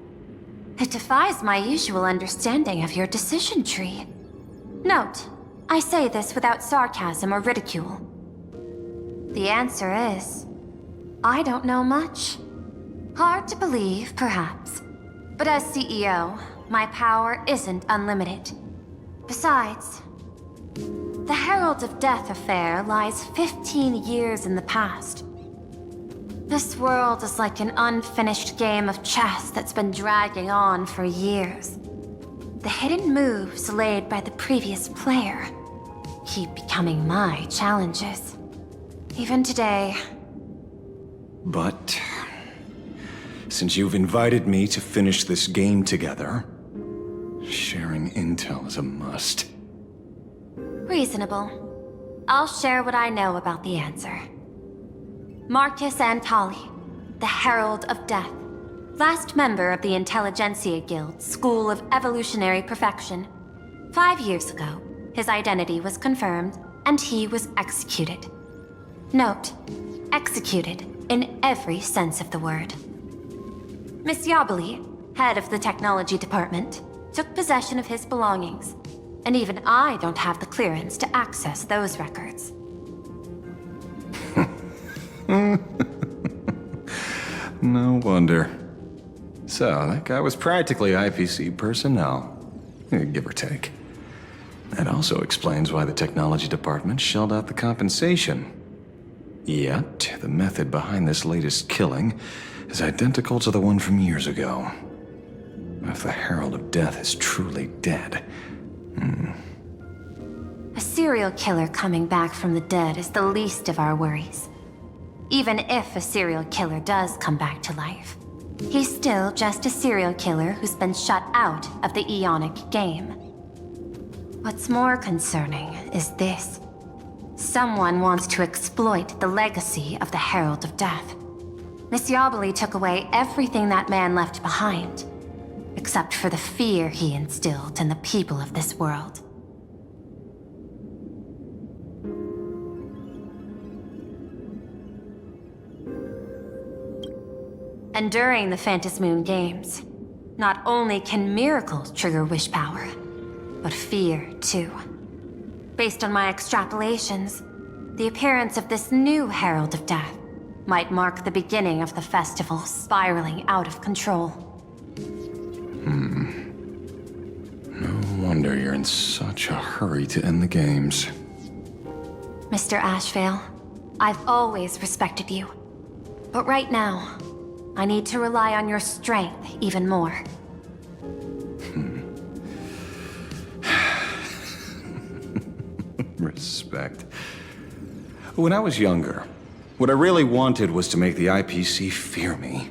It defies my usual understanding of your decision tree. Note, I say this without sarcasm or ridicule. The answer is, I don't know much. Hard to believe, perhaps. But as CEO, my power isn't unlimited. Besides, the Herald of Death affair lies 15 years in the past. This world is like an unfinished game of chess that's been dragging on for years. The hidden moves laid by the previous player keep becoming my challenges. Even today. But since you've invited me to finish this game together, sharing intel is a must. Reasonable. I'll share what I know about the answer. Marcus Antali, the Herald of Death, last member of the Intelligentsia Guild School of Evolutionary Perfection. 5 years ago, his identity was confirmed, and he was executed. Note, executed in every sense of the word. Miss Yabali, head of the technology department, took possession of his belongings, and even I don't have the clearance to access those records. No wonder. So, that guy was practically IPC personnel, give or take. That also explains why the technology department shelled out the compensation. Yet, the method behind this latest killing is identical to the one from years ago. If the Herald of Death is truly dead... A serial killer coming back from the dead is the least of our worries. Even if a serial killer does come back to life, he's still just a serial killer who's been shut out of the Ionic game. What's more concerning is this. Someone wants to exploit the legacy of the Herald of Death. Miss Yabali took away everything that man left behind, except for the fear he instilled in the people of this world. And during the Phantasmoon Games, not only can miracles trigger wish power, but fear too. Based on my extrapolations, the appearance of this new Herald of Death might mark the beginning of the festival spiraling out of control. No wonder you're in such a hurry to end the games. Mr. Ashvale, I've always respected you. But right now, I need to rely on your strength even more. Respect. When I was younger, what I really wanted was to make the IPC fear me.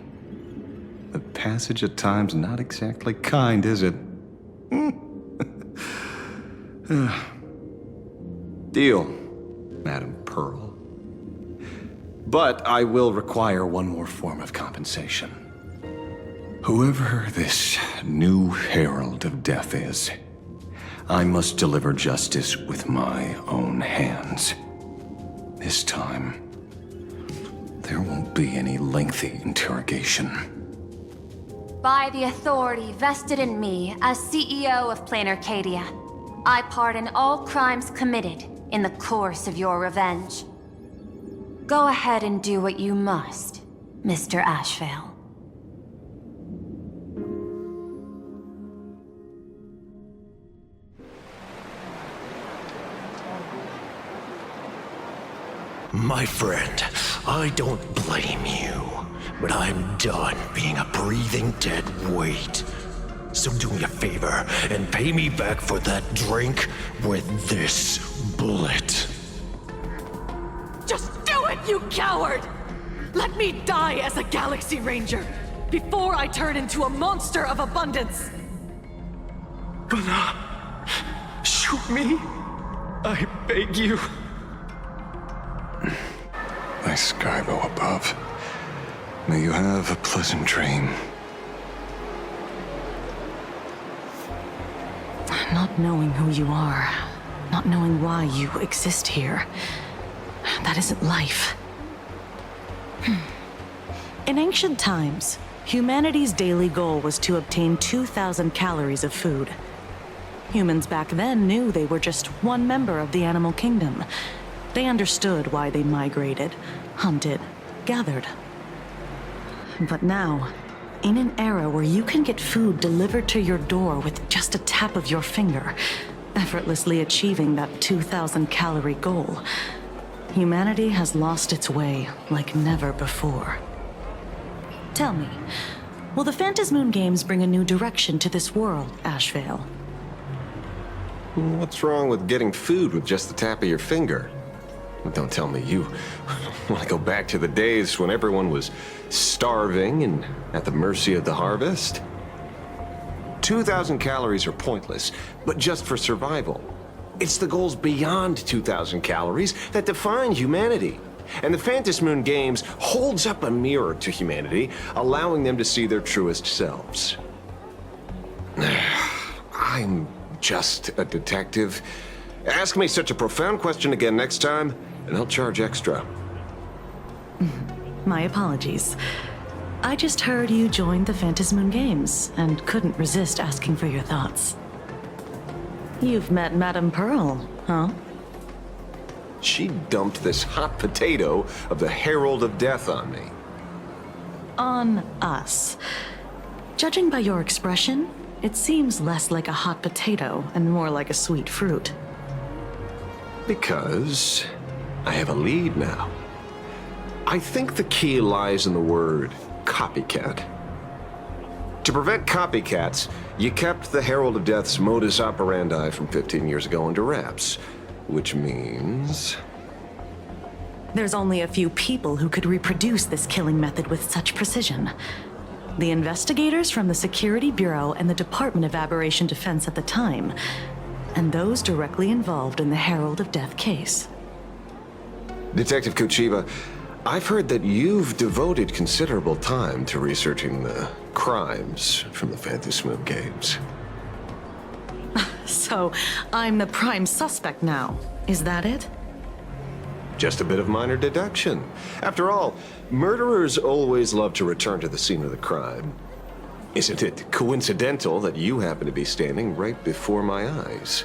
The passage of time's not exactly kind, is it? Deal, Madam Pearl. But I will require one more form of compensation. Whoever this new Herald of Death is, I must deliver justice with my own hands. This time, there won't be any lengthy interrogation. By the authority vested in me as CEO of Plain Arcadia, I pardon all crimes committed in the course of your revenge. Go ahead and do what you must, Mr. Ashvale. My friend, I don't blame you, but I'm done being a breathing dead weight. So do me a favor and pay me back for that drink with this bullet. Just do it, you coward! Let me die as a Galaxy Ranger before I turn into a monster of abundance! Bana, shoot me. I beg you. My Skybo above. May you have a pleasant dream. Not knowing who you are, not knowing why you exist here, that isn't life. In ancient times, humanity's daily goal was to obtain 2,000 calories of food. Humans back then knew they were just one member of the animal kingdom. They understood why they migrated, hunted, gathered. But now, in an era where you can get food delivered to your door with just a tap of your finger, effortlessly achieving that 2,000 calorie goal, humanity has lost its way like never before. Tell me, will the Phantasmoon Games bring a new direction to this world, Ashvale? What's wrong with getting food with just the tap of your finger? Don't tell me you want to go back to the days when everyone was starving and at the mercy of the harvest? 2,000 calories are pointless, but just for survival. It's the goals beyond 2,000 calories that define humanity. And the Phantasmoon Games holds up a mirror to humanity, allowing them to see their truest selves. I'm just a detective. Ask me such a profound question again next time, and I'll charge extra. My apologies. I just heard you joined the Phantasmoon Games and couldn't resist asking for your thoughts. You've met Madame Pearl, huh? She dumped this hot potato of the Herald of Death on me. On us. Judging by your expression, it seems less like a hot potato and more like a sweet fruit. Because I have a lead now. I think the key lies in the word copycat. To prevent copycats, you kept the Herald of Death's modus operandi from 15 years ago under wraps, which means... There's only a few people who could reproduce this killing method with such precision. The investigators from the Security Bureau and the Department of Aberration Defense at the time, and those directly involved in the Herald of Death case. Detective Kuchiba, I've heard that you've devoted considerable time to researching the crimes from the Phantasmoon Games. So, I'm the prime suspect now. Is that it? Just a bit of minor deduction. After all, murderers always love to return to the scene of the crime. Isn't it coincidental that you happen to be standing right before my eyes?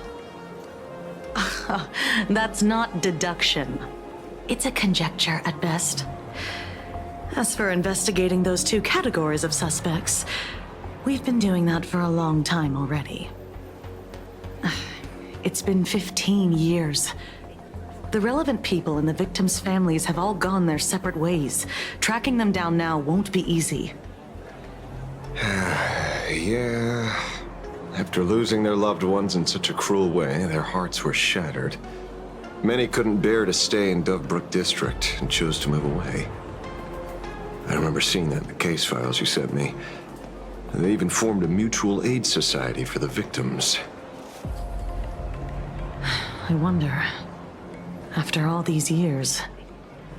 That's not deduction. It's a conjecture at best. As for investigating those two categories of suspects, we've been doing that for a long time already. It's been 15 years. The relevant people and the victims' families have all gone their separate ways. Tracking them down now won't be easy. Yeah. After losing their loved ones in such a cruel way, their hearts were shattered. Many couldn't bear to stay in Dovebrook District and chose to move away. I remember seeing that in the case files you sent me. They even formed a mutual aid society for the victims. I wonder, after all these years,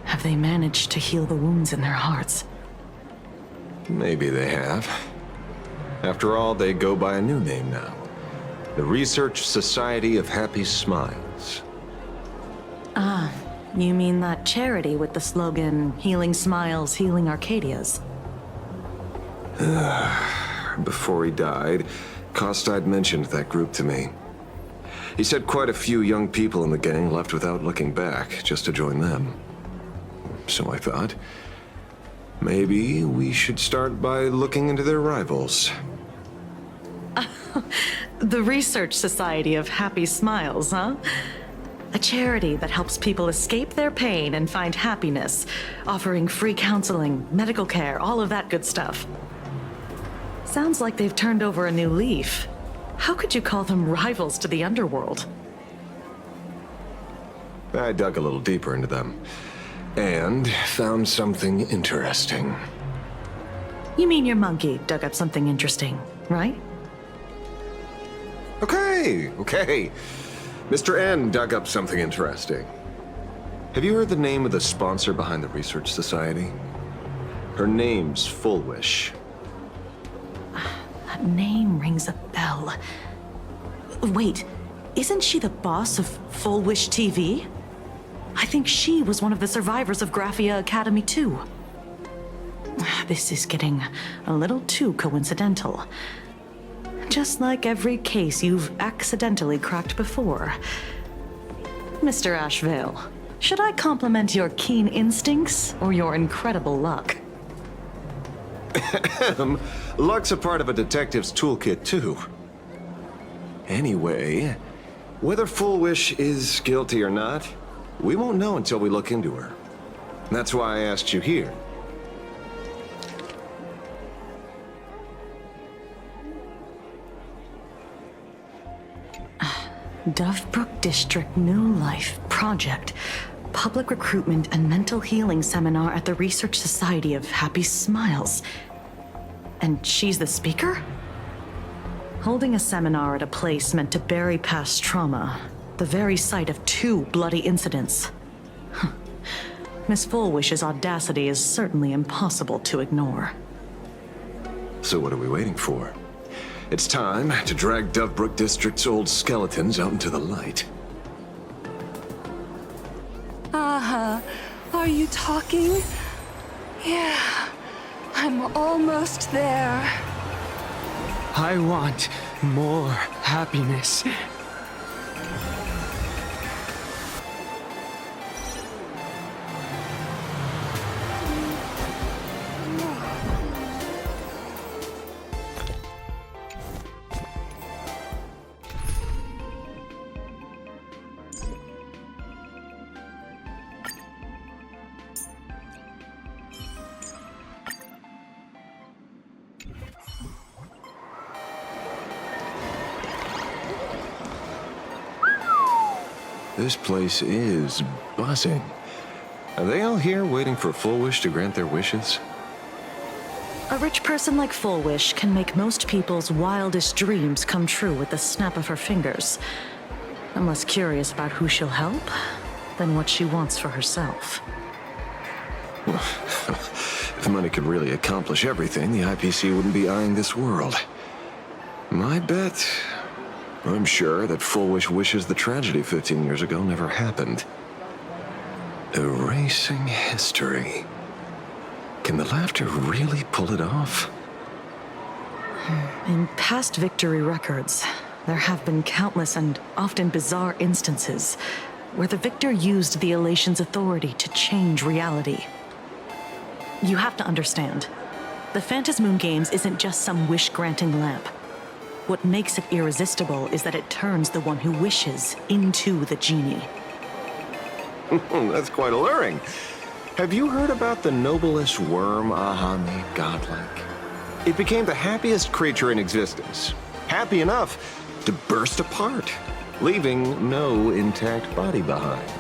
have they managed to heal the wounds in their hearts? Maybe they have. After all, they go by a new name now. The Research Society of Happy Smiles. Ah, you mean that charity with the slogan, Healing Smiles, Healing Arcadias? Before he died, Costide mentioned that group to me. He said quite a few young people in the gang left without looking back, just to join them. So I thought, maybe we should start by looking into their rivals. The Research Society of Happy Smiles, huh? A charity that helps people escape their pain and find happiness, offering free counseling, medical care, all of that good stuff. Sounds like they've turned over a new leaf. How could you call them rivals to the underworld? I dug a little deeper into them, and found something interesting. You mean your monkey dug up something interesting, right? Okay. Mr. N dug up something interesting. Have you heard the name of the sponsor behind the Research Society? Her name's Full Wish. That name rings a bell. Wait, isn't she the boss of Full Wish TV? I think she was one of the survivors of Graphia Academy too. This is getting a little too coincidental. Just like every case you've accidentally cracked before. Mr. Ashvale, should I compliment your keen instincts or your incredible luck? Luck's a part of a detective's toolkit, too. Anyway, whether Full Wish is guilty or not, we won't know until we look into her. That's why I asked you here. Dovebrook District New Life Project. Public Recruitment and Mental Healing Seminar at the Research Society of Happy Smiles. And she's the speaker? Holding a seminar at a place meant to bury past trauma. The very site of 2 bloody incidents. Miss Fullwish's audacity is certainly impossible to ignore. So what are we waiting for? It's time to drag Dovebrook District's old skeletons out into the light. Are you talking? Yeah, I'm almost there. I want more happiness. This place is buzzing. Are they all here waiting for Full Wish to grant their wishes? A rich person like Full Wish can make most people's wildest dreams come true with the snap of her fingers. I'm less curious about who she'll help than what she wants for herself. If money could really accomplish everything, the IPC wouldn't be eyeing this world. My bet, I'm sure that Full Wish wishes the tragedy 15 years ago never happened. Erasing history. Can the laughter really pull it off? In past victory records, there have been countless and often bizarre instances where the victor used the elation's authority to change reality. You have to understand, the Phantasmoon Games isn't just some wish-granting lamp. What makes it irresistible is that it turns the one who wishes into the genie. That's quite alluring. Have you heard about the noblest worm Aha made godlike? It became the happiest creature in existence. Happy enough to burst apart, leaving no intact body behind.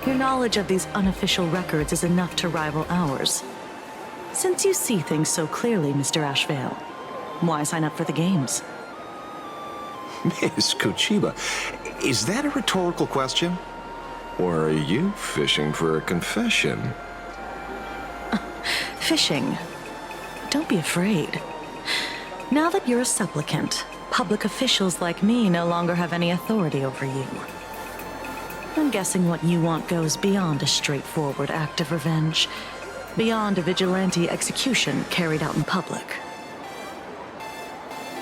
Your knowledge of these unofficial records is enough to rival ours. Since you see things so clearly, Mr. Ashvale, why sign up for the games? Miss Kochiba, is that a rhetorical question? Or are you fishing for a confession? Fishing? Don't be afraid. Now that you're a supplicant, public officials like me no longer have any authority over you. I'm guessing what you want goes beyond a straightforward act of revenge, beyond a vigilante execution carried out in public.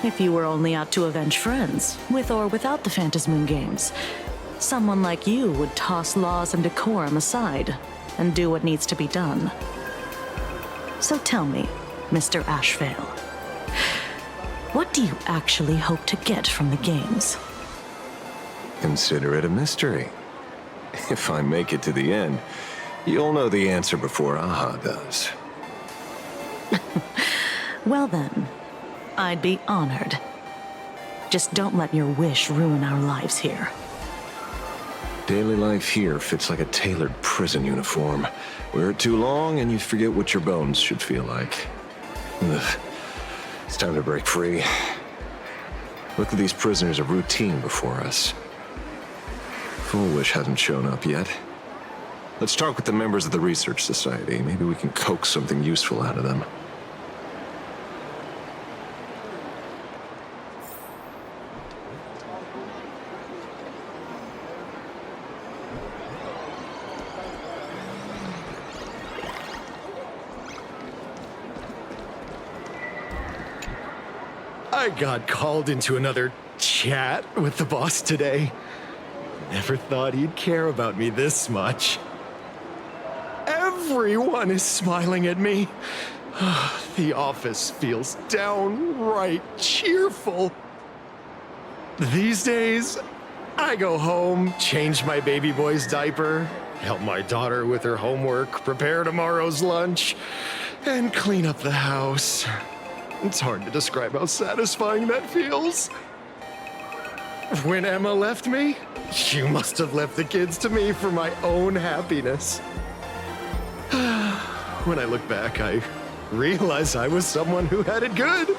If you were only out to avenge friends, with or without the Phantasmoon Games, someone like you would toss laws and decorum aside and do what needs to be done. So tell me, Mr. Ashvale, what do you actually hope to get from the games? Consider it a mystery. If I make it to the end, you'll know the answer before Aha does. Well then, I'd be honored. Just don't let your wish ruin our lives here. Daily life here fits like a tailored prison uniform. Wear it too long and you forget what your bones should feel like. Ugh. It's time to break free. Look at these prisoners of routine before us. Full Wish hasn't shown up yet. Let's talk with the members of the Research Society. Maybe we can coax something useful out of them. I got called into another chat with the boss today. Never thought he'd care about me this much. Everyone is smiling at me. The office feels downright cheerful. These days, I go home, change my baby boy's diaper, help my daughter with her homework, prepare tomorrow's lunch, and clean up the house. It's hard to describe how satisfying that feels. When Emma left me, she must have left the kids to me for my own happiness. When I look back, I realize I was someone who had it good,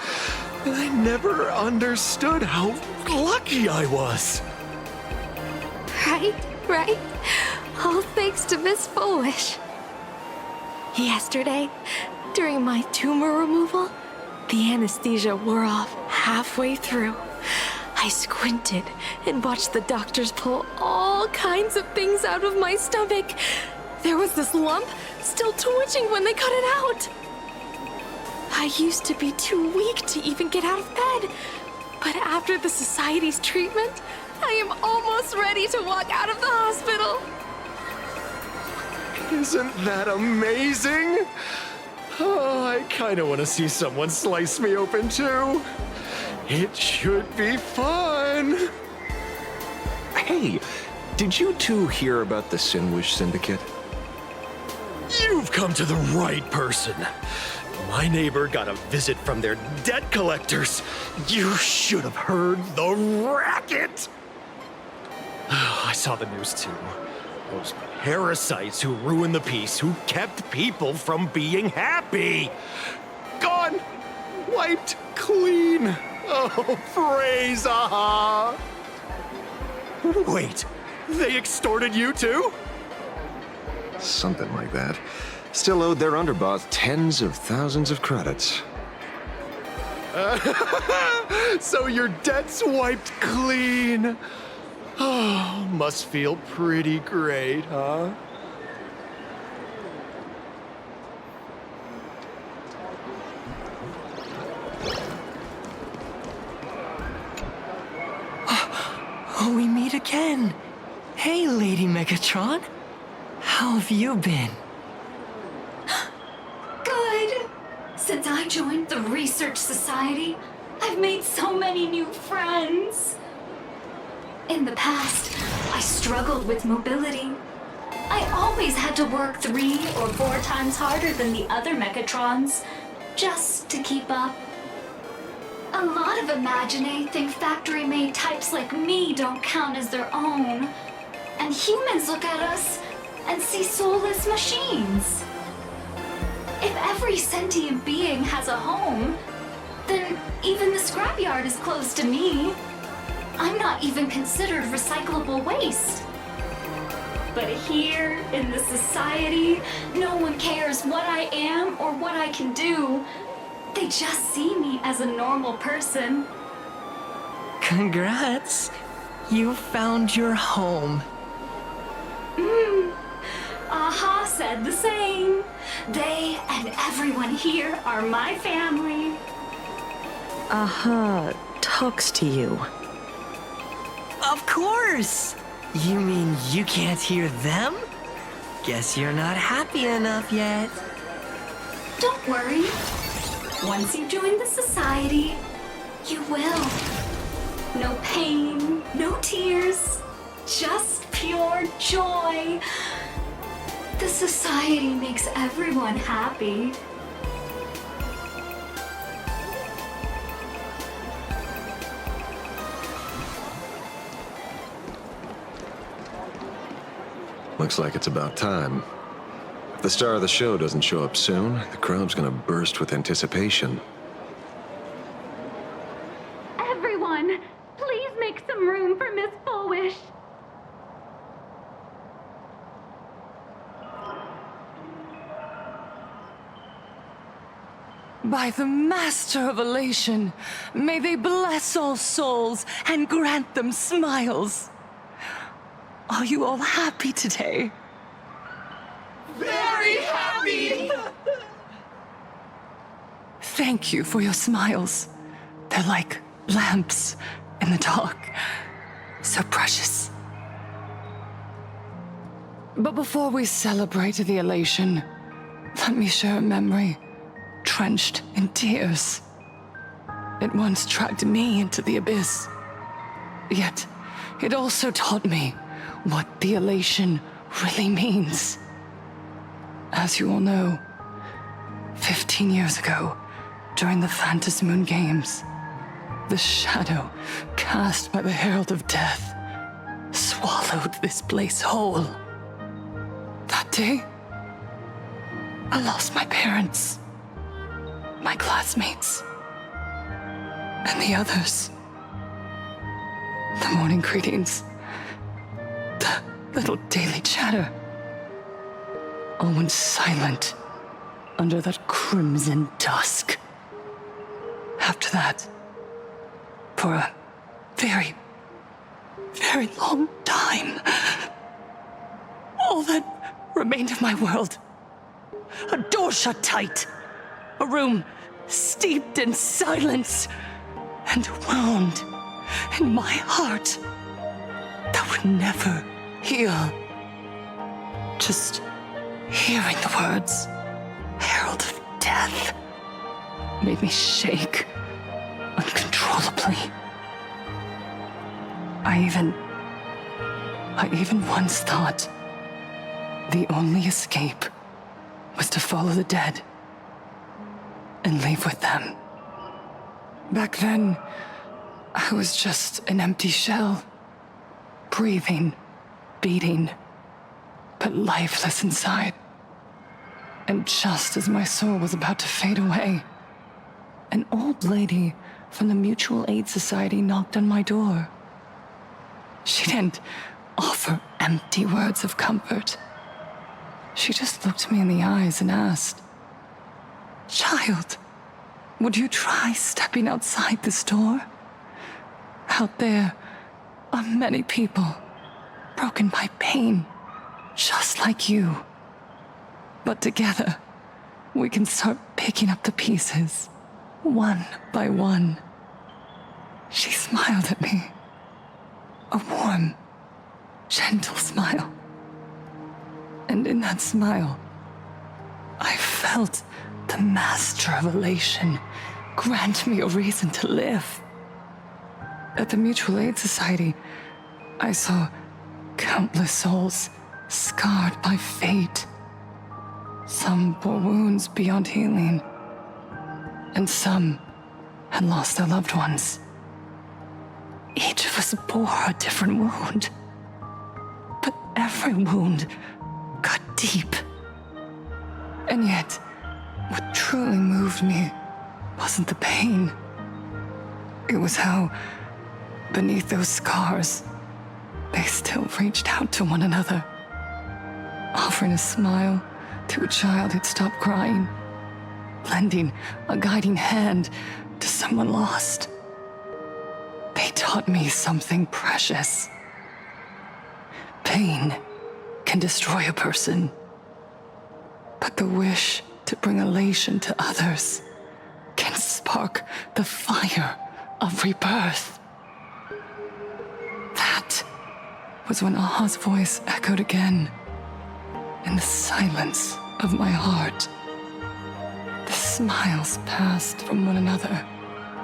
and I never understood how lucky I was. Right. All thanks to Miss Foolish. Yesterday, during my tumor removal, the anesthesia wore off halfway through. I squinted and watched the doctors pull all kinds of things out of my stomach. There was this lump still twitching when they cut it out. I used to be too weak to even get out of bed. But after the Society's treatment, I am almost ready to walk out of the hospital. Isn't that amazing? Oh, I kind of want to see someone slice me open too. It should be fun. Hey, did you two hear about the Sinwish Syndicate? You've come to the right person. My neighbor got a visit from their debt collectors. You should have heard the racket. I saw the news too. Those parasites who ruined the peace, who kept people from being happy. Gone. Wiped clean. Oh, praise Aha. Wait, they extorted you too? Something like that. Still owed their underboss tens of thousands of credits. So your debt's wiped clean. Oh, must feel pretty great, huh? Oh, we meet again. Hey, Lady Megatron. How have you been? Good. Since I joined the Research Society, I've made so many new friends. In the past, I struggled with mobility. I always had to work 3 or 4 times harder than the other Megatrons, just to keep up. A lot of Imagine think factory-made types like me don't count as their own. And humans look at us and see soulless machines. If every sentient being has a home, then even the scrapyard is close to me. I'm not even considered recyclable waste. But here, in the society, no one cares what I am or what I can do. They just see me as a normal person. Congrats. You found your home. Aha said the same. They and everyone here are my family. Aha talks to you. Of course! You mean you can't hear them? Guess you're not happy enough yet. Don't worry. Once you join the society, you will. No pain, no tears, just pure joy. The society makes everyone happy. Looks like it's about time. If the star of the show doesn't show up soon, the crowd's gonna burst with anticipation. Everyone, please make some room for Miss Fullwish. By the Master of Elation, may they bless all souls and grant them smiles. Are you all happy today? Very happy! Thank you for your smiles. They're like lamps in the dark. So precious. But before we celebrate the elation, let me share a memory drenched in tears. It once dragged me into the abyss. Yet, it also taught me what the elation really means. As you all know, 15 years ago, during the Phantasmoon Games, the shadow cast by the Herald of Death swallowed this place whole. That day, I lost my parents, my classmates, and the others. The morning greetings, the little daily chatter, all went silent under that crimson dusk. After that, for a very, very long time, all that remained of my world, a door shut tight, a room steeped in silence, and a wound in my heart that would never heal. Just hearing the words, Herald of Death, made me shake uncontrollably. I even once thought the only escape was to follow the dead and leave with them. Back then, I was just an empty shell, breathing, beating, but lifeless inside. And just as my soul was about to fade away, an old lady from the Mutual Aid Society knocked on my door. She didn't offer empty words of comfort. She just looked me in the eyes and asked, "Child, would you try stepping outside this door? Out there are many people broken by pain, just like you. But together, we can start picking up the pieces, one by one." She smiled at me. A warm, gentle smile. And in that smile, I felt the Master of Elation grant me a reason to live. At the Mutual Aid Society, I saw countless souls scarred by fate. Some bore wounds beyond healing, and some had lost their loved ones. Each of us bore a different wound, but every wound got deep. And yet, what truly moved me wasn't the pain. It was how, beneath those scars, they still reached out to one another, offering a smile to a child who'd stopped crying, lending a guiding hand to someone lost. They taught me something precious. Pain can destroy a person, but the wish to bring elation to others can spark the fire of rebirth. That was when Aha's voice echoed again in the silence of my heart. The smiles passed from one another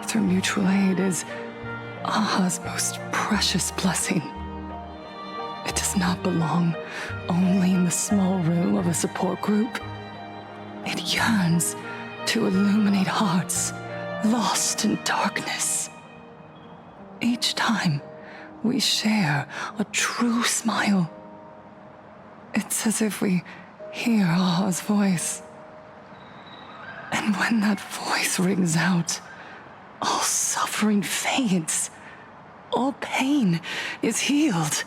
through mutual aid is Aha's most precious blessing. does not belong only in the small room of a support group. It yearns to illuminate hearts lost in darkness. Each time we share a true smile, it's as if we hear Aha's voice. And when that voice rings out, all suffering fades, all pain is healed,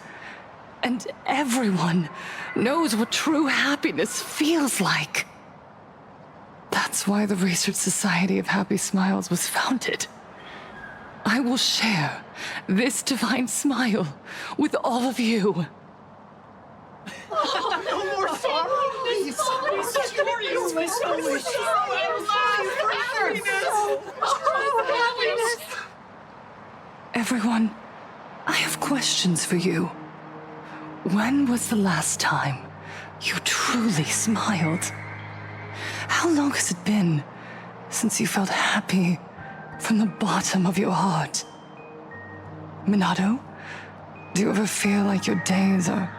and everyone knows what true happiness feels like. That's why the Research Society of Happy Smiles was founded. I will share this divine smile with all of you. Oh, no more sorrow! Everyone, I have questions for you. When was the last time you truly smiled? How long has it been since you felt happy from the bottom of your heart? Minato, do you ever feel like your days are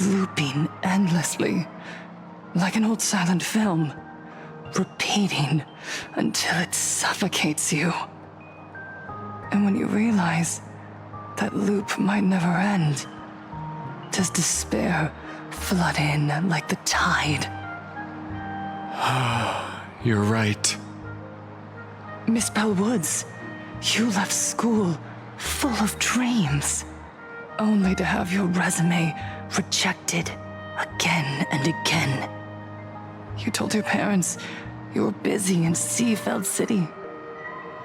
looping endlessly, like an old silent film, repeating until it suffocates you? And when you realize that loop might never end, does despair flood in like the tide? You're right. Miss Bellwoods, you left school full of dreams, only to have your resume rejected again and again. You told your parents you were busy in Seafeld City,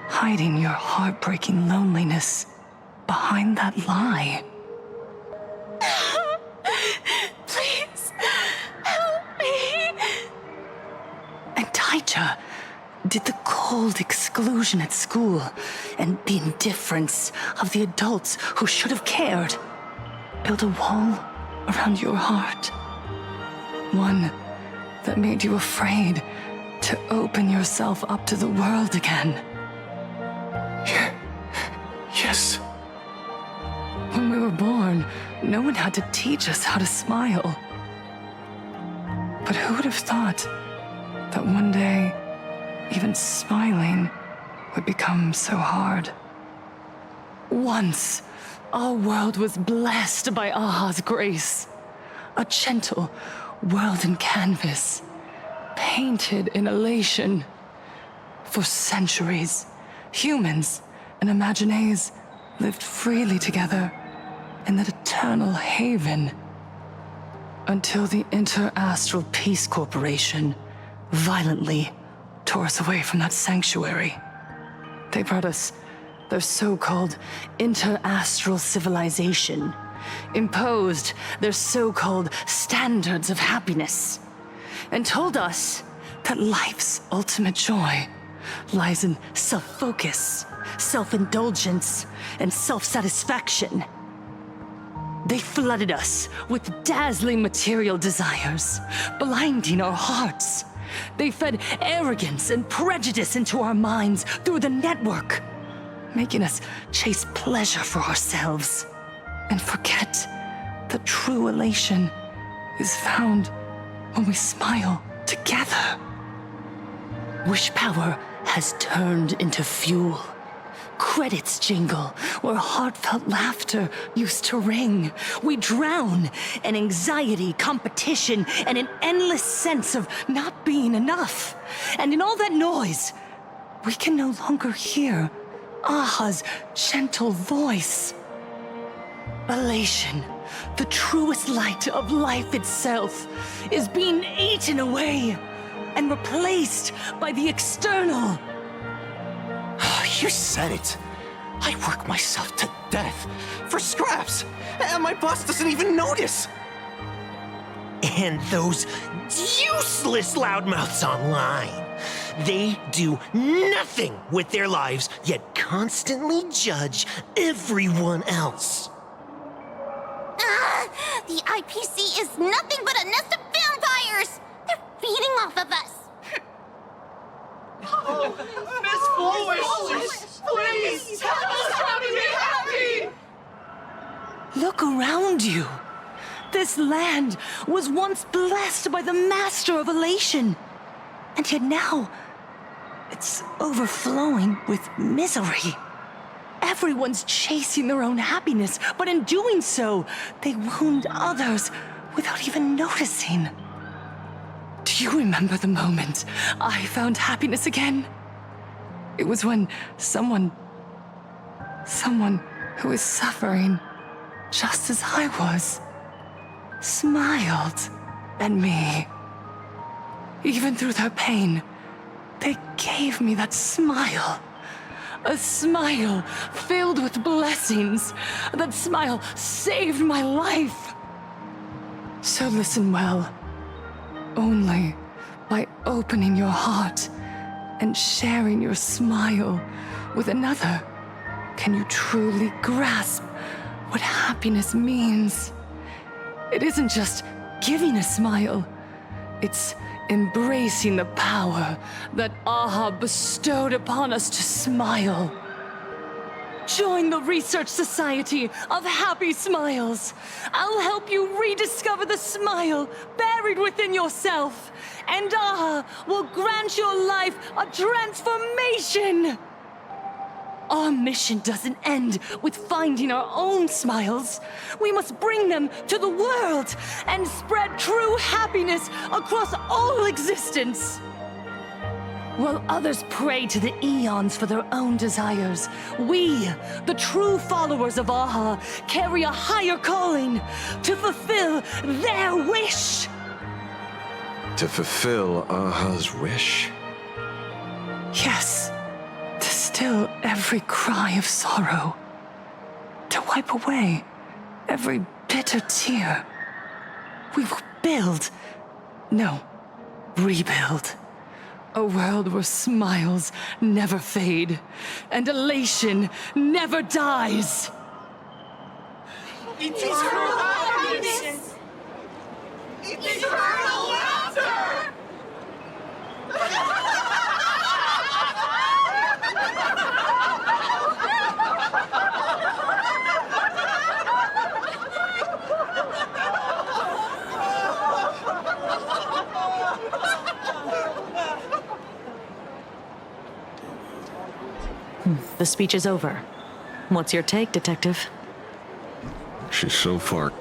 hiding your heartbreaking loneliness behind that lie. Please, help me. And Taija did the cold exclusion at school and the indifference of the adults who should have cared build a wall around your heart. One that made you afraid to open yourself up to the world again. Yes. When we were born, no one had to teach us how to smile. But who would have thought that one day, even smiling would become so hard? Once, our world was blessed by Aha's grace. A gentle world in canvas, painted in elation. For centuries, humans and Imaginaes lived freely together in that eternal haven. Until the Inter-Astral Peace Corporation violently tore us away from that sanctuary. They brought us their so-called inter-astral civilization, imposed their so-called standards of happiness, and told us that life's ultimate joy lies in self-focus, self-indulgence, and self-satisfaction. They flooded us with dazzling material desires, blinding our hearts. They fed arrogance and prejudice into our minds through the network, making us chase pleasure for ourselves and forget that true elation is found when we smile together. Wish power has turned into fuel. Credits jingle where heartfelt laughter used to ring. We drown in anxiety, competition, and an endless sense of not being enough. And in all that noise, we can no longer hear Aha's gentle voice. Elation, the truest light of life itself, is being eaten away and replaced by the external. You said it. I work myself to death for scraps, and my boss doesn't even notice. And those useless loudmouths online. They do nothing with their lives, yet constantly judge everyone else. The IPC is nothing but a nest of vampires! They're feeding off of us! Miss Foolish! Please, tell us how to be happy! Look around you. This land was once blessed by the master of elation. And yet now, it's overflowing with misery. Everyone's chasing their own happiness, but in doing so, they wound others without even noticing. Do you remember the moment I found happiness again? It was when someone who was suffering just as I was, smiled at me. Even through their pain, they gave me that smile. A smile filled with blessings. That smile saved my life. So listen well. Only by opening your heart and sharing your smile with another can you truly grasp what happiness means. It isn't just giving a smile, it's embracing the power that Aha bestowed upon us to smile. Join the Research Society of Happy Smiles. I'll help you rediscover the smile buried within yourself, and Aha will grant your life a transformation. Our mission doesn't end with finding our own smiles. We must bring them to the world and spread true happiness across all existence. While others pray to the eons for their own desires, we, the true followers of Aha, carry a higher calling to fulfill their wish. To fulfill Aha's wish? Yes. To still every cry of sorrow. To wipe away every bitter tear. We will rebuild. A world where smiles never fade, and elation never dies. Eternal happiness! Eternal laughter! The speech is over. What's your take, Detective? She's so far.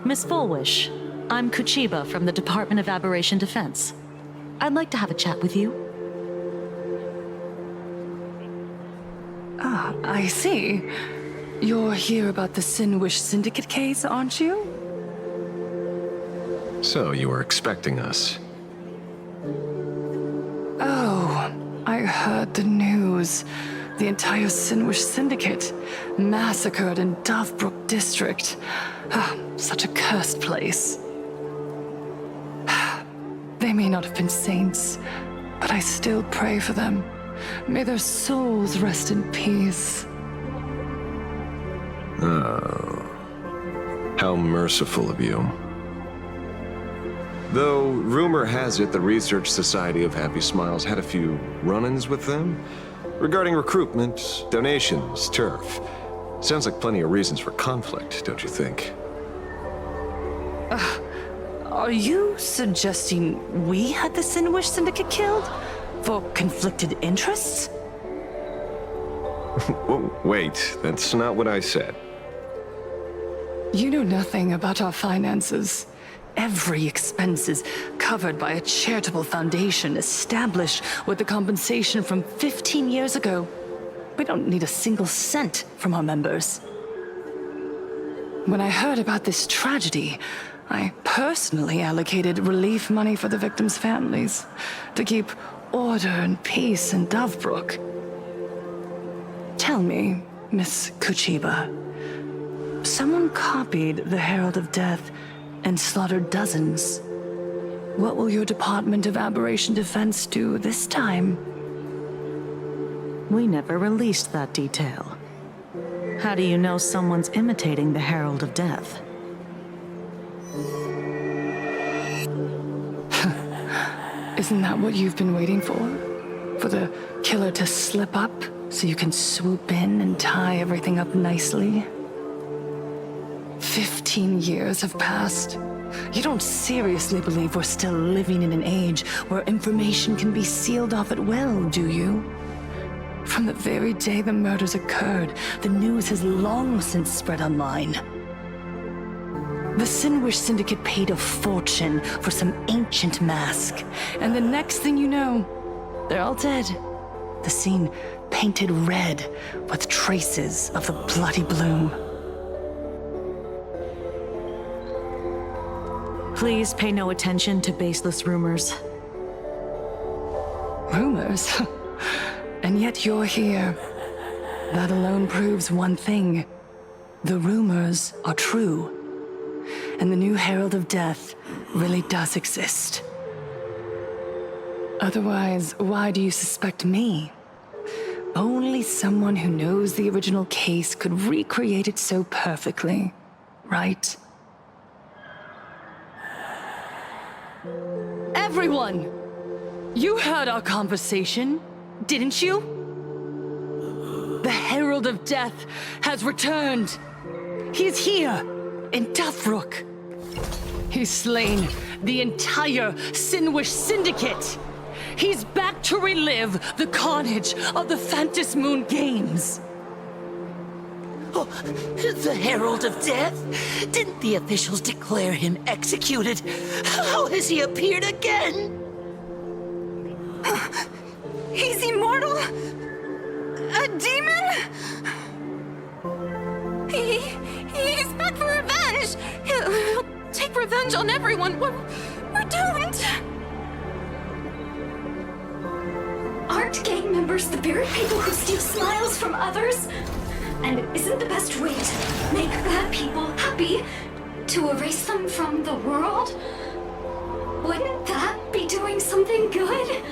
Miss Fullwish, I'm Kuchiba from the Department of Aberration Defense. I'd like to have a chat with you. Ah, I see. You're here about the Sinwish Syndicate case, aren't you? So, you were expecting us. Oh, I heard the news. The entire Sinwish Syndicate massacred in Dovebrook District. Ah, such a cursed place. They may not have been saints, but I still pray for them. May their souls rest in peace. Oh. How merciful of you. Though, rumor has it the Research Society of Happy Smiles had a few run-ins with them regarding recruitment, donations, turf. Sounds like plenty of reasons for conflict, don't you think? Are you suggesting we had the Sinwish Syndicate killed? For conflicted interests? Wait, that's not what I said. You know nothing about our finances. Every expense is covered by a charitable foundation established with the compensation from 15 years ago. We don't need a single cent from our members. When I heard about this tragedy, I personally allocated relief money for the victims' families to keep order and peace in Dovebrook. Tell me, Miss Kuchiba, someone copied the Herald of Death and slaughtered dozens. What will your Department of Aberration Defense do this time? We never released that detail. How do you know someone's imitating the Herald of Death? Isn't that what you've been waiting for? for the killer to slip up so you can swoop in and tie everything up nicely? 15 years have passed. You don't seriously believe we're still living in an age where information can be sealed off at will, do you? From the very day the murders occurred, the news has long since spread online. The Sinwish Syndicate paid a fortune for some ancient mask, and the next thing you know, they're all dead. The scene painted red with traces of the bloody bloom. Please pay no attention to baseless rumors. Rumors? And yet you're here. That alone proves one thing. The rumors are true. And the new Herald of Death really does exist. Otherwise, why do you suspect me? Only someone who knows the original case could recreate it so perfectly, right? Everyone! You heard our conversation, didn't you? The Herald of Death has returned. He's here, in Tufrook. He's slain the entire Sinwish Syndicate. He's back to relive the carnage of the Phantom Moon Games. Oh, the Herald of Death? Didn't the officials declare him executed? How has he appeared again? He's immortal? A demon? He's back for revenge! He'll take revenge on everyone. We're doomed! Aren't gang members the very people who steal smiles from others? And isn't the best way to make bad people happy to erase them from the world? Wouldn't that be doing something good?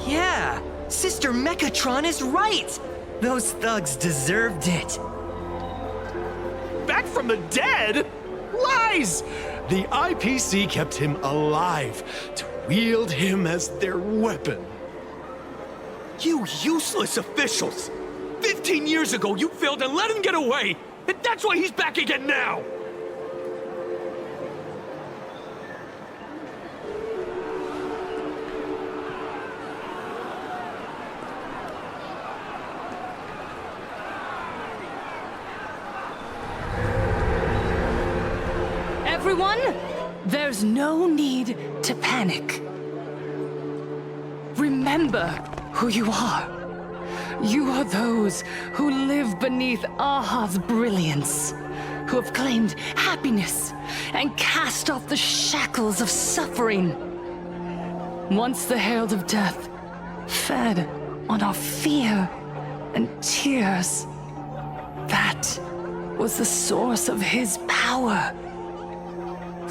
Yeah, Sister Mechatron is right. Those thugs deserved it. Back from the dead? Lies! The IPC kept him alive to wield him as their weapon. You useless officials! 15 years ago, you failed and let him get away! And that's why he's back again now! Everyone, there's no need to panic. Remember who you are. You are those who live beneath Aha's brilliance, who have claimed happiness and cast off the shackles of suffering. Once the Herald of Death fed on our fear and tears, that was the source of his power.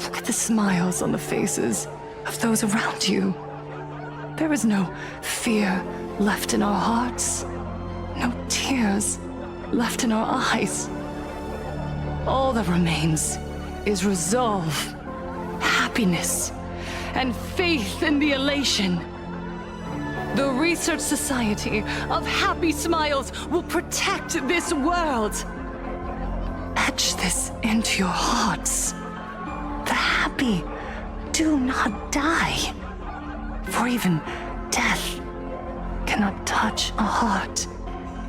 Look at the smiles on the faces of those around you. There is no fear left in our hearts, no tears left in our eyes. All that remains is resolve, happiness, and faith in the elation. The Research Society of Happy Smiles will protect this world. Etch this into your hearts. The happy do not die, for even death cannot touch a heart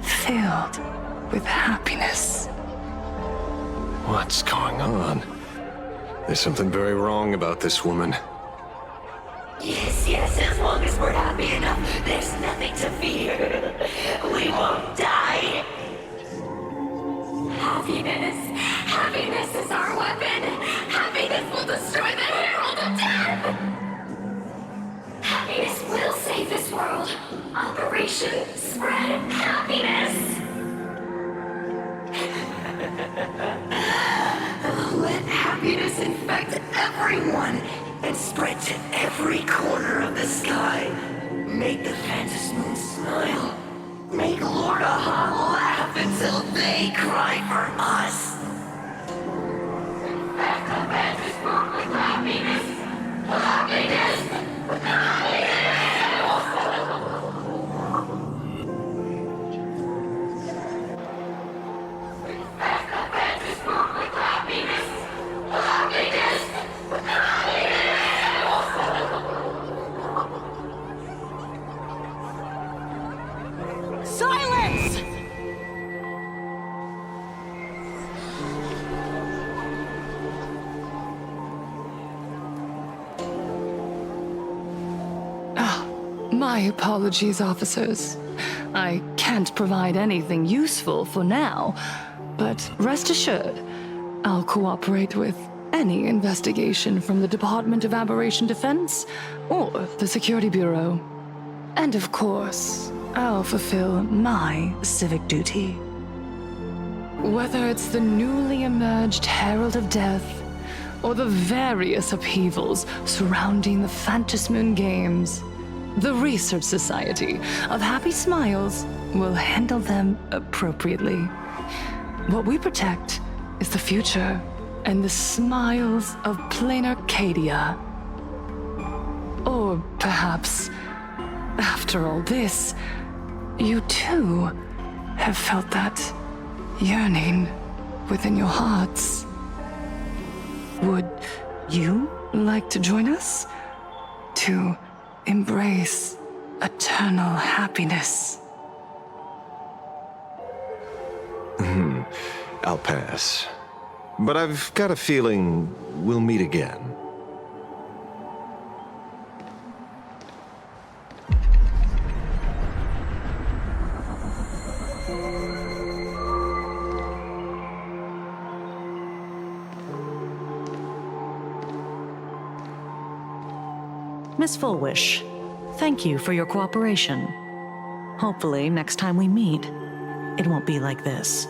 filled with happiness. What's going on? There's something very wrong about this woman. Yes, as long as we're happy enough, there's nothing to fear. We won't die. Happiness is our weapon. Happiness will destroy the Herald of Death. Happiness will save this world. Operation Spread Happiness. Let happiness infect everyone and spread to every corner of the sky. Make the Phantom Moon smile. Make Lord Aha laugh until they cry for us. Infect the Phantom Moon with happiness. Happiness. Happiness. My apologies, officers. I can't provide anything useful for now, but rest assured, I'll cooperate with any investigation from the Department of Aberration Defense or the Security Bureau. And of course, I'll fulfill my civic duty. Whether it's the newly emerged Herald of Death or the various upheavals surrounding the Phantasmoon Games, the Research Society of Happy Smiles will handle them appropriately. What we protect is the future and the smiles of plain Arcadia. Or perhaps, after all this, you too have felt that yearning within your hearts. Would you like to join us to embrace eternal happiness? I'll pass. But I've got a feeling we'll meet again. Miss Fullwish, thank you for your cooperation. Hopefully, next time we meet, it won't be like this.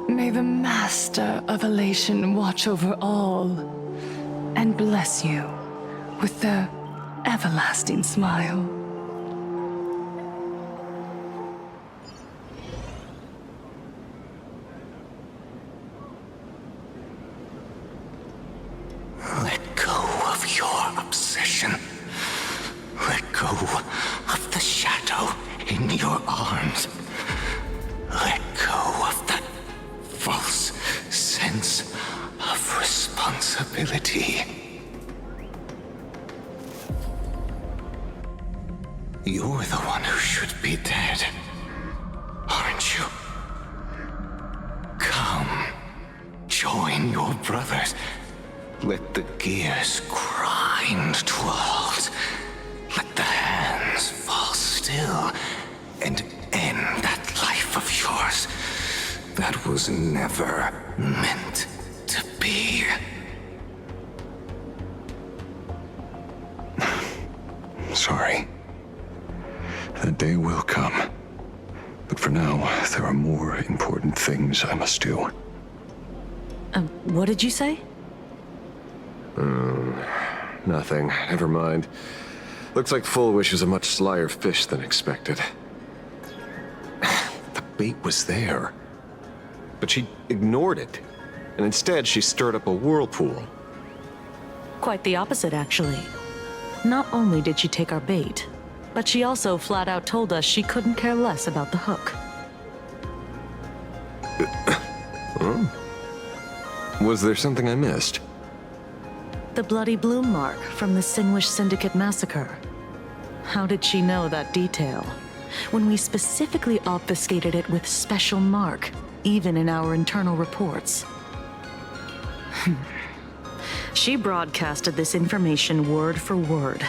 May the Master of Elation watch over all and bless you with the everlasting smile. Let go of your obsession. Let go of the shadow in your arms. Let go of that false sense of responsibility. You're the one who should be dead, aren't you? Come, join your brothers. Let the gears grind to a halt. Let the hands fall still and end that life of yours that was never meant to be. Sorry. That day will come. But for now, there are more important things I must do. What did you say? Nothing. Never mind. Looks like Fullwish is a much slyer fish than expected. The bait was there. But she ignored it. And instead, she stirred up a whirlpool. Quite the opposite, actually. Not only did she take our bait, but she also flat out told us she couldn't care less about the hook. Was there something I missed? The bloody bloom mark from the Sinwish Syndicate massacre. How did she know that detail? When we specifically obfuscated it with special mark, even in our internal reports. She broadcasted this information word for word,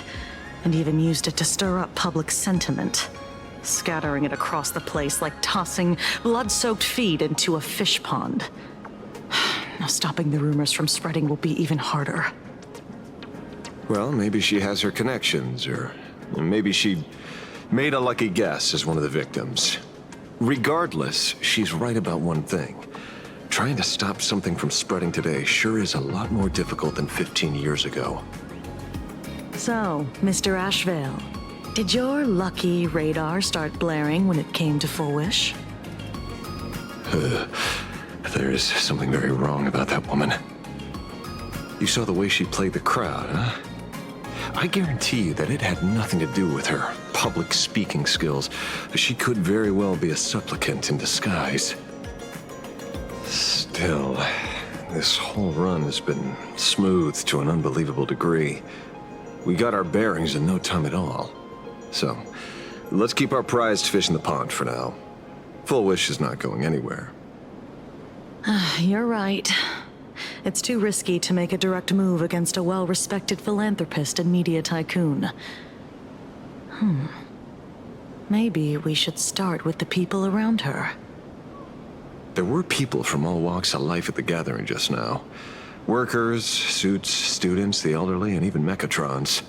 and even used it to stir up public sentiment, scattering it across the place like tossing blood-soaked feed into a fish pond. Now stopping the rumors from spreading will be even harder. Well, maybe she has her connections, or maybe she made a lucky guess as one of the victims. Regardless, she's right about one thing. Trying to stop something from spreading today sure is a lot more difficult than 15 years ago. So, Mr. Ashvale, did your lucky radar start blaring when it came to Fullwish? There is something very wrong about that woman. You saw the way she played the crowd, huh? I guarantee you that it had nothing to do with her public speaking skills. She could very well be a supplicant in disguise. Still, this whole run has been smooth to an unbelievable degree. We got our bearings in no time at all. So, let's keep our prized fish in the pond for now. Fullwish is not going anywhere. You're right. It's too risky to make a direct move against a well-respected philanthropist and media tycoon. Maybe we should start with the people around her. There were people from all walks of life at the gathering just now. Workers, suits, students, the elderly, and even Mechatrons.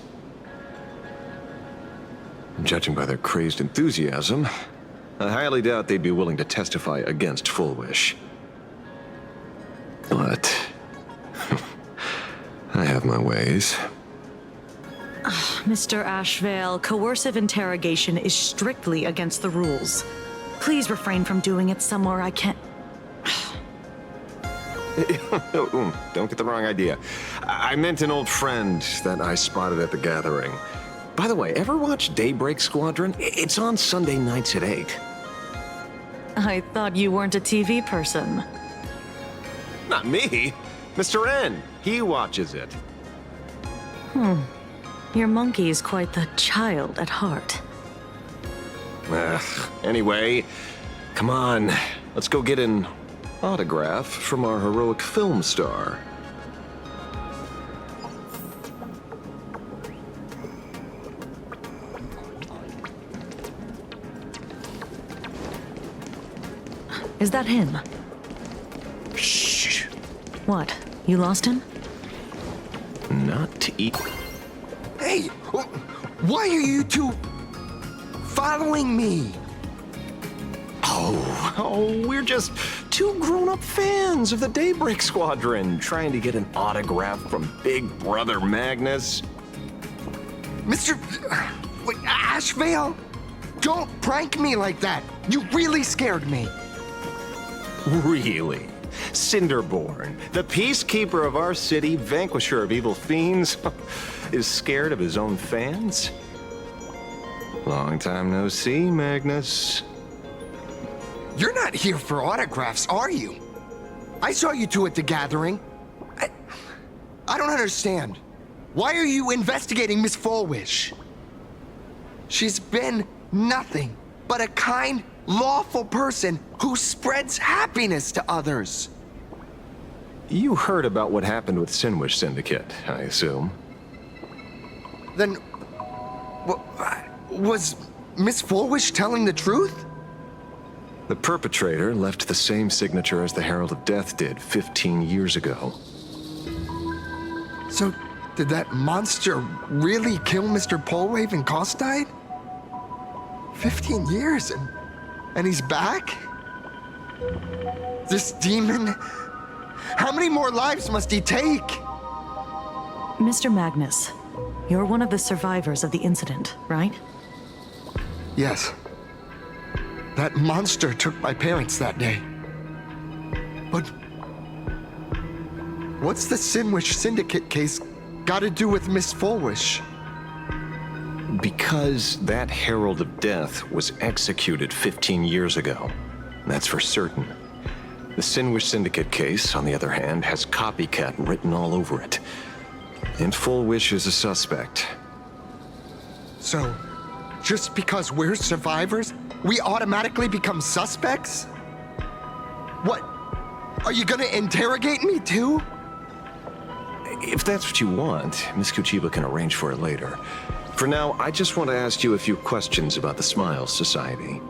Judging by their crazed enthusiasm, I highly doubt they'd be willing to testify against Full Wish. But I have my ways. Mr. Ashvale, coercive interrogation is strictly against the rules. Please refrain from doing it somewhere I can't... Don't get the wrong idea. I meant an old friend that I spotted at the gathering. By the way, ever watch Daybreak Squadron? It's on Sunday nights at 8. I thought you weren't a TV person. Not me. Mr. N. He watches it. Your monkey's quite the child at heart. Anyway, come on. Let's go get an autograph from our heroic film star. Is that him? Shh. What? You lost him? Not to eat. Hey, why are you two following me? Oh, we're just two grown-up fans of the Daybreak Squadron trying to get an autograph from Big Brother Magnus. Mr. Ashvale, don't prank me like that. You really scared me. Really? Cinderborn, the peacekeeper of our city, vanquisher of evil fiends, is scared of his own fans? Long time no see, Magnus. You're not here for autographs, are you? I saw you two at the gathering. I don't understand. Why are you investigating Miss Fullwish? She's been nothing but a kind, lawful person who spreads happiness to others. You heard about what happened with Sinwish Syndicate, I assume. Then, was Miss Fullwish telling the truth? The perpetrator left the same signature as the Herald of Death did 15 years ago. So, did that monster really kill Mr. Polwave and Costide? 15 years and he's back? This demon? How many more lives must he take? Mr. Magnus, you're one of the survivors of the incident, right? Yes. That monster took my parents that day. But what's the Sinwish Syndicate case got to do with Miss Fullwish? Because that Herald of Death was executed 15 years ago. That's for certain. The Sinwish Syndicate case, on the other hand, has copycat written all over it. And Fullwish is a suspect. So, just because we're survivors, we automatically become suspects? What? Are you gonna interrogate me too? If that's what you want, Miss Kuchiba can arrange for it later. For now, I just want to ask you a few questions about the Smiles Society.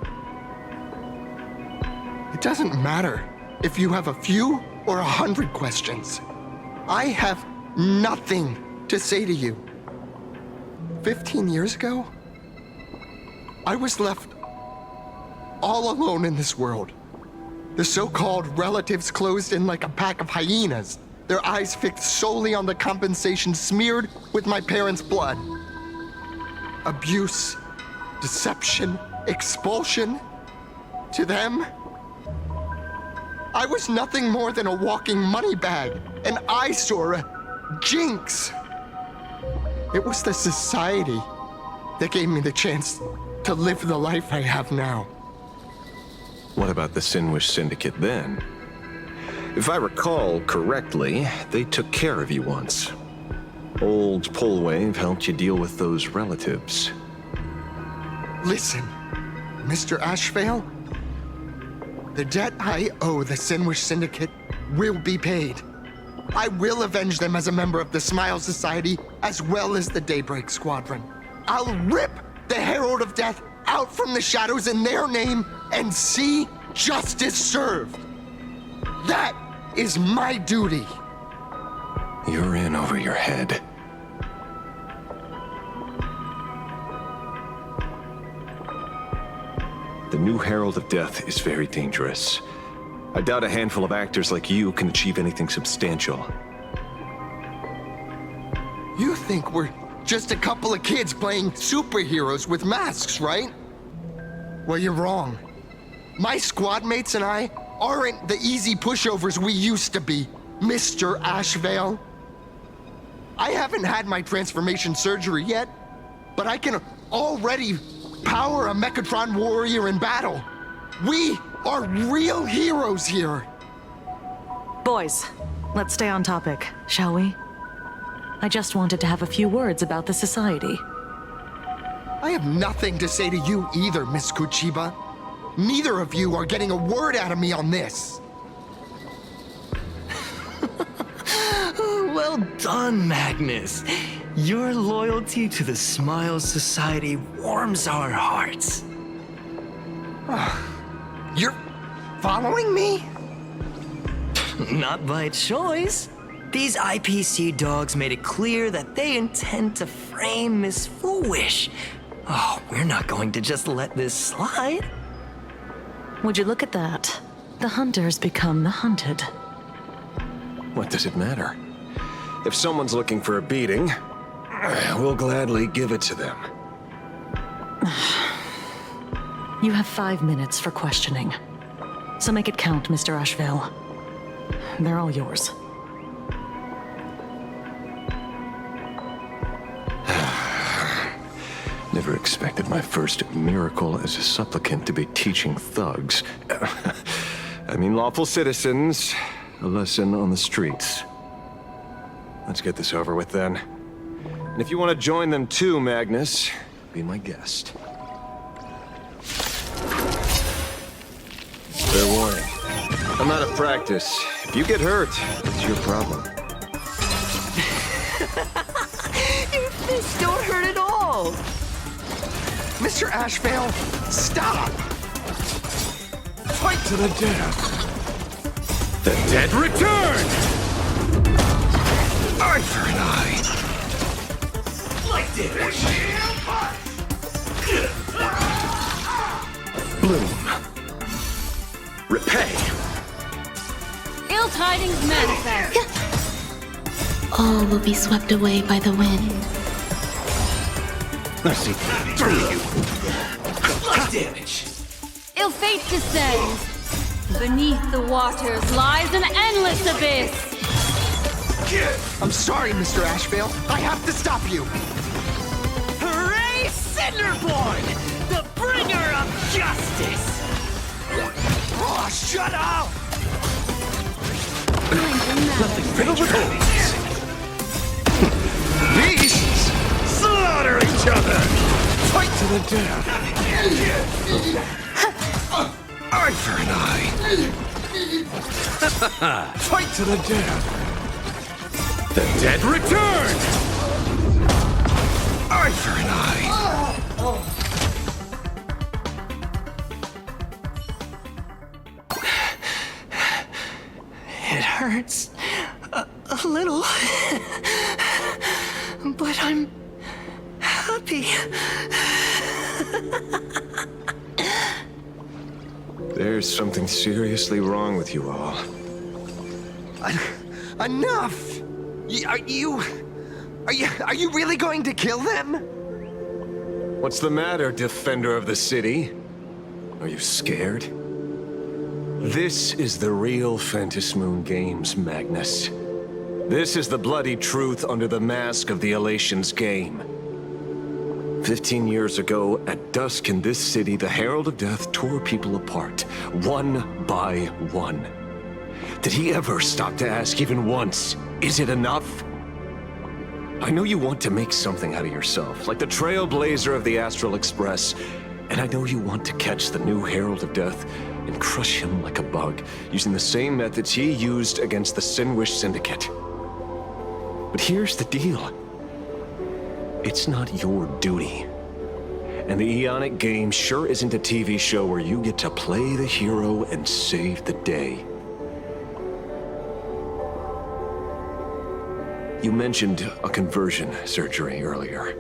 It doesn't matter if you have a few or 100 questions. I have nothing to say to you. 15 years ago, I was left all alone in this world. The so-called relatives closed in like a pack of hyenas, their eyes fixed solely on the compensation smeared with my parents' blood. Abuse, deception, expulsion. To them, I was nothing more than a walking money bag, an eyesore, a jinx. It was the society that gave me the chance to live the life I have now. What about the Sinwish Syndicate then? If I recall correctly, they took care of you once. Old Polwave helped you deal with those relatives. Listen, Mr. Ashvale, the debt I owe the Sinwish Syndicate will be paid. I will avenge them as a member of the Smile Society, as well as the Daybreak Squadron. I'll rip the Herald of Death out from the shadows in their name and see justice served. That is my duty. You're in over your head. The new Herald of Death is very dangerous. I doubt a handful of actors like you can achieve anything substantial. You think we're just a couple of kids playing superheroes with masks, right? Well, you're wrong. My squad mates and I aren't the easy pushovers we used to be, Mr. Ashvale. I haven't had my transformation surgery yet, but I can already power a Mechatron warrior in battle. We are real heroes here. Boys, let's stay on topic, shall we? I just wanted to have a few words about the society. I have nothing to say to you either, Miss Kuchiba. Neither of you are getting a word out of me on this. Well done, Magnus. Your loyalty to the Smile Society warms our hearts. You're following me? Not by choice. These IPC dogs made it clear that they intend to frame Miss Foolish. Oh, we're not going to just let this slide. Would you look at that? The hunters become the hunted. What does it matter? If someone's looking for a beating, we'll gladly give it to them. You have 5 minutes for questioning. So make it count, Mr. Ashvale. They're all yours. Never expected my first miracle as a supplicant to be teaching thugs. I mean lawful citizens, a lesson on the streets. Let's get this over with then. And if you want to join them too, Magnus, be my guest. Fair warning. I'm out of practice. If you get hurt, it's your problem. Your fists don't hurt at all. Mr. Ashvale, stop! Fight to the death! The dead return! Eye for an eye! Like this! Bloom. Repay! Ill tidings manifest! All will be swept away by the wind. I see through you! Like damage! Ill fate descends! Beneath the waters lies an endless abyss! I'm sorry, Mr. Ashvale. I have to stop you. Hooray, Cinderborn! The bringer of justice! Oh, shut up! Fiddle with holes! Beasts! Slaughter each other! Fight to the death! Eye for an eye! Fight to the death! The dead return! Eye for an eye! It hurts a little, but I'm happy. There's something seriously wrong with you all. Enough! Are you really going to kill them? What's the matter, defender of the city? Are you scared? This is the real Phantasmoon Games, Magnus. This is the bloody truth under the mask of the Elations game. 15 years ago, at dusk in this city, the Herald of Death tore people apart, one by one. Did he ever stop to ask even once, is it enough? I know you want to make something out of yourself, like the Trailblazer of the Astral Express, and I know you want to catch the new Herald of Death, and crush him like a bug, using the same methods he used against the Sinwish Syndicate. But here's the deal. It's not your duty. And the Eonic game sure isn't a TV show where you get to play the hero and save the day. You mentioned a conversion surgery earlier.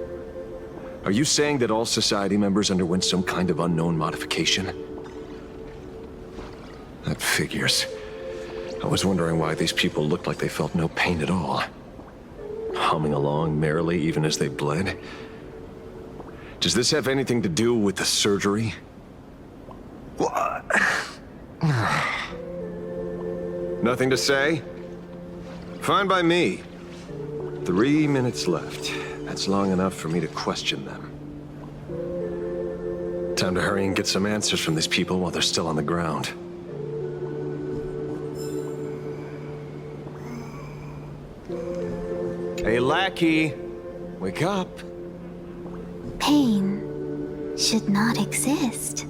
Are you saying that all Society members underwent some kind of unknown modification? That figures. I was wondering why these people looked like they felt no pain at all. Humming along merrily even as they bled. Does this have anything to do with the surgery? What? Nothing to say? Fine by me. 3 minutes left. That's long enough for me to question them. Time to hurry and get some answers from these people while they're still on the ground. Hey, lackey! Wake up! Pain should not exist.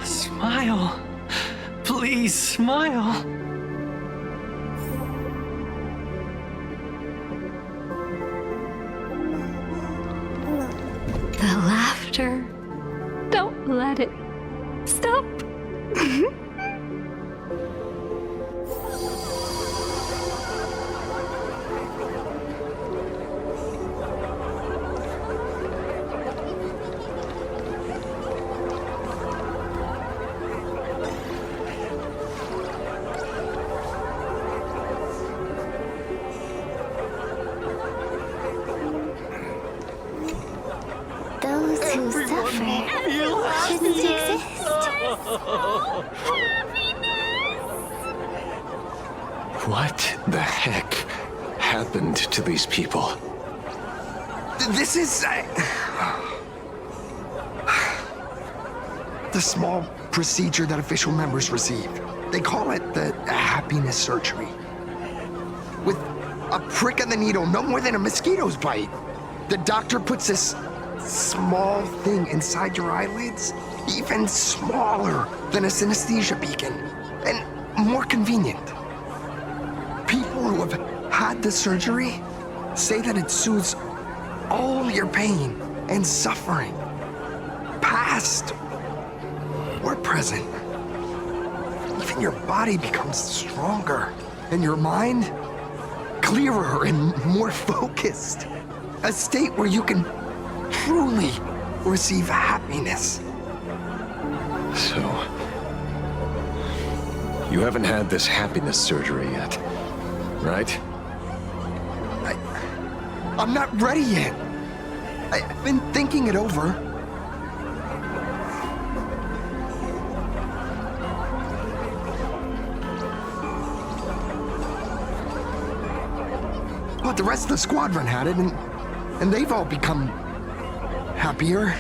Smile. Please smile. The laughter. Don't let it stop. Those who suffer shouldn't exist. What the heck happened to these people? This is... the small procedure that official members receive. They call it the happiness surgery. With a prick of the needle, no more than a mosquito's bite. The doctor puts this small thing inside your eyelids, even smaller than a synesthesia beacon, and more convenient. People who have had the surgery say that it soothes all your pain and suffering, past or present. Even your body becomes stronger, and your mind clearer and more focused. A state where you can truly receive happiness. So, you haven't had this happiness surgery yet, right? I'm not ready yet. I've been thinking it over. But the rest of the squadron had it, and they've all become happier.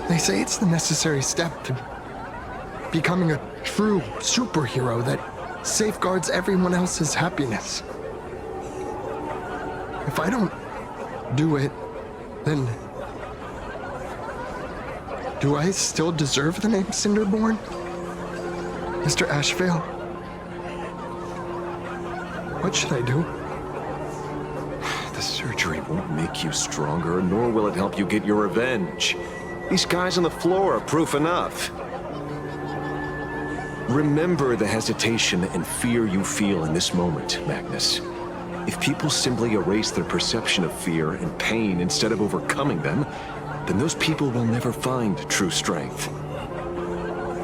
They say it's the necessary step to becoming a true superhero that safeguards everyone else's happiness. If I don't do it, then do I still deserve the name Cinderborn? Mr. Ashvale? What should I do? The surgery won't make you stronger, nor will it help you get your revenge. These guys on the floor are proof enough. Remember the hesitation and fear you feel in this moment, Magnus. If people simply erase their perception of fear and pain instead of overcoming them, then those people will never find true strength.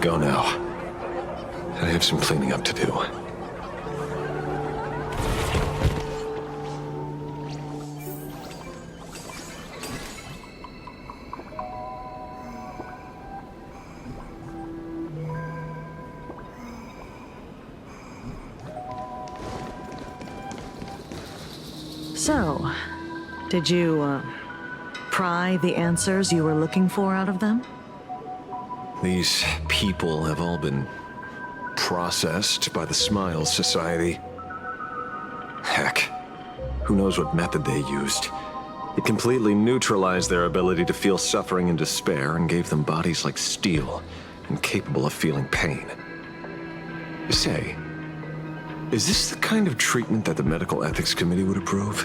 Go now. I have some cleaning up to do. So, did you, pry the answers you were looking for out of them? These people have all been processed by the Smiles Society. Heck, who knows what method they used. It completely neutralized their ability to feel suffering and despair and gave them bodies like steel, incapable of feeling pain. Say, is this the kind of treatment that the Medical Ethics Committee would approve?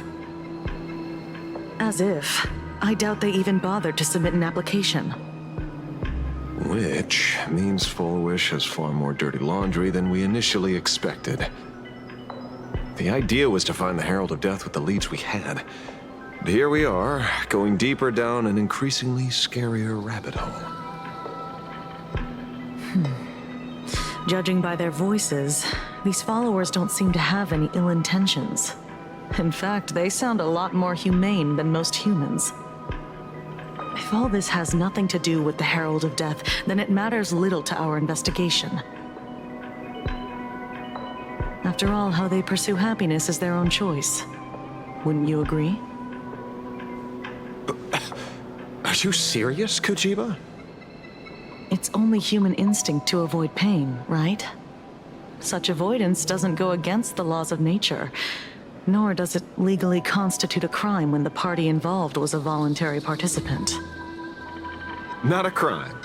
As if. I doubt they even bothered to submit an application. Which means Fullwish has far more dirty laundry than we initially expected. The idea was to find the Herald of Death with the leads we had. But here we are, going deeper down an increasingly scarier rabbit hole. Judging by their voices, these followers don't seem to have any ill intentions. In fact, they sound a lot more humane than most humans. If all this has nothing to do with the Herald of Death, then it matters little to our investigation. After all, how they pursue happiness is their own choice. Wouldn't you agree? Are you serious, Kojiba? It's only human instinct to avoid pain, right? Such avoidance doesn't go against the laws of nature, nor does it legally constitute a crime when the party involved was a voluntary participant. Not a crime.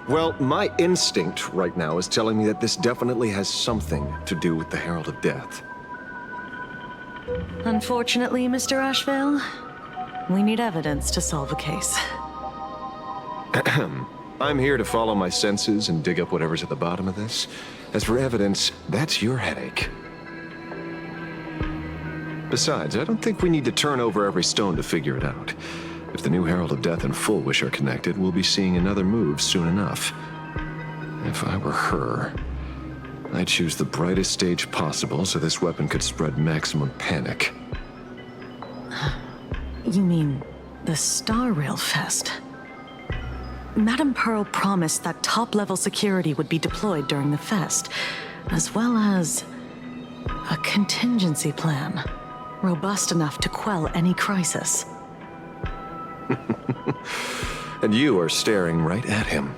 Well, my instinct right now is telling me that this definitely has something to do with the Herald of Death. Unfortunately, Mr. Ashvale, we need evidence to solve a case. I'm here to follow my senses and dig up whatever's at the bottom of this. As for evidence, that's your headache. Besides, I don't think we need to turn over every stone to figure it out. If the new Herald of Death and Fullwish are connected, we'll be seeing another move soon enough. If I were her, I'd choose the brightest stage possible so this weapon could spread maximum panic. You mean the Star Rail Fest? Madame Pearl promised that top-level security would be deployed during the fest, as well as a contingency plan, robust enough to quell any crisis. And you are staring right at him.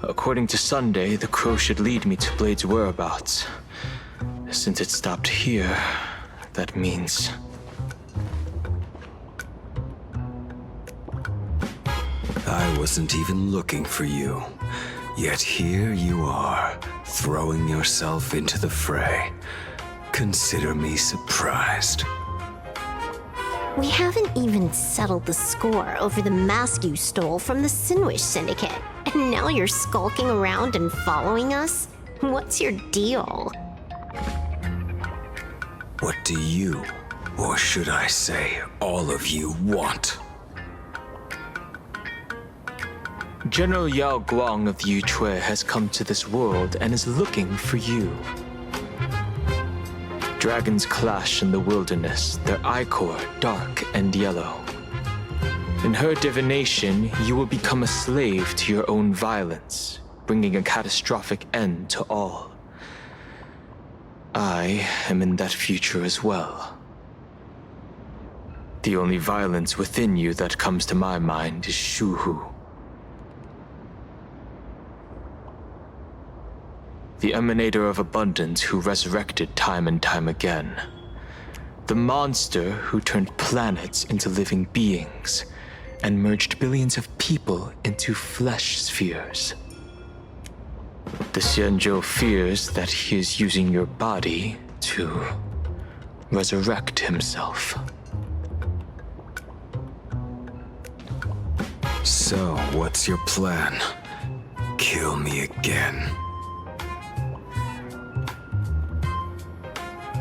According to Sunday, the crow should lead me to Blade's whereabouts. Since it stopped here, that means... I wasn't even looking for you. Yet here you are, throwing yourself into the fray. Consider me surprised. We haven't even settled the score over the mask you stole from the Sinwish Syndicate. And now you're skulking around and following us? What's your deal? What do you, or should I say, all of you, want? General Yao Guang of the Yutue has come to this world and is looking for you. Dragons clash in the wilderness, their ichor dark and yellow. In her divination, you will become a slave to your own violence, bringing a catastrophic end to all. I am in that future as well. The only violence within you that comes to my mind is Shuhu. The emanator of abundance who resurrected time and time again. The monster who turned planets into living beings and merged billions of people into flesh spheres. The Xianzhou fears that he is using your body to resurrect himself. So, what's your plan? Kill me again.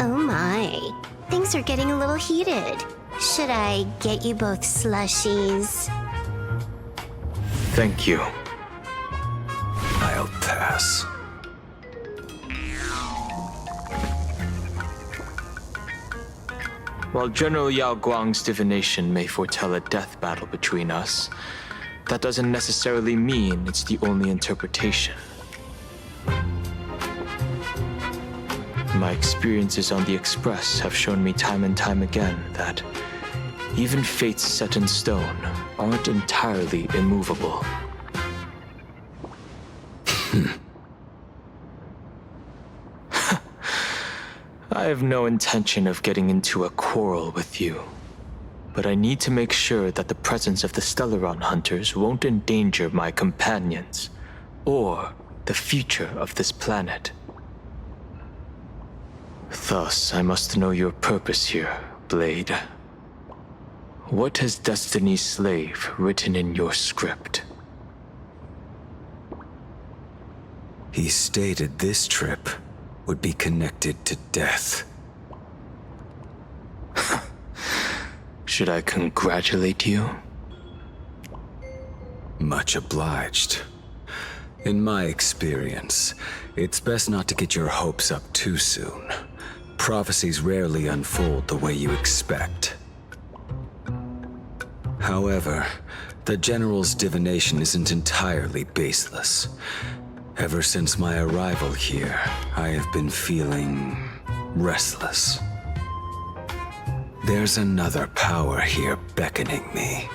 Oh my, things are getting a little heated. Should I get you both slushies? Thank you. I'll pass. While General Yao Guang's divination may foretell a death battle between us, that doesn't necessarily mean it's the only interpretation. My experiences on the Express have shown me time and time again that even fates set in stone aren't entirely immovable. I have no intention of getting into a quarrel with you, but I need to make sure that the presence of the Stellaron hunters won't endanger my companions, or the future of this planet. Thus, I must know your purpose here, Blade. What has Destiny's Slave written in your script? He stated this trip would be connected to death. Should I congratulate you? Much obliged. In my experience, it's best not to get your hopes up too soon. Prophecies rarely unfold the way you expect. However, the General's divination isn't entirely baseless. Ever since my arrival here, I have been feeling restless. There's another power here beckoning me.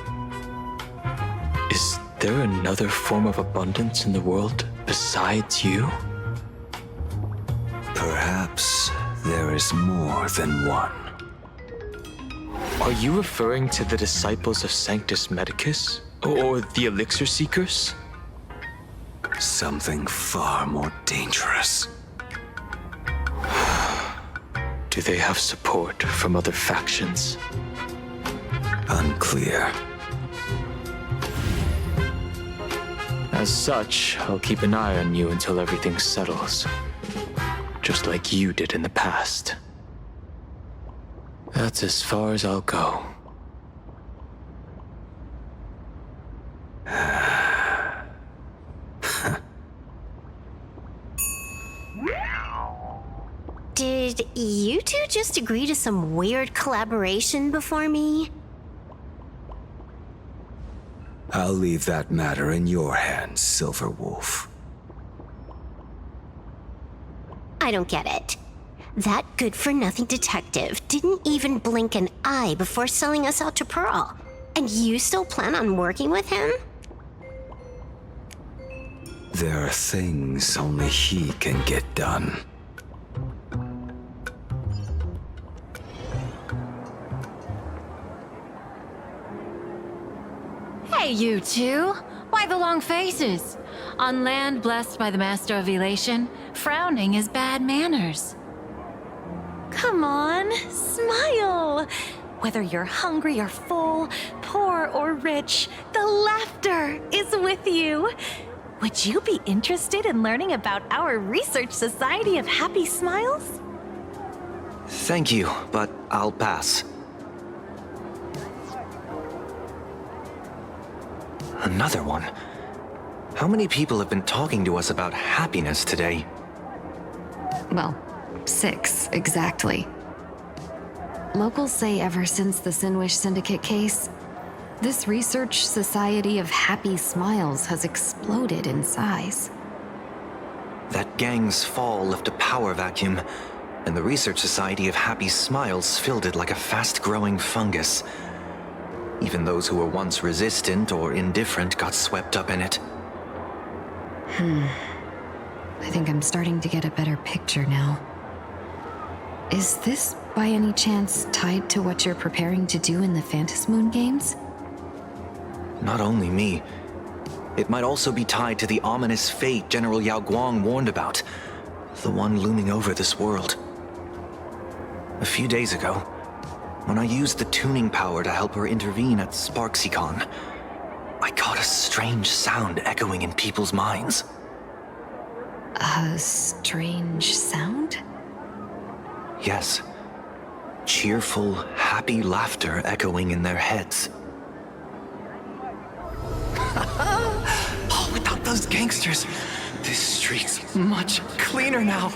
Is there another form of abundance in the world besides you? Perhaps there is more than one. Are you referring to the disciples of Sanctus Medicus? Or the Elixir Seekers? Something far more dangerous. Do they have support from other factions? Unclear. As such, I'll keep an eye on you until everything settles. Just like you did in the past. That's as far as I'll go. Did you two just agree to some weird collaboration before me? I'll leave that matter in your hands, Silver Wolf. I don't get it. That good-for-nothing detective didn't even blink an eye before selling us out to Pearl. And you still plan on working with him? There are things only he can get done. Hey, you two! Why the long faces? On land blessed by the Master of Elation, frowning is bad manners. Come on, smile! Whether you're hungry or full, poor or rich, the laughter is with you. Would you be interested in learning about our Research Society of Happy Smiles? Thank you, but I'll pass. Another one. How many people have been talking to us about happiness today? Well, 6, exactly. Locals say ever since the Sinwish Syndicate case, this Research Society of Happy Smiles has exploded in size. That gang's fall left a power vacuum, and the Research Society of Happy Smiles filled it like a fast-growing fungus. Even those who were once resistant or indifferent got swept up in it. I think I'm starting to get a better picture now. Is this, by any chance, tied to what you're preparing to do in the Phantasmoon games? Not only me. It might also be tied to the ominous fate General Yao Guang warned about. The one looming over this world. A few days ago, when I used the tuning power to help her intervene at SparksyCon, I caught a strange sound echoing in people's minds. A strange sound? Yes. Cheerful, happy laughter echoing in their heads. Oh, without those gangsters, this street's much cleaner now.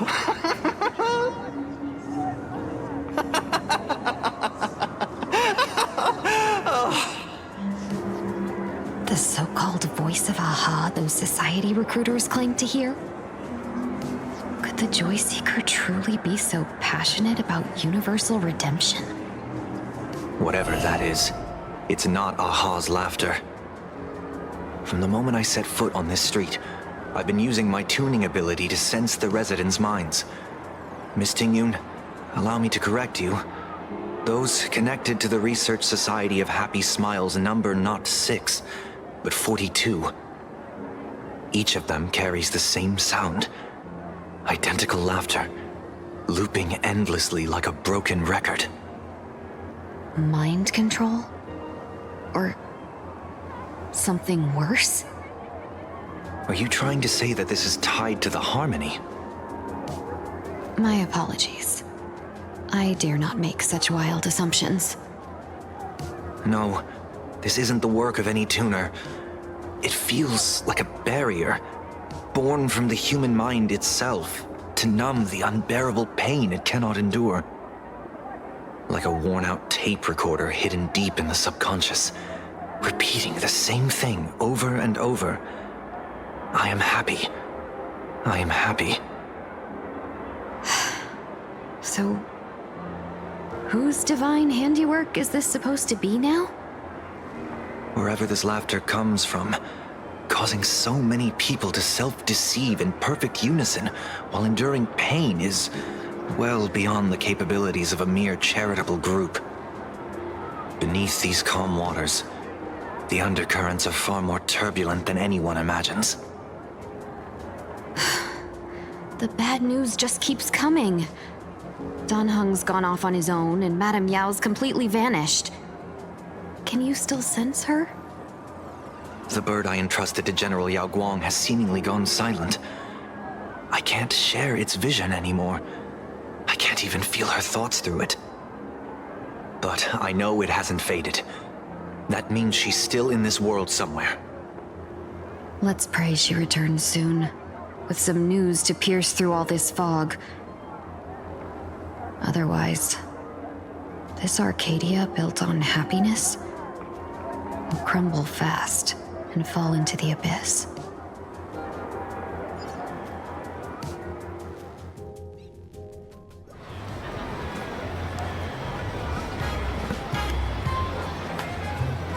recruiters claim to hear? Could the Joy Seeker truly be so passionate about universal redemption? Whatever that is, it's not Aha's laughter. From the moment I set foot on this street, I've been using my tuning ability to sense the residents' minds. Miss Tingyun, allow me to correct you. Those connected to the Research Society of Happy Smiles number not 6, but 42. Each of them carries the same sound. Identical laughter, looping endlessly like a broken record. Mind control? Or something worse? Are you trying to say that this is tied to the harmony? My apologies. I dare not make such wild assumptions. No, this isn't the work of any tuner. It feels like a barrier, born from the human mind itself, to numb the unbearable pain it cannot endure. Like a worn-out tape recorder hidden deep in the subconscious, repeating the same thing over and over. I am happy. I am happy. So, whose divine handiwork is this supposed to be now? Wherever this laughter comes from, causing so many people to self-deceive in perfect unison while enduring pain is well beyond the capabilities of a mere charitable group. Beneath these calm waters, the undercurrents are far more turbulent than anyone imagines. The bad news just keeps coming. Danheng's gone off on his own, and Madame Yao's completely vanished. Can you still sense her? The bird I entrusted to General Yao Guang has seemingly gone silent. I can't share its vision anymore. I can't even feel her thoughts through it. But I know it hasn't faded. That means she's still in this world somewhere. Let's pray she returns soon, with some news to pierce through all this fog. Otherwise, this Arcadia built on happiness will crumble fast and fall into the abyss.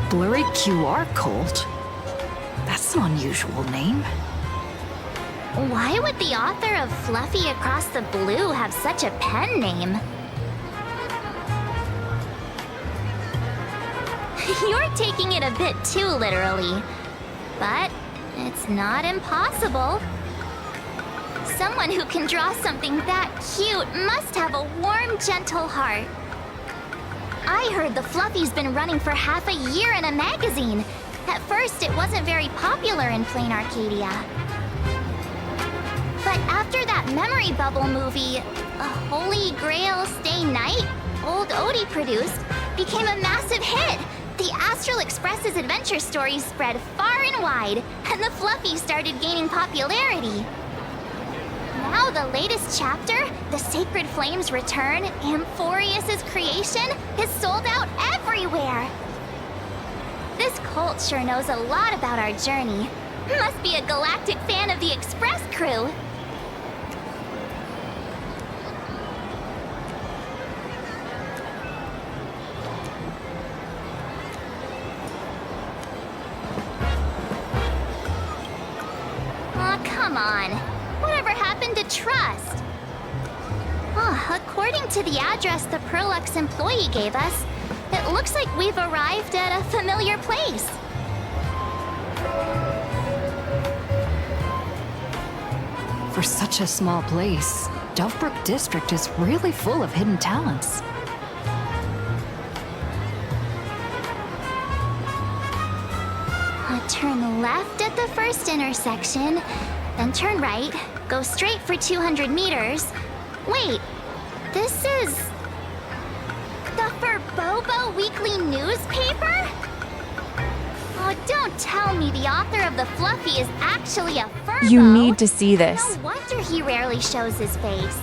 Blurry QR Cult? That's an unusual name. Why would the author of Fluffy Across the Blue have such a pen name? You're taking it a bit too literally. But it's not impossible. Someone who can draw something that cute must have a warm, gentle heart. I heard the Fluffy's been running for half a year in a magazine. At first, it wasn't very popular in Plain Arcadia. But after that memory bubble movie, A Holy Grail Stay Night, old Odie produced, became a massive hit. The Astral Express's adventure stories spread far and wide, and the Fluffy started gaining popularity. Now the latest chapter, The Sacred Flames Return, Amphorius's creation, is sold out everywhere. This cult sure knows a lot about our journey. Must be a galactic fan of the Express crew. Aw, come on. Whatever happened to trust? According to the address the Perlux employee gave us, it looks like we've arrived at a familiar place. For such a small place, Dovebrook District is really full of hidden talents. Turn left at the first intersection, then turn right, go straight for 200 meters. Wait, this is the Furbobo Weekly newspaper? Oh, don't tell me the author of the Fluffy is actually a Furbo. You need to see this. No wonder he rarely shows his face.